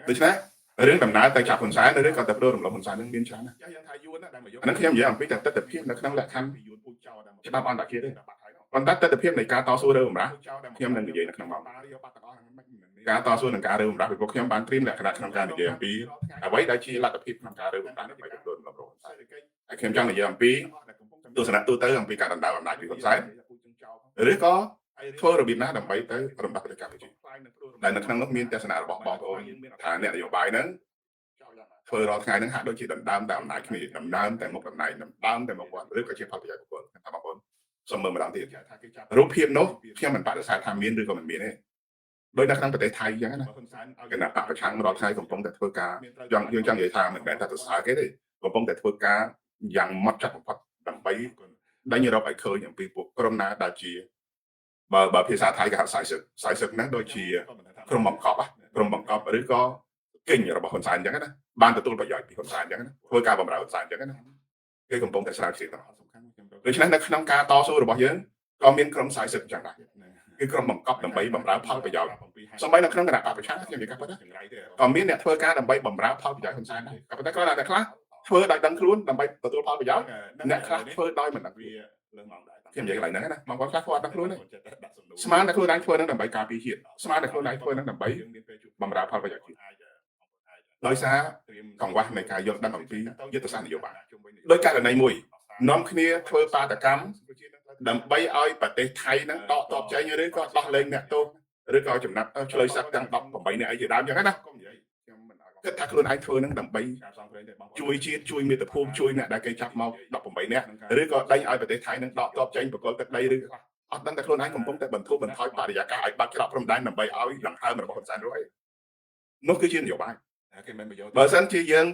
ាដូច្នេះរឿងដំណើរទៅចាប់ហ៊ុនសែនឬក៏ទៅរំលោភហ៊ុនសែននឹងមានច្រើនណាស់អានឹងខ្ញុំនិយាយអំពីតែទស្សនវិជ្ជានៅក្នុងលក្ខខណ្ឌច្បាប់អន្តរជាតិទេប៉ុន្តែទស្សនវិជ្ជានៃការតស៊ូរើបម្រាស់ខ្ញុំនឹងនិយាយនៅក្នុងម៉ោងការតស៊ូនឹងការរើបម្រាស់ពីពួកខ្ញុំបានត្រៀមលក្ខណៈក្នុងការនិយាយអំពីអ្វីដែលជាលទ្ធភាពក្នុងការរើបម្រាស់ដើម្បីទទួលរំលោភហ៊ុនសែនហើយខ្ញុំចង់និយាយអំពីទស្សនៈទូទៅអំពីការដណ្ដើមអំណាចពីហ៊ុនសែនឬក៏ធ្វើរបៀបណាដើម្បីទៅរំដោះប្រទេសកម្ពុជាដែលនៅក្នុងនោះមានទស្សនៈរបស់បងប្អូនថាអ្នកនយោបាយហ្នឹងធ្វើរាល់ថ្ងៃហ្នឹងហាក់ដូចជាដណ្ដើមតែអំណាចគ្នាដណ្ដើមតែមុខតំណែងដណ្ដើមតែមុខវត្តឬក៏ជាផលប្រយោជន៍បុគ្គលថាបងប្អូនសូមមើលម្ដងទៀតរូបភាពនោះខ្ញុំមិនបដិសេធថាមានឬក៏មិនមានទេដោយនៅក្នុងប្រទេសថៃអញ្ចឹងណាគណៈបកប្រឆាំងរាល់ថ្ងៃកំពុងតែធ្វើការយើងចង់និយាយថាមិនមែនថាទៅសើគេទេកំពុងតែធ្វើការយ៉ាងម៉ត់ចត់បំផុតដើម្បី ដែលញរកឲ្យឃើញអំពីពួកក្រុមណាដែលជាបើភាសាថៃគេហៅខ្សែសឹកហ្នឹងដូចជាក្រុមបង្កប់ឬក៏គិញរបស់ហ៊ុនសែនអញ្ចឹងណាបានទទួលប្រយោជន៍ពីហ៊ុនសែនអញ្ចឹងណាធ្វើការបម្រើហ៊ុនសែនអញ្ចឹងណាគេកំពុងតែស្រាវជ្រាវទាំងអស់ដូច្នេះនៅក្នុងការតស៊ូរបស់យើងក៏មានក្រុមខ្សែសឹកអញ្ចឹងដែរគឺក្រុមបង្កប់ដើម្បីបម្រើផលប្រយោជន៍សម្បីនៅក្នុងគណៈបព្វប្រឆាំងខ្ញុំនិយាយកាត់ទៅក៏មានអ្នកធ្វើការដើម្បីបម្រើផលប្រយោជន៍ហ៊ុនសែនដែរក៏ប៉ុន្តែគ្រាន់តែខ្លះធ្វើដោយដឹងខ្លួនដើម្បីទទួលផលប្រយោជន៍អ្នកខ្លះធ្វើដោយមិនដឹងវាខ្ញុំនិយាយកន្លែងហ្នឹងណាបងប្អូនខ្លះធ្វើអត់ដឹងខ្លួនទេស្មានតែខ្លួនឯងធ្វើហ្នឹងដើម្បីការពារជាតិស្មានតែខ្លួនឯងធ្វើហ្នឹងដើម្បីបម្រើផលប្រយោជន៍ជាតិដោយសារកង្វះនៃការយល់ដឹងអំពីយុទ្ធសាស្ត្រនយោបាយដោយករណីមួយនាំគ្នាធ្វើបាតកម្មដើម្បីឲ្យប្រទេសថៃហ្នឹងដកទ័ពចេញឬក៏ដោះលែងអ្នកទោសឬក៏ចំណាត់ឆ្លើយសឹកទាំង18នាក់អីជាដើមអញ្ចឹងណាគិតថាខ្លួនឯងធ្វើហ្នឹងដើម្បីជួយជាតិជួយមាតុភូមិជួយអ្នកដែលគេចាប់មក18នាក់ឬក៏ដេញឲ្យប្រទេសថៃហ្នឹងដកទ័ពចេញបកលទឹកដីឬអត់ដឹងតែខ្លួនឯងកំពុងតែបន្ធូរបន្ថយបរិយាកាសឲ្យបាត់ច្រកព្រំដែនដើម្បីឲ្យដង្ហើមរបស់ហ៊ុនសែនរួចនោះគឺជានយោបាយបើសិនជាយើង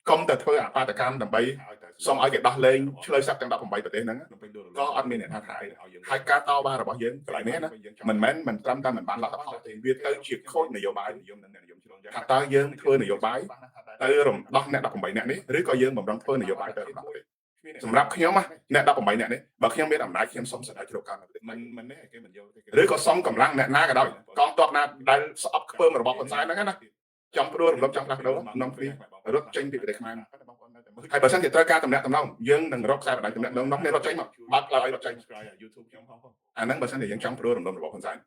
កុំតែធ្វើអបាតកម្មដើម្បីសូមឲ្យគេដោះលែងឆ្លើយសឹកទាំង18ប្រទេសហ្នឹងក៏អត់មានអ្នកថាថាហើយការតវ៉ារបស់យើងកន្លែងនេះណាមិនមែនមិនត្រឹមតែមិនបានលទ្ធផលទេវាទៅជាខូចនយោបាយថាតើយើងធ្វើនយោបាយទៅរំដោះអ្នក18នាក់នេះឬក៏យើងបំរុងធ្វើនយោបាយទៅរំដោះទេសម្រាប់ខ្ញុំអ្នក18នាក់នេះបើខ្ញុំមានអំណាចខ្ញុំសុំសិទ្ធិឲ្យជ្រកកម្មមិនទេគេមិនយកទេឬក៏សុំកម្លាំងអ្នកណាក៏ដោយកងទ័ពណាដែលស្អប់ខ្ពើមរបស់ហ៊ុនសែនហ្នឹងណាចង់ព្រួរំលំចង់ផ្លាស់ប្ដូរនាំគ្នារត់ចេញពីប្រទេសខ្មែរហើយបើសិនជាត្រូវការតំណាក់តំណងយើងនឹងរកខ្សែបណ្ដាញតំណាក់តំណងនោះគ្នារត់ចេញមកបើកផ្លូវឲ្យរត់ចេញ YouTube ខ្ញុំផងអាហ្នឹងបើសិនជាយើងចង់ព្រួរំលំរបស់ហ៊ុនសែន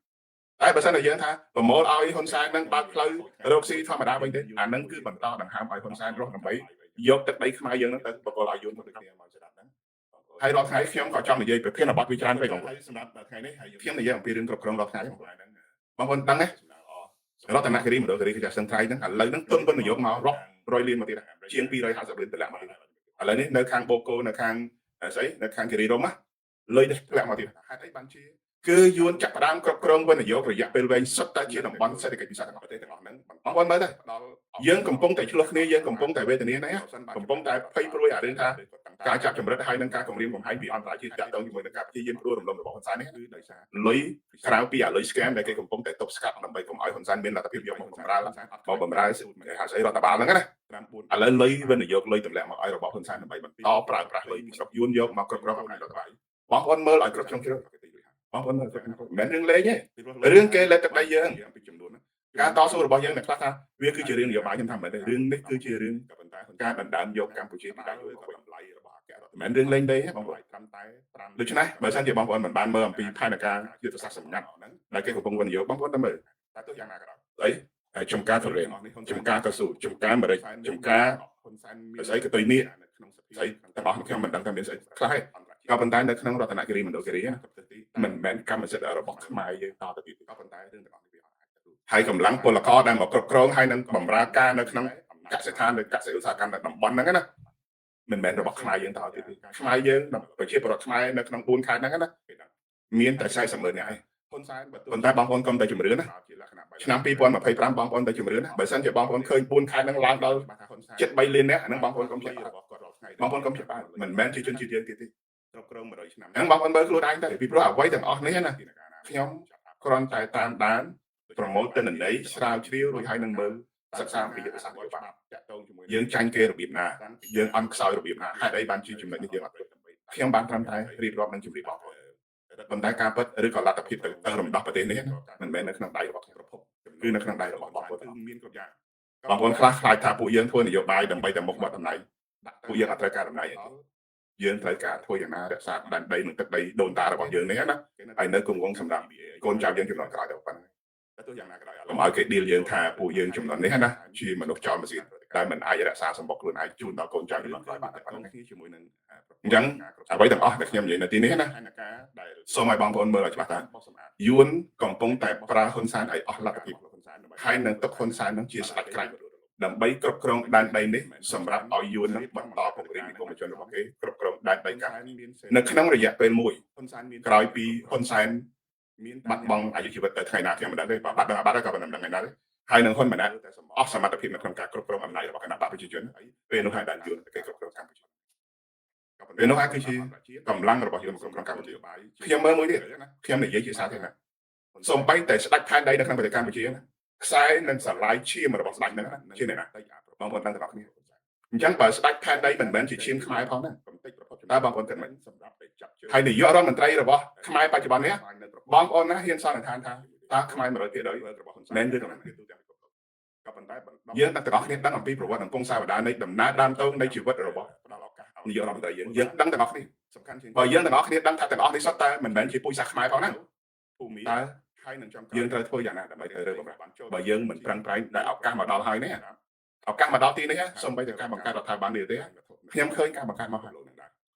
តែបើសិនជាយើងថាប្រមូលឲ្យហ៊ុនសែននឹងបើកផ្លូវរកស៊ីធម្មតាវិញទេអាហ្នឹងគឺបន្តដង្ហើមឲ្យហ៊ុនសែនរស់ដើម្បីយកទឹកដីខ្មែរយើងហ្នឹងទៅបកលឲ្យយួនទៅគ្នាមកស្ដាប់ហ្នឹងហើយរាល់ថ្ងៃខ្ញុំក៏ចង់និយាយប្រធានបទវិចារពេកបងប្អូនសម្រាប់ថ្ងៃនេះខ្ញុំនិយាយអំពីរឿងគ្រប់គ្រងរាល់ថ្ងៃបងប្អូនដឹងទេរតនគិរីមណ្ឌលគិរីគឺជាសឹងត្រៃហ្នឹងឥឡូវហ្នឹងទុនវិនិយោគមករាប់រយលានមកទៀតជាង250លានដុល្លារមកទៀតឥឡូវនេះនៅខាងបូកូនៅខាងស្អីនៅខាងគិរីរម្យលុយនេះធ្លាក់មកទៀតហេតុអីបានជាគឺយួនចាក់ផ្ដើមគ្រប់គ្រងវិនិយោគរយៈពេលវែងសុទ្ធតែជាតំបន់សេដ្ឋកិច្ចពិសេសរបស់ប្រទេសទាំងអស់ហ្នឹងបងប្អូនមើលទៅយើងកំពុងតែឆ្លោះគ្នាយើងកំពុងតែវេទនានេះកំពុងតែភ័យព្រួយអារឿងថាការចាប់ចម្រិតហើយនឹងការគម្រាមកំហែងពីអន្តរជាតិតាក់ទងជាមួយនឹងការព្យាយាមព្រួយរំលំរបស់ហ៊ុនសែននេះគឺដោយសារលុយក្រៅពីអាលុយ scam ដែលគេកំពុងតែទប់ស្កាត់ដើម្បីកុំឲ្យហ៊ុនសែនមានលទ្ធភាពយកមកបម្រើគេហៅស្អីរដ្ឋបាលហ្នឹងណាឥឡូវលុយវិនិយោគលុយទម្លាក់មកឲ្យរបស់ហ៊ុនសែនដើម្បីបន្តប្រើប្រាស់លុយពីស្រុកយួនយកមកគ្រប់គ្រងអំណាចរដ្ឋបាលបងប្អូនមើលឲ្យគ្រប់ជ្រុងជ្រៅបងប្អូនមើលមិនមែនរឿងលេងទេរឿងគេលេបទឹកដីយើងពីចំនួនការតស៊ូរបស់យើងអ្នកខ្លះថាវាគឺជារឿងនយោបាយខ្ញុំថាមិនមែនទេរឿងនេះគឺជារឿងការដណ្ដើមយកកម្ពុជាពីដៃលុយតម្លៃរបស់អគ្គរដ្ឋមិនមែនរឿងលេងទេបងប្អូនត្រឹមតែ5ដូច្នេះបើសិនជាបងប្អូនមិនបានមើលអំពីផែនការយុទ្ធសាស្ត្រសម្ងាត់ហ្នឹងដែលគេកំពុងវិនិយោគបងប្អូនទៅមើលតែទោះយ៉ាងណាក៏ដោយអីចំការទុរេនចំការកស៊ូចំការអាមេរិកចំការហ៊ុនសែនមានស្អីក៏ទុយនេះក្នុងស្អីទាំងអស់ខ្ញុំមិនដឹងថាមានស្អីខ្លះទេក៏ប៉ុន្តែនៅក្នុងរតនគិរីមណ្ឌលគិរីមិនមែនកម្មសិទ្ធិរបស់ខ្មែរយើងតទៅទៀតក៏ប៉ុន្តែរឿងទាំងអស់នេះវាអត់អាចទៅហើយកម្លាំងពលករដែលមកគ្រប់គ្រងហើយនឹងបម្រើការនៅក្នុងកសិដ្ឋានឬកសិឧស្សាហកម្មនៅតំបន់ហ្នឹងណាមិនមែនរបស់ខ្មែរយើងតទៅទៀតខ្មែរយើងប្រជាពលរដ្ឋខ្មែរនៅក្នុង4ខេត្តហ្នឹងណាមានតែ40ម៉ឺននាក់ឯងហ៊ុនសែនប៉ុន្តែបងប្អូនកុំតែជំរឿនណាឆ្នាំ2025បងប្អូនតែជំរឿនណាបើសិនជាបងប្អូនឃើញ4ខេត្តហ្នឹងឡើងដល់ជិត3លាននាក់អាហ្នឹងបងប្អូនកុំចិត្តបងប្អូនកុំចិត្តមិនមែនជាជនជាតិយើងទៀតទេគ្រប់គ្រង100ឆ្នាំហ្នឹងបងប្អូនមើលខ្លួនឯងទៅពីព្រោះអ្វីទាំងអស់នេះណាខ្ញុំគ្រាន់តែតាមដានប្រមូលទិន្នន័យស្រាវជ្រាវរួចហើយនឹងមើលសិក្សាពីយុទ្ធសាស្ត្ររបស់តាក់ទងជាមួយយើងចាញ់គេរបៀបណាយើងអន់ខ្សោយរបៀបណាហេតុអីបានជាចំណុចនេះយើងអត់ខ្ញុំបានត្រឹមតែរៀបរាប់នឹងជម្រាបបងប្អូនប៉ុន្តែការពិតឬក៏លទ្ធភាពទៅរំដោះប្រទេសនេះមិនមែននៅក្នុងដៃរបស់ប្រភពគឺនៅក្នុងដៃរបស់បងប្អូនមានគ្រប់យ៉ាងបងប្អូនខ្លះខ្លាចថាពួកយើងធ្វើនយោបាយដើម្បីតែមុខមាត់តំណែងពួកយើងអត់ត្រូវការតំណែងទេយើងត្រូវការធ្វើយ៉ាងណារក្សាដែនដីនិងទឹកដីដូនតារបស់យើងនេះណាហើយនៅគង់វង្សសម្រាប់កូនចៅយើងជំនាន់ក្រោយទៅប៉ុណ្ណឹងតែទោះយ៉ាងណាក៏ដោយកុំឲ្យគេឌីលយើងថាពួកយើងជំនាន់នេះណាជាមនុស្សចោលម៉ាស៊ីនតែមិនអាចរក្សាសម្បុកខ្លួនឯងជូនដល់កូនចៅជំនាន់ក្រោយបានតែប៉ុណ្ណឹងជាមួយនឹងអញ្ចឹងអ្វីទាំងអស់ដែលខ្ញុំនិយាយនៅទីនេះណាសូមឲ្យបងប្អូនមើលឲ្យច្បាស់ថាយួនកំពុងតែប្រើហ៊ុនសែនឲ្យអស់លទ្ធភាពហើយនឹងទឹកហ៊ុនសែននឹងជាស្ដេចក្រៃដើម្បីគ្រប់គ្រងដែនដីនេះសម្រាប់ឲ្យយួននឹងបន្តពង្រីកនិគមជនរបស់គេគ្រប់គ្រងដែនដីកាន់នៅក្នុងរយៈពេលមួយក្រោយពីហ៊ុនសែនមានបាត់បង់អាយុជីវិតទៅថ្ងៃណាខ្ញុំមិនដឹងទេបាត់ក៏មិនដឹងដែរហើយនឹងហ៊ុនម៉ាណែតអស់សមត្ថភាពនៅក្នុងការគ្រប់គ្រងអំណាចរបស់គណៈបកប្រជាជនពេលនោះហើយបានយួនគេគ្រប់គ្រងកម្ពុជា វានោះអាចគឺជាកម្លាំងរបស់យើងក្នុងកម្ពុជាខ្ញុំមើលមួយទៀតខ្ញុំនិយាយជាសាធារណៈសូម្បីតែស្ដេចផែនដីនៅក្នុងប្រទេសកម្ពុជាខ្សែនិងស្រឡាយឈាមរបស់ស្ដេចហ្នឹងជាអ្នកណាបងប្អូនដឹងទាំងអស់គ្នាអញ្ចឹងបើស្ដេចផែនដីមិនមែនជាឈាមខ្មែរផងណាតើបងប្អូនគិតមិនហើយនាយករដ្ឋមន្ត្រីរបស់ខ្មែរបច្ចុប្បន្ននេះបងប្អូនណាហ៊ានសន្និដ្ឋានថាតើខ្មែរ 100% មែនឬក៏មិនក៏ប៉ុន្តែយើងទាំងអស់គ្នាដឹងអំពីប្រវត្តិនិងពងសាវតានៃដំណើរដើមតោងនៃជីវិតរបស់នាយករដ្ឋមន្ត្រីយើងដឹងទាំងអស់គ្នាសំខាន់ជាងបើយើងទាំងអស់គ្នាដឹងថាទាំងអស់នេះសុទ្ធតែមិនមែនជាពូជសាសន៍ខ្មែរផងណាភូមិតើហើយនឹងចំយើងត្រូវធ្វើយ៉ាងណាដើម្បីទៅរើបំរើបានចូលបើយើងមិនប្រឹងប្រែងដែលឱកាសមកដល់ហើយនេះឱកាសមកដល់ទីនេះសូម្បីតែការបង្កើតរដ្ឋាភិបាលនេះទេខ្ញុំឃើញការបង្កើតមកហើ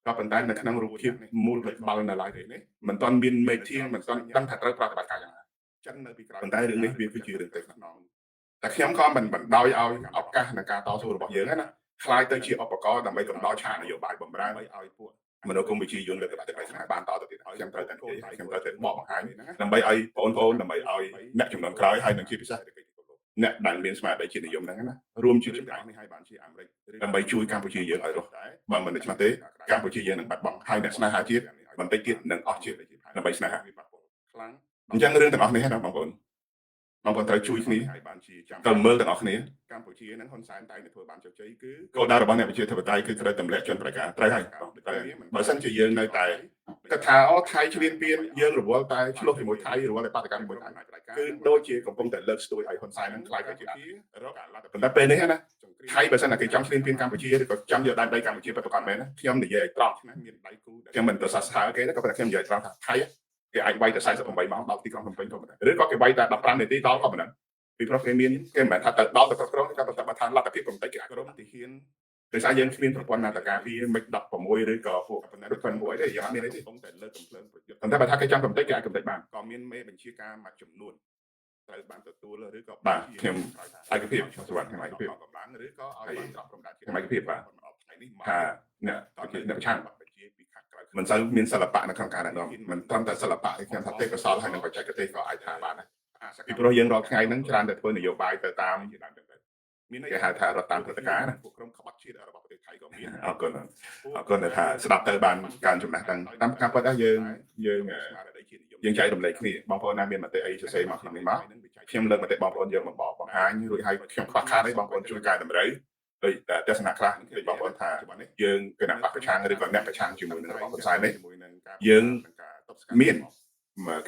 យក៏ប៉ុន្តែនៅក្នុងរូបភាពមូលរដ្ឋបាលនៅឡើយទេនេះមិនទាន់មានមេធាមិនទាន់ដឹងថាត្រូវប្រតិបត្តិការយ៉ាងណាចឹងនៅពីក្រោយប៉ុន្តែរឿងនេះវាគឺជារឿងទឹកក្នុងតែខ្ញុំក៏មិនបណ្ដោយឲ្យឱកាសនៃការតស៊ូរបស់យើងណាខ្លាយទៅជាឧបករណ៍ដើម្បីកំដរឆាកនយោបាយបំរើឲ្យពួកមនោគមវិជ្ជាយន្តលើកទៅខ្មែរបានតទៅទៀតខ្ញុំត្រូវតែនិយាយខ្ញុំត្រូវតែបកបង្ហាញដើម្បីឲ្យបងប្អូនដើម្បីឲ្យអ្នកចំនួនក្រោយហើយនឹងជាពិសេសអ្នកដែលមានស្មារតីជាតិនិយមហ្នឹងណារួមជាចំណាយនេះឲ្យបានជាអាមេរិកដើម្បីជួយកម្ពុជាយើងឲ្យរស់ដែរបើមិនដូច្នោះទេកម្ពុជាយើងនឹងបាត់បង់ហើយអ្នកស្នេហាជាតិបន្តិចទៀតនឹងអស់ជាតិដើម្បីស្នេហាខ្លាំងអញ្ចឹងរឿងទាំងអស់នេះណាបងប្អូនត្រូវជួយគ្នាឲ្យបានជាចាំត្រូវមើលទាំងអស់គ្នាកម្ពុជានឹងហ៊ុនសែនតែធ្វើបានជោគជ័យគឺគោលដៅរបស់អ្នកប្រជាធិបតេយ្យគឺត្រូវទម្លាក់ជនប្រការត្រូវហើយបើមិនជាយើងនៅតែគិតថាអូថៃឈ្លានពានយើងរវល់តែឆ្លោះជាមួយថៃរវល់តែបាតកម្មជាមួយថៃគឺដូចជាកំពុងតែលើកស្ទួយឲ្យហ៊ុនសែននឹងខ្លាយទៅជាប៉ុន្តែពេលនេះណាថៃបើសិនតែគេចង់ឈ្លានពានកម្ពុជាឬក៏ចង់យកដែនដីកម្ពុជាពិតប្រាកដមែនណាខ្ញុំនិយាយឲ្យត្រង់ណាមានដៃគូខ្ញុំមិនទៅសរសើរគេទេក៏ប៉ុន្តែខ្ញុំនិយាយត្រង់ថាថៃគេអាចវាយតែ48ម៉ោងដល់ទីក្រុងភ្នំពេញធម្មតាឬក៏គេវាយតែ15នាទីដល់ក៏ប៉ុណ្ណឹងពីព្រោះគេមានគេមិនមែនថាទៅដល់ទៅគ្រប់គ្រងតែប៉ុន្តែបើថាលទ្ធភាពកំតិចគេអាចក្រុមទីហ៊ានដោយសារយើងគ្មានប្រព័ន្ធនាដការពារមិន16ឬក៏ពួកប៉ុណ្ណឹងឬប៉ុណ្ណឹងទេយើងអត់មានទេតែលើកកំភ្លើងប្រយុទ្ធប៉ុន្តែបើថាគេចង់កំតិចគេអាចកំតិចបានក៏មានមេបញ្ជាការមួយចំនួនត្រូវបានទទួលឬក៏បាទខ្ញុំឯកភាពសុវត្ថិឯកភាពកម្លាំងឬក៏ឲ្យបានត្រប់ព្រំដែនឯកភាពបាទថាអ្នកប្រឆាំងមិនសូវមានសិល្បៈនៅក្នុងការណែនាំមិនត្រឹមតែសិល្បៈទេខ្ញុំថាទេពកោសល្យហើយនឹងបច្ចេកទេសក៏អាចថាបានដែរពីព្រោះយើងរាល់ថ្ងៃហ្នឹងច្រើនតែធ្វើនយោបាយទៅតាមមានគេហៅថារដ្ឋតាមព្រឹត្តិការណ៍ណាពួកក្រុមក្បត់ជាតិរបស់ប្រទេសថៃក៏មានអរគុណថាស្ដាប់ទៅបានការចំណាស់តាមការពិតដែរយើងចែករំលែកគ្នាបងប្អូនណាមានមតិអីសរសេរមកក្នុងនេះមកខ្ញុំលើកមតិបងប្អូនយកមកបកបង្ហាញរួចហើយខ្ញុំខ្វះខាតអីបងប្អូនជួយកែតម្រូវដោយទស្សនៈខ្លះដូចបងប្អូនថាយើងគណៈបកប្រឆាំងឬក៏អ្នកប្រឆាំងជាមួយនឹងរបស់ហ៊ុនសែននេះយើងមាន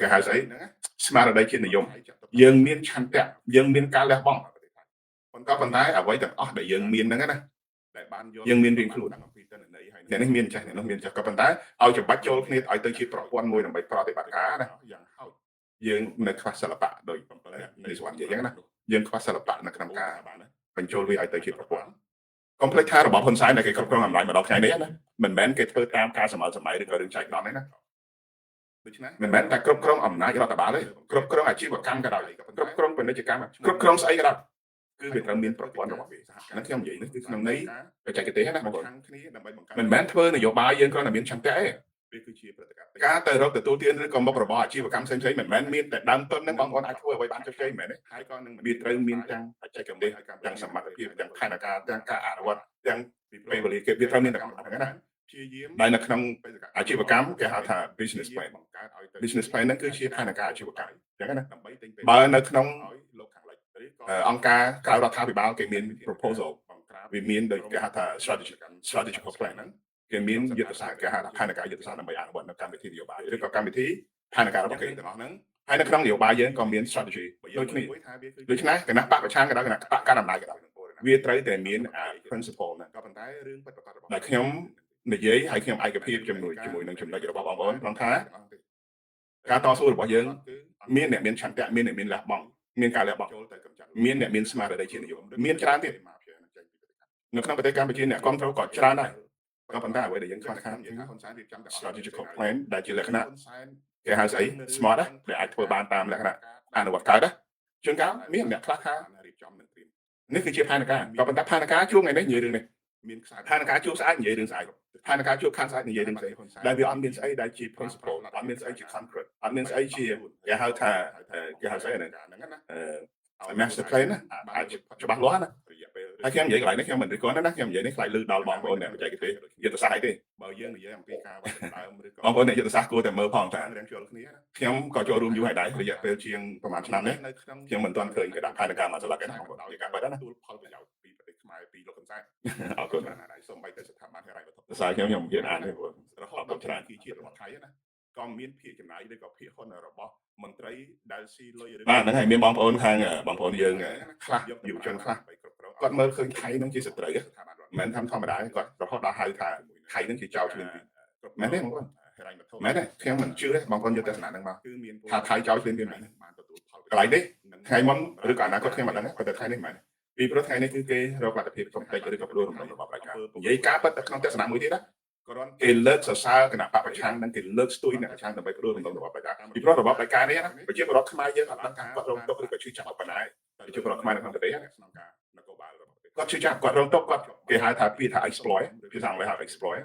គេហៅស្អីស្មារតីជាតិនិយមយើងមានឆន្ទៈយើងមានការលះបង់ប៉ុន្តែអ្វីទាំងអស់ដែលយើងមានហ្នឹងណាដែលបានយកយើងមានរៀងខ្លួនអំពីទិន្នន័យហើយអ្នកនេះមានចេះអ្នកនោះមានចេះក៏ប៉ុន្តែឲ្យច្បាច់ចូលគ្នាឲ្យទៅជាប្រព័ន្ធមួយដើម្បីប្រតិបត្តិការណាយ៉ាងហោចយើងនៅខ្វះសិល្បៈដោយនៃសវណ្ណនិយាយយ៉ាងណាយើងខ្វះសិល្បៈនៅក្នុងការបញ្ចូលវាឲ្យទៅជាប្រព័ន្ធកុំភ្លេចថារបបហ៊ុនសែនដែលគេគ្រប់គ្រងអំណាចមកដល់ថ្ងៃនេះណាមិនមែនគេធ្វើតាមការសម័យឬក៏រឿងចែកដន្យទេណាដូច្នេះមិនមែនតែគ្រប់គ្រងអំណាចរដ្ឋបាលទេគ្រប់គ្រងអាជីវកម្មក៏ដោយគ្រប់គ្រងពាណិជ្ជកម្មគ្រប់គ្រងស្អីក៏ដោយគឺវាត្រូវមានប្រព័ន្ធរបស់វាហ្នឹងខ្ញុំនិយាយនេះគឺក្នុងន័យបច្ចេកទេសណាបងប្អូនមិនមែនធ្វើនយោបាយយើងគ្រាន់តែមានឆន្ទៈទេវាគឺជាព្រឹត្តិការណ៍ការទៅរកទទួលទានឬក៏មុខរបរអាជីវកម្មផ្សេងៗមិនមែនមានតែដើមទុនហ្នឹងបងប្អូនអាចធ្វើអ្វីបានជោគជ័យមិនមែនទេហើយក៏នឹងវាត្រូវមានទាំងបច្ចេកទេសទាំងសមត្ថភាពទាំងផែនការទាំងការអនុវត្តទាំងពេលវេលាគេវាត្រូវមានទាំងហ្នឹងណាព្យាយាមដែលនៅក្នុងអាជីវកម្មគេហៅថា business plan business plan ហ្នឹងគឺជាផែនការអាជីវកម្មអញ្ចឹងណាបើនៅក្នុងអង្គការក្រៅរដ្ឋាភិបាលគេមាន proposal វាមានដូចគេហៅថា strategic plan ហ្នឹងគេមានយុទ្ធសាស្ត្រគេហៅថាផែនការយុទ្ធសាស្ត្រដើម្បីអនុវត្តនៅកម្មវិធីនយោបាយឬក៏កម្មវិធីផែនការរបស់គេទាំងអស់ហ្នឹងហើយនៅក្នុងនយោបាយយើងក៏មាន strategy ដូចគ្នាដូច្នេះគណៈបកប្រឆាំងក៏ដោយគណៈបកកណ្ដាលអំណាចក៏ដោយវាត្រូវតែមាន principle ហ្នឹងក៏ប៉ុន្តែរឿងពិតប្រាកដរបស់ខ្ញុំនិយាយហើយខ្ញុំឯកភាពជាមួយនឹងចំណុចរបស់បងប្អូនព្រោះថាការតស៊ូរបស់យើងមានអ្នកមានឆន្ទៈមានអ្នកមានលះបង់មានការលះបង់មានអ្នកមានស្មារតីជាតិនិយមមានច្រើនទៀតនៅក្នុងប្រទេសកម្ពុជាអ្នកគ្រប់គ្រងក៏ច្រើនដែរក៏ប៉ុន្តែអ្វីដែលយើងខ្វះខាតគឺ strategic plan ដែលជាលក្ខណៈគេហៅស្អី smart ដែលអាចធ្វើបានតាមលក្ខណៈអនុវត្តកើតណាជួនកាលមានអ្នកខ្លះថារៀបចំនឹងត្រៀមនេះគឺជាផែនការក៏ប៉ុន្តែផែនការជួបថ្ងៃនេះនិយាយរឿងនេះមានខ្សែផែនការជួបស្អែកនិយាយរឿងស្អែកផែនការជួបខាងស្អែកនិយាយរឿងស្អែកដែលវាអត់មានស្អីដែលជា principle អត់មានស្អីជា concrete អត់មានស្អីជាគេហៅថាគេហៅស្អីហ្នឹងmaster plan ណាអាចច្បាស់លាស់ណារយៈពេល ហើយខ្ញុំនិយាយកន្លែងនេះខ្ញុំមិនរិះគន់ណាខ្ញុំនិយាយនេះខ្លាចលឺដល់បងប្អូនអ្នកបច្ចេកទេសយុទ្ធសាស្ត្រអីទេបើយើងនិយាយអំពីការវាយដណ្ដើមឬក៏បងប្អូនអ្នកយុទ្ធសាស្ត្រគួរតែមើលផងតារៀងចូលគ្នាខ្ញុំក៏ចូលរួមយូរហើយដែររយៈពេលជាងប្រហែលឆ្នាំនេះខ្ញុំមិនទាន់ឃើញគេដាក់ផែនការមកស្លឹកទេណាបងប្អូនដោយការបាត់ណាទួលផលប្រយោជន៍ពីប្រទេសខ្មែរពីលោកហ៊ុនសែនអរគុណណាស់សូមបីទៅស្ថាប័នហិរញ្ញវត្ថុសារខ្ញុំហ៊ានអានទេព្រោះរហូតដល់ច្រើនគីជាតិរបស់ថៃណាក៏មានភាគចំណាយឬក៏ភាគហ៊ុនរបស់មន្ត្រីដែលស៊ីលុយឬបាទហ្នឹងហើយមានបងប្អូនខាងបងប្អូនយើងខ្លះយុវជនខ្លះគាត់មើលឃើញថៃនឹងជាសត្រូវមិនមែនធម្មតាគាត់រហូតដល់ហៅថាថៃនឹងជាចោលឈ្លានពានមែនទេបងប្អូនមែនទេខ្ញុំមិនជឿទេបងប្អូនយកទស្សនៈហ្នឹងមកគឺមានថាថៃចោលឈ្លានពានមែនបានទទួលផលកន្លែងនេះថ្ងៃមុនឬក៏អនាគតខ្ញុំមិនដឹងទេតែថ្ងៃនេះមិនមែនពីព្រោះថ្ងៃនេះគឺគេរកលទ្ធភាពសំតិចឬក៏ផ្ដួលរំលំរបស់ប្រជានិយាយការពិតតែក្នុងទស្សនៈមួយទៀតណាគេលើកសរសើរគណៈបព្វឆាំងនិងគេលើកស្ទួយអ្នកប្រឆាំងដើម្បីផ្ដួលរំលំរបស់ប្រជាពីព្រោះរបបផ្ដាច់ការនេះណាប្រជាពលរដ្ឋខ្មែរយើងអត់ដឹងថាគាត់រងទុក្ខឬក៏ឈឺចាប់ប៉ុណ្ណាប្រជាពលរដ្ឋខ្មែរនៅក្នុងប្រទេសក្នុងការនគរបាលរបស់ប្រទេសគាត់ឈឺចាប់គាត់រងទុក្ខគាត់គេហៅថាពាក្យថា exploit ភាសាអង់គ្លេសហៅ exploit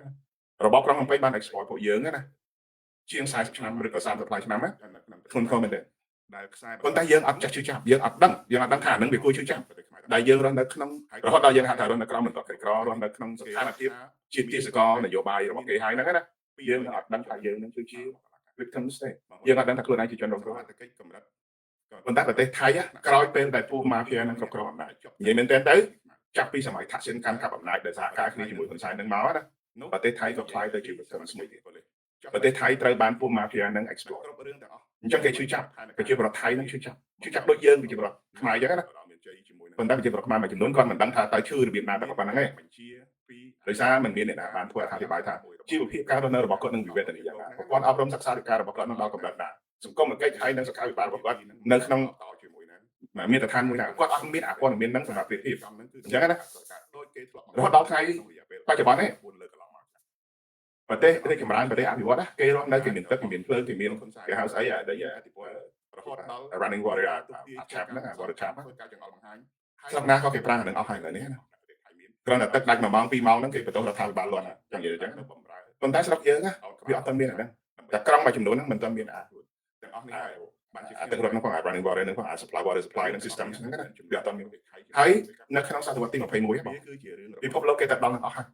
របបក្រុងភ្នំពេញបាន exploit ពួកយើងណាជាង40ឆ្នាំឬក៏30ឆ្នាំណាធ្ងន់ធ្ងរមែនទេដែលខ្សែប៉ុន្តែយើងអត់ចេះឈឺចាប់យើងអត់ដឹងថានឹងវាគួរឈឺចាប់ដែលយើងរស់នៅក្នុងរហូតដល់យើងហៅថារស់នៅក្រោមបន្ទាត់ក្រីក្ររស់នៅក្នុងស្ថានភាពជាទាសករនយោបាយរបស់គេហើយហ្នឹងណាយើងអត់ដឹងថាយើងនឹងគឺជា victims ទេយើងអត់ដឹងថាខ្លួនឯងជាជនរងគ្រោះតែកិច្ចកម្រិតប៉ុន្តែប្រទេសថៃក្រោយពេលដែលពូម៉ាហ្វៀនឹងគ្រប់គ្រងអំណាចនិយាយមែនទែនទៅចាប់ពីសម័យថាក់ស៊ីនកាន់កាប់អំណាចដោយសហការគ្នាជាមួយហ៊ុនសែននឹងមកណាប្រទេសថៃក៏ខ្លាយទៅជា victims មួយទៀតប្រទេសថៃត្រូវបានពូម៉ាហ្វៀនឹង exploit គ្រប់រឿងទាំងអស់អញ្ចឹងគេឈឺចាប់ប្រជាពលរដ្ឋថៃនឹងឈឺចាប់ដូចយើងប្រជាពលរដ្ឋខ្មែរអញ្ចឹងណាប៉ុន្តែប្រជាពលរដ្ឋខ្មែរមួយចំនួនគាត់មិនដឹងថាតើឈឺរបៀបណាតែប៉ុណ្្នឹងឯងដោយសារមិនមានអ្នកណាបានធ្វើអធិប្បាយថាជីវភាពការរស់នៅរបស់គាត់នឹងវិវត្តនាយ៉ាងណាប្រព័ន្ធអប់រំសិក្សារបស់គាត់នឹងដល់កម្រិតណាសង្គមកិច្ចហើយនិងសុខាភិបាលរបស់គាត់នៅក្នុងមានស្ថានមួយណាគាត់អត់មានអាព័ត៌មាននឹងសម្រាប់ប្រៀបធៀបអញ្ចឹងណារហូតដល់ថ្ងៃបច្ចុប្បន្ននេះប្រទេសចម្រើនប្រទេសអភិវឌ្ឍន៍គេរស់នៅគេមានទឹកគេមានភ្លើងគេមានគេហៅស្អីដែលអធិពលរហូតដល់ running water ឆាប់ហ្នឹង water ឆាប់ធ្វើការចង្អុលបង្ហាញស្រុកណាក៏គេប្រើនឹងអស់ហើយឥឡូវនេះណាគ្រាន់តែទឹកដាច់1ម៉ោង2ម៉ោងហ្នឹងគេបន្ទោសរដ្ឋាភិបាលលន់ចឹងនិយាយចឹងប៉ុន្តែស្រុកយើងវាអត់ទាន់មានអាហ្នឹងតែក្រុងមួយចំនួនហ្នឹងមិនទាន់មានទាំងអស់នេះបានជាទឹករត់ហ្នឹងផង running water ហ្នឹងផង supply water supply ហ្នឹង system ហ្នឹងណាវាអត់ទាន់មានហើយនៅក្នុងសតវត្សទី21បងពិភពលោកគេតែដល់នឹងអស់ហើ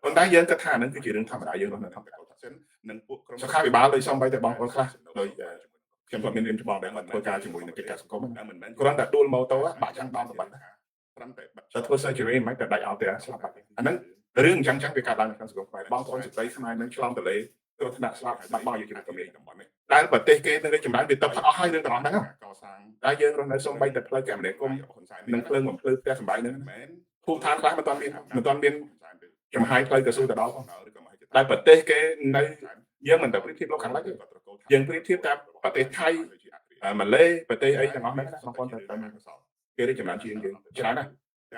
យប៉ុន្តែយើងគិតថាហ្នឹងគឺជារឿងធម្មតាយើងរស់នៅក្នុងប្រទេសសិននិងពួកក្រុមសុខាភិបាលដោយសំបីតែបងប្អូនខ្លះដោយខ្ញុំគាត់មានរៀនច្បាប់ដែលមិនធ្វើការជាមួយនឹងកិច្ចការសង្គមមិនមែនគ្រាន់តែដួលម៉ូតូបាក់ចាំងដល់ទៅបាត់ត្រឹមតែធ្វើ surgery មិនតែដាច់អត់ទេស្លាប់បាត់អាហ្នឹងរឿងអញ្ចឹងវាកើតឡើងនៅក្នុងសង្គមខ្មែរបងប្អូនស្ត្រីខ្មែរនឹងឆ្លងតលេគ្រោះថ្នាក់ស្លាប់បាត់បង់យុវជនកម្ពុជាតំបន់នេះដែលប្រទេសគេនឹងចម្រើនវាទៅអស់ហើយរឿងទាំងអស់ហ្នឹងកសាងតែយើងរស់នៅសំបីតែផ្លូវគមនាគមន៍និងភ្លើងបំភ្លឺផ្ទះសម្បែងហ្នឹងមិនមែនភូមិឋានខ្លះមិនទាន់មានចំហាយផ្លូវទៅสู่ទៅដល់ផងតែប្រទេសគេនៅយើងមិនទៅប្រៀបធៀបលោកខាងលិចទេយើងប្រៀបធៀបតាមប្រទេសថៃម៉ាឡេប្រទេសអីទាំងអស់ហ្នឹងបងប្អូនតែមានគេរីកចម្រើនជាងយើងច្រើនណាស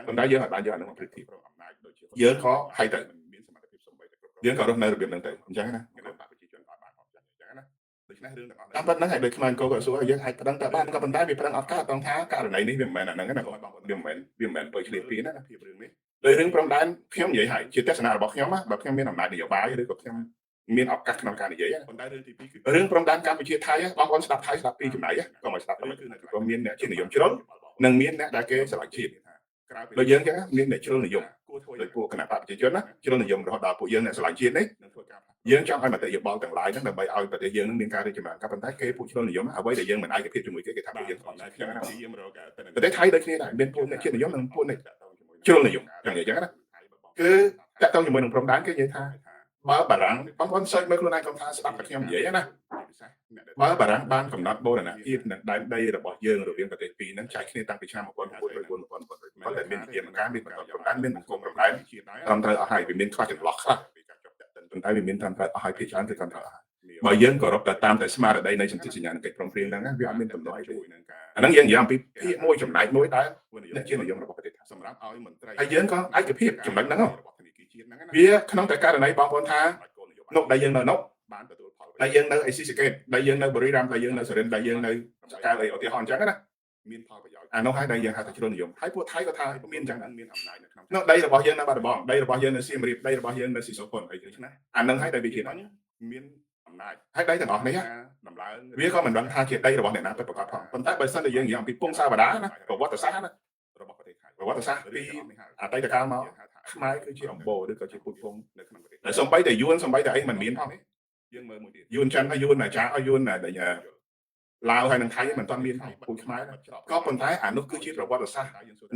់ប៉ុន្តែយើងអាចបានយកអានោះមកប្រៀបធៀបអំណាចដូចជាយើងក៏ហើយទៅមានសមត្ថភាពសំបីតែគ្រប់យើងក៏រស់នៅរបៀបហ្នឹងទៅអញ្ចឹងណាប្រជាជនអត់បានអត់ចឹងអញ្ចឹងណាដូច្នេះរឿងទាំងអស់តាមពិតហ្នឹងហើយដូចខ្មែរអង្គក៏សួរយើងអាចប្រឹងតែបានក៏ប៉ុន្តែវាប្រឹងអត់កើតត្រង់ថាករណីនេះវាមិនមែនអាហ្នឹងណាបងវាមិនមែនបើឆ្លៀតពីណាភាពរឿងនេះដោយរឿងព្រំដែនខ្ញុំនិយាយហើយជាទស្សនៈរបស់ខ្ញុំណាបើខ្ញុំមានអំណាចនយោបាយឬក៏ខ្ញុំមានឱកាសក្នុងការនិយាយប៉ុន្តែរឿងទី2គឺរឿងព្រំដែនកម្ពុជាថៃបងប្អូនស្ដាប់ថៃស្ដាប់ពីចំណាយក៏មកស្ដាប់ទៅគឺក៏មានអ្នកជានិយមជ្រុលនិងមានអ្នកដែលគេស្រឡាញ់ជាតិដូចយើងចឹងមានអ្នកជ្រុលនិយមដោយពួកគណៈបកប្រជាជនណាជ្រុលនិយមរហូតដល់ពួកយើងអ្នកស្រឡាញ់ជាតិនេះនឹងធ្វើការយើងចង់ឲ្យមតិយោបល់ទាំងឡាយហ្នឹងដើម្បីឲ្យប្រទេសយើងនឹងមានការរីកចម្រើនក៏ប៉ុន្តែគេពួកជ្រុលនិយមអ្វីដែលយើងមិនឯកភាពជាមួយគេថាពួកយើងអត់ដែរខ្ញុំប្រទេសថៃដូចគ្នាដែរមានពួកអ្នកជាតិនិយមនិងពួកអ្នកជ្រុលនិយមចឹងនិយាយចឹងណាគឺតាក់ទងជាមួយនឹងព្រំដែនគេនិយាយថាបើបារាំងបងប្អូនសើចមើលខ្លួនឯងកុំថាស្ដាប់តែខ្ញុំនិយាយណាបើបារាំងបានកំណត់បូរណភាពនៅដែនដីរបស់យើងរវាងប្រទេសពីរហ្នឹងចែកគ្នាតាំងពីឆ្នាំ1949ប៉ុន្តែមានវិធានការមានបន្តព្រំដែនមានសង្គមព្រំដែនត្រឹមត្រូវអស់ហើយវាមានខ្វះចន្លោះខ្លះប៉ុន្តែវាមានត្រឹមត្រូវអស់ហើយភាគច្រើនគឺត្រឹមត្រូវអស់ហើយបើយើងគោរពទៅតាមតែស្មារតីនៃសន្ធិសញ្ញាកិច្ចព្រមព្រៀងហ្នឹងវាអត់មានទំនួលអីទេអាហ្នឹងយើងនិយាយអំពីភាគមួយចំណែកមួយដែលអ្នកជានិយមរបស់ប្រទេសសម្រាប់ឲ្យមន្ត្រីហើយយើងក៏ឯកភាពចំណុចហ្នឹងវាក្នុងតែករណីបងប្អូនថានោះដែលយើងនៅនោះបានទទួលផលដែលយើងនៅអេស៊ីសកេតដែលយើងនៅបរិរាមដែលយើងនៅសរិនដែលយើងនៅសកាលអីឧទាហរណ៍អញ្ចឹងណាមានផលប្រយោជន៍អានោះហើយដែលយើងហៅថាជ្រុលនិយមហើយពួកថៃក៏ថាមានអញ្ចឹងមានអំណាចនៅក្នុងនោះដីរបស់យើងនៅបាត់ដំបងដីរបស់យើងនៅសៀមរាបដីរបស់យើងនៅស៊ីសូផុនអីចឹងណាអានឹងហើយដែលវាជាមានអំណាចហើយដីទាំងអស់នេះដំឡើងវាក៏មិនដឹងថាជាដីរបស់អ្នកណាពិតប្រាកដផងប៉ុន្តែបើសិនតែយើងនិយាយអំពីពងសាវតាណាប្រវត្តិសាស្ត្រណារបស់ប្រទេសថៃ ប្រវត្តិសាស្ត្រពីអតីតកាលមកខ្មែរគឺជាអំបូរឬក៏ជាពូជពងនៅក្នុងប្រទេសតែសំបីតែយួនសំបីតែអីមិនមានផងយើងមើលមួយទៀតយួនចិនហើយយួនអាចារ្យហើយយួនដែលឡាវហើយនឹងថៃមិនទាន់មានផងពូជខ្មែរក៏ប៉ុន្តែអានោះគឺជាប្រវត្តិសាស្ត្រ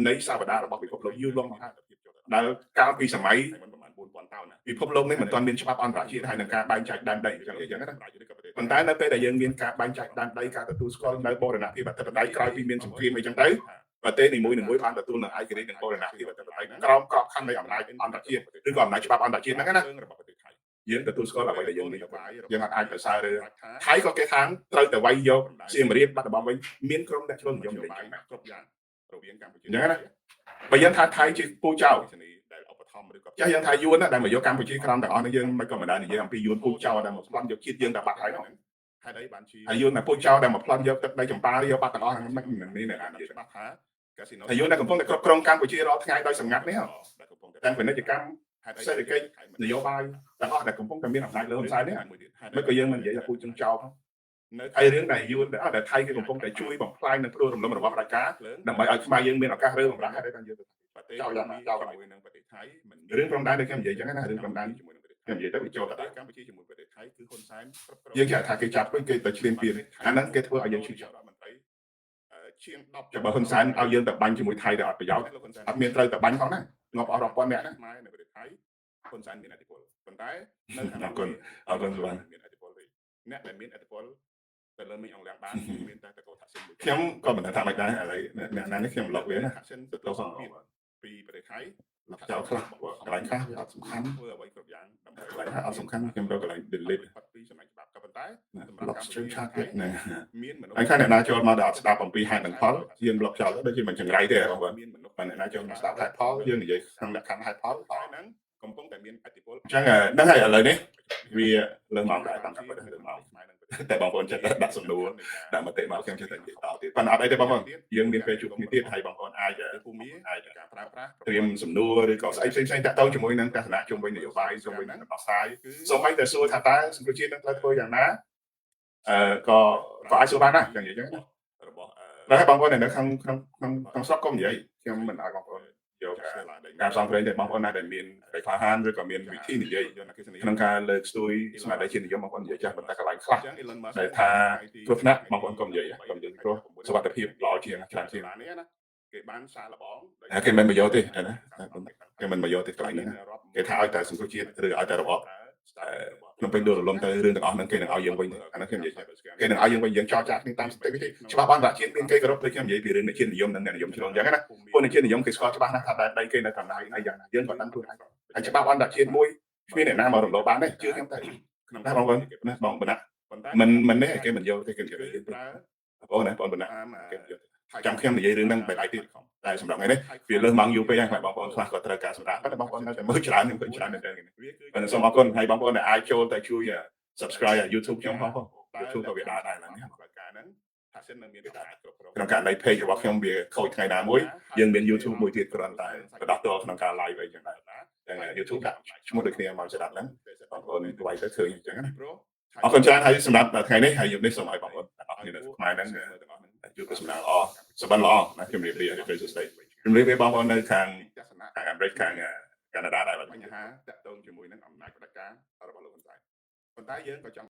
នៃសាវតារបស់ពិភពលោកយូរលង់មកហើយដែលកាលពីសម័យ4000តោនពិភពលោកនេះមិនទាន់មានច្បាប់អន្តរជាតិហើយនឹងការបែងចែកដែនដីអញ្ចឹងណាប៉ុន្តែនៅពេលដែលយើងមានការបែងចែកដែនដីការទទួលស្គាល់នៅបូរណភាពអធិបតេយ្យក្រោយពីមានសង្គ្រាមអីចឹងទៅប្រទេសនីមួយៗបានទទួលនៅឯករាជ្យនិងបូរណភាពអធិបតេយ្យក្រោមក្របខ័ណ្ឌនៃអំណាចអន្តរជាតិឬក៏អំណាចច្បាប់អន្តរជាតិហ្នឹងណាយើងទទួលស្គាល់អ្វីដែលយើងមានយើងអាចទៅសាររឿងថៃក៏គេខាងត្រូវតែវាយយកសៀមរាបបាត់ដំបងវិញមានក្រុមអ្នកជ្រុលនិយមលេងគ្រប់យ៉ាងរវាងកម្ពុជាអញ្ចឹងណាបើយើងថាថៃជាពូចៅដែលឧបត្ថម្ភឬក៏ចាស់យើងថាយួនដែលមកយកកម្ពុជាក្រោមទាំងអស់នេះយើងមិនក៏មិនដែរនិយាយអំពីយួនពូចៅដែលមកប្លន់យកជាតិយើងតែបាត់ហើយហ្នឹងហេតុអីបានជាយួនតែពូចៅដែលមកប្លន់យកទឹកដីចម្ប៉ាយកបាត់ទាំងអស់ហ្នឹងមិនមានអ្នកនិយាយច្បាស់ថាកាស៊ីណូយួនដែលកំពុងតែគ្រប់គ្រងកម្ពុជារាល់ថ្ងៃដោយសម្ងាត់នេះដែលកំពុងតែពាណិជ្ជកម្មសេដ្ឋកិច្ចនយោបាយទាំងអស់ដែលកំពុងតែមានអំណាចលើហ៊ុនសែននេះមិនក៏យើងមិននិយាយថាពូជចោលនៅហើយរឿងដែលយួនដែលថៃគេកំពុងតែជួយបំផ្លាញនិងព្រោះរំលំរបស់ប្រជាការដើម្បីឲ្យខ្មែរយើងមានឱកាសរើបំរាស់ហើយបានយើងទៅប្រទេសចោលយ៉ាងណាចោលជាមួយនឹងប្រទេសថៃមិនរឿងព្រំដែនដូចខ្ញុំនិយាយចឹងណារឿងព្រំដែនជាមួយនឹងប្រទេសខ្ញុំនិយាយទៅវាចូលទៅកម្ពុជាជាមួយប្រទេសថៃគឺហ៊ុនសែនយើងចាក់ថាគេចាប់វិញគេទៅឈ្លានពានអាហ្នឹងគេធ្វើឲ្យយើងឈឺចាប់មិនទៅជាង10ចាំបើហ៊ុនសែនឲ្យយើងទៅបាញ់ជាមួយថៃទៅអត់ប្រយោជន៍អត់មានត្រូវទៅបាញ់ផងណាងាប់អស់រាប់ពាន់អ្នកណាខ្មែរនៅប្រទេសថៃហ៊ុនសែនមានឥទ្ធិពលប៉ុន្តែនៅឋានៈអរគុណបានមានឥទ្ធិពលវិញអ្នកដែលមានឥទ្ធិពលតែលើមីងអង្លាំងបានមានតែតកោថាក់សិនខ្ញុំក៏មិនថាមិនដែរឥឡូវអ្នកណានេះខ្ញុំឡុកវាណាថាក់សិនទៅសង្កត់ពីប្រទេសថៃឡុកចោលខ្លះកន្លែងខ្លះវាអត់សំខាន់ធ្វើអ្វីគ្រប់យ៉ាងដើម្បីកន្លែងខ្លះអត់សំខាន់ខ្ញុំរកកន្លែង delete ពីសំណាញ់ច្បាប់ក៏ប៉ុន្តែសម្រាប់ stream chat ទៀតណាមានមនុស្សហើយខាងអ្នកណាចូលមកដល់អត់ស្ដាប់អំពីហេតុនិងផលយើងឡុកចោលដូចជាមិនចង្រៃទេបងប្អូនមានមនុស្សអ្នកណាចូលមកស្ដាប់ហេតុផលយើងនិយាយក្នុងលក្ខខណ្ឌហេតុផលហ្នឹងកំពុងតែមានឥទ្ធិពលអញ្ចឹងហ្នឹងហើយឥឡូវនេះវាលើម៉ោងដែរតាមកាប់ទៅលើម៉ោងតែបងប្អូនចិត្តដាក់សំណួរដាក់មតិមកខ្ញុំចិត្តតែនិយាយតទៀតប៉ុន្តែអត់អីទេបងប្អូនយើងមានពេលជួបគ្នាទៀតហើយបងប្អូនអាចភូមិអាចការប្រើប្រាស់ត្រៀមសំណួរឬក៏ស្អីផ្សេងៗតាក់ទងជាមួយនឹងទស្សនៈជុំវិញនយោបាយជុំវិញនឹងដោះស្រាយសូម្បីតែសួរថាតើសង្គមជាតិនឹងត្រូវធ្វើយ៉ាងណាក៏អាចសួរបានដែរយ៉ាងនិយាយចឹងរបស់តែបងប្អូននៅក្នុងស្រុកក៏និយាយខ្ញុំមិនឲ្យបងប្អូនយកការផ្សងព្រេងតែបងប្អូនណាដែលមានបេក្ខហានឬក៏មានវិធីនិយាយក្នុងការលើកស្ទួយស្មារតីជាតិនិយមបងប្អូននិយាយចាស់ប៉ុន្តែកន្លែងខ្លះដែលថាគ្រោះថ្នាក់បងប្អូនកុំនិយាយព្រោះសុខភាពល្អជាងច្រើនជាងគេបានសារលបងគេមិនមកយកទេណាគេមិនមកយកទេកន្លែងនេះគេថាឲ្យតែសង្គមជាតិឬឲ្យតែរបបក្នុងពេលដួលរលំទៅរឿងទាំងអស់ហ្នឹងគេនឹងឲ្យយើងវិញអានោះខ្ញុំនិយាយគេនឹងឲ្យយើងវិញយើងចោទចាស់គ្នាតាមសន្តិវិធីច្បាប់អន្តរជាតិមានគេគោរពដូចខ្ញុំនិយាយពីរឿងនៃជាតិនិយមនិងអ្នកនិយមជ្រុលអញ្ចឹងណាពួកនៃជាតិនិយមគេស្គាល់ច្បាស់ណាស់ថាដែនដីគេនៅកណ្ដាលណាយ៉ាងណាយើងក៏ដឹងខ្លួនឯងហើយច្បាប់អន្តរជាតិមួយគ្មានអ្នកណាមករំលោភបានទេជឿខ្ញុំទៅក្នុងណាបងប្អូនណាបងបណ្ណាមិននេះគេមិនយកទេគេនិយាយប្រើបងណាបងបណ្ណាគេយកចាំខ្ញុំនិយាយរឿងហ្នឹងបែបឯទៀតតែសម្រាប់ថ្ងៃនេះវាលើសម៉ោងយូរពេកហើយបងប្អូនខ្លះក៏ត្រូវការសម្រាប់តែបងប្អូននៅតែមើលច្រើនខ្ញុំឃើញច្រើនមែនទែននេះសូមអរគុណហើយបងប្អូនដែលអាចចូលទៅជួយ subscribe YouTube ខ្ញុំផង YouTube ក៏វាដើរដែរហ្នឹងការហ្នឹងថាសិននៅមានវាដើរគ្រប់គ្រងក្នុងករណី page របស់ខ្ញុំវាខូចថ្ងៃណាមួយយើងមាន YouTube មួយទៀតគ្រាន់តែបដោះតលក្នុងការ live អីចឹងដែរតែ YouTube ដាក់ឈ្មោះដូចគ្នាមកស្ដាប់ហ្នឹងបងប្អូនវាយទៅឃើញអញ្ចឹងណាអរគុណច្រើនហើយសម្រាប់ថ្ងៃនេះហើយយប់នេះសូមឲ្យបងប្អូនទាំងអស់គ្នានៅខ្មែរហ្នឹងជួបប្រសនាល្អសុបិនល្អណាជំរាបលាទៅសួស្ដីជំរាបលាបងប្អូននៅខាងអាមេរិកខាងកាណាដាដែរបញ្ហាតាក់ទងជាមួយនឹងអំណាចផ្ដាច់ការរបស់លោកហ៊ុនសែនប៉ុន្តែយើងក៏ចង់